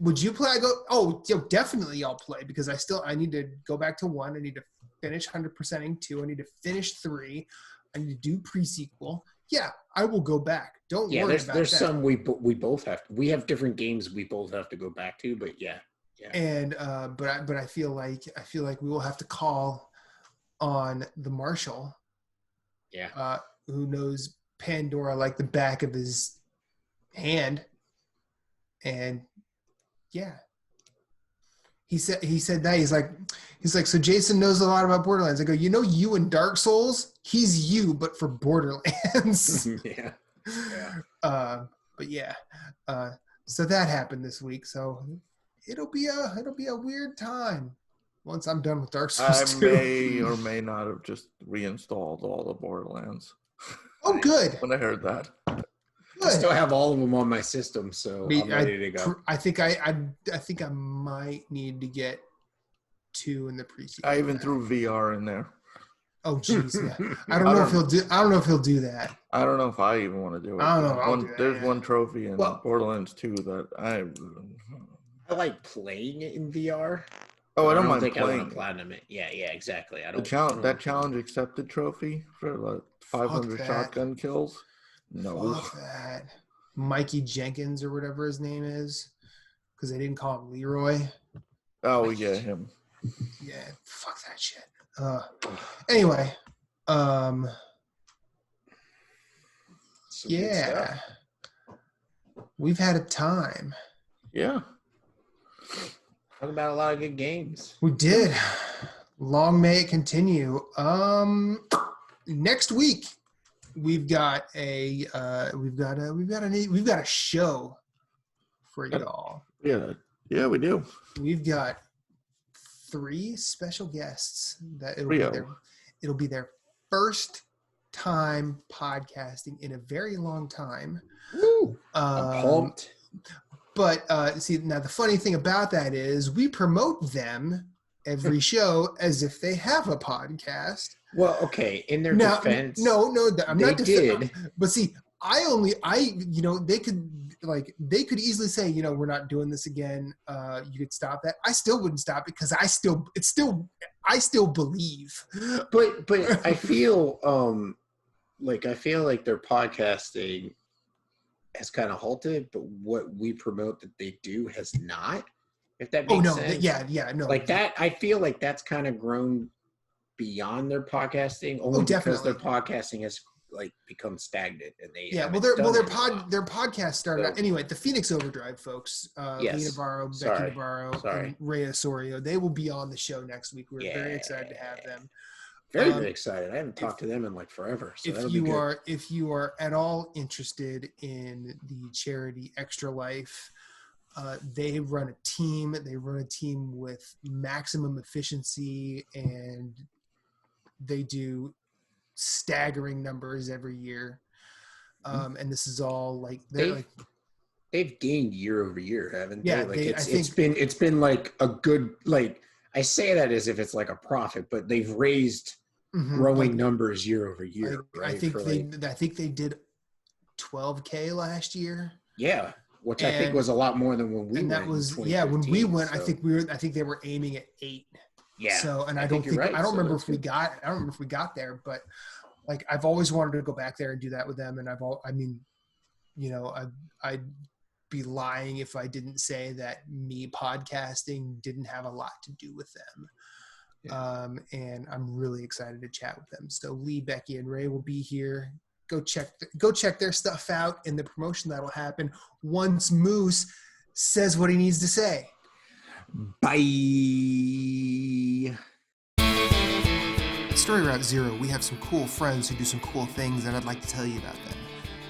would you play? I go, oh, definitely I'll play because I need to go back to 1. I need to finish 100%ing 2. I need to finish 3. I need to do pre-sequel. Yeah, I will go back. Don't worry about that. There's some we both have. We have different games we both have to go back to, but yeah. And but I feel like we will have to call on the Marshal. Yeah. Who knows Pandora like the back of his hand. And yeah. He said that he's like, so Jason knows a lot about Borderlands. I go, you in Dark Souls, he's you, but for Borderlands. Yeah. But yeah. So that happened this week. So it'll be a weird time once I'm done with Dark Souls 2. I may or may not have just reinstalled all the Borderlands. Oh, good. When I heard that. Good. I still have all of them on my system, so I'm ready to go. I think I might need to get 2 in the pre-sequel. I even threw VR in there. Oh jeez, yeah. I don't know if he'll do that. I don't know if I even want to do it. I don't know. There's one trophy in Borderlands 2 that I like playing it in VR. Oh, I don't mind think playing. I want to platinum it. Yeah, exactly. I don't. That challenge accepted trophy for like 500 shotgun kills. No. Fuck that. Mikey Jenkins or whatever his name is, because they didn't call him Leroy. Oh yeah, him. Yeah, fuck that shit. Anyway, yeah, we've had a time. Yeah. Talking about a lot of good games. We did. Long may it continue. Next week we've got a show for y'all. Yeah, we do. We've got 3 special guests that it'll be their first time podcasting in a very long time. Woo! I'm pumped. But see, now the funny thing about that is we promote them every show as if they have a podcast. Well, okay, in their defense, no, I'm not defending. But see, they could easily say, we're not doing this again. You could stop that. I still wouldn't stop it because I still believe. But I feel like their podcasting has kind of halted, but what we promote that they do has not. If that makes sense. No. Like that, I feel like that's kind of grown beyond their podcasting, only because their podcasting has like become stagnant, and they their podcast started out, anyway. The Phoenix Overdrive folks, Lee Navarro, Becky Navarro, and Ray Osorio, they will be on the show next week. We're very excited to have them. Very excited. I haven't talked to them in like forever. So if you are at all interested in the charity Extra Life, they run a team. They run a team with maximum efficiency, and they do staggering numbers every year. And this is all like they've gained year over year, haven't they? Yeah, like it's been like a good, like, I say that as if it's like a profit, but they've raised growing numbers year over year. I think they did $12K last year. Yeah, which I think was a lot more than when we went. And that was when we went. So. I think they were aiming at 8. Yeah. So, and I don't remember if we got there, but like I've always wanted to go back there and do that with them. And I'd be lying if I didn't say that me podcasting didn't have a lot to do with them. Yeah. And I'm really excited to chat with them. So Lee, Becky, and Ray will be here. Go check their stuff out in the promotion that'll happen once Moose says what he needs to say. Bye. At Story Route Zero, we have some cool friends who do some cool things, and I'd like to tell you about them.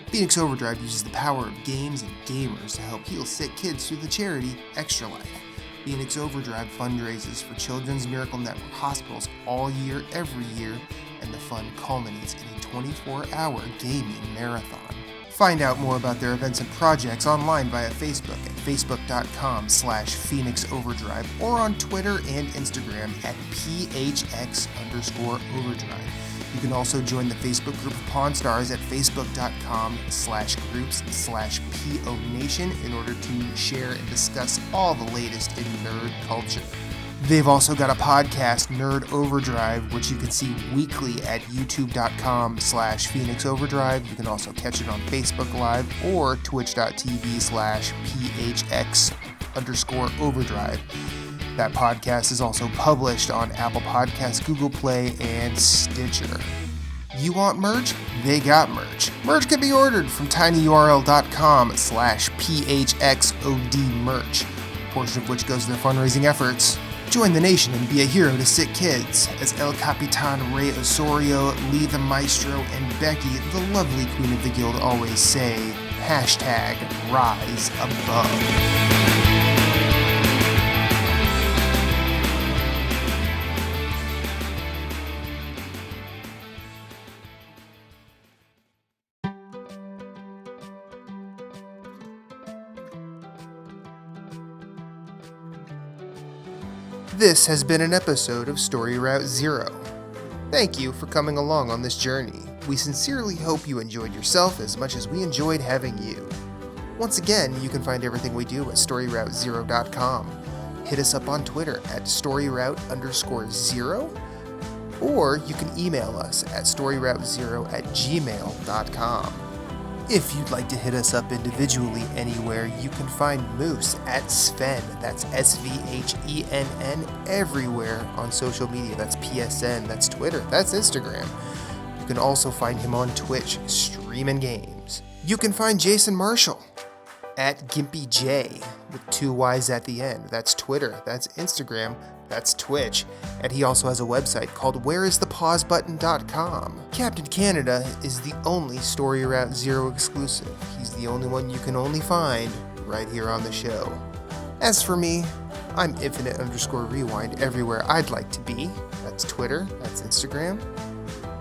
Phoenix Overdrive uses the power of games and gamers to help heal sick kids through the charity Extra Life. Phoenix Overdrive fundraises for Children's Miracle Network hospitals all year, every year, and the fun culminates in a 24-hour gaming marathon. Find out more about their events and projects online via Facebook at facebook.com/Phoenix Overdrive or on Twitter and Instagram at PHX_Overdrive. You can also join the Facebook group of Pawn Stars at facebook.com/groups/PO Nation in order to share and discuss all the latest in nerd culture. They've also got a podcast, Nerd Overdrive, which you can see weekly at youtube.com/Phoenix Overdrive. You can also catch it on Facebook Live or twitch.tv/PHX_Overdrive. That podcast is also published on Apple Podcasts, Google Play, and Stitcher. You want merch? They got merch. Merch can be ordered from tinyurl.com/PHXODmerch, a portion of which goes to their fundraising efforts. Join the nation and be a hero to sick kids, as El Capitan Ray Osorio, Lee the Maestro, and Becky, the lovely queen of the guild, always say, #Rise Above. This has been an episode of Story Route Zero. Thank you for coming along on this journey. We sincerely hope you enjoyed yourself as much as we enjoyed having you. Once again, you can find everything we do at StoryRoute0.com. Hit us up on Twitter at StoryRoute_0, or you can email us at StoryRoute0@gmail.com. If you'd like to hit us up individually anywhere, you can find Moose at Sven, that's SVHENN, everywhere on social media. That's PSN, that's Twitter, that's Instagram. You can also find him on Twitch, streaming games. You can find Jason Marshall at GimpyJ, with 2 Y's at the end. That's Twitter, that's Instagram, that's Twitch, and he also has a website called whereisthepausebutton.com. Captain Canada is the only Story Route Zero exclusive. He's the only one you can only find right here on the show. As for me, I'm Infinite_Rewind everywhere I'd like to be. That's Twitter, that's Instagram,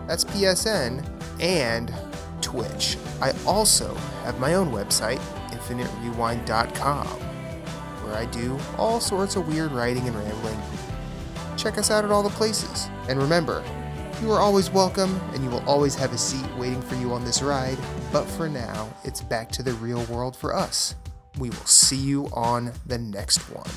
that's PSN, and Twitch. I also have my own website, InfiniteRewind.com, where I do all sorts of weird writing and rambling. Check us out at all the places. And remember, you are always welcome, and you will always have a seat waiting for you on this ride. But for now, it's back to the real world for us. We will see you on the next one.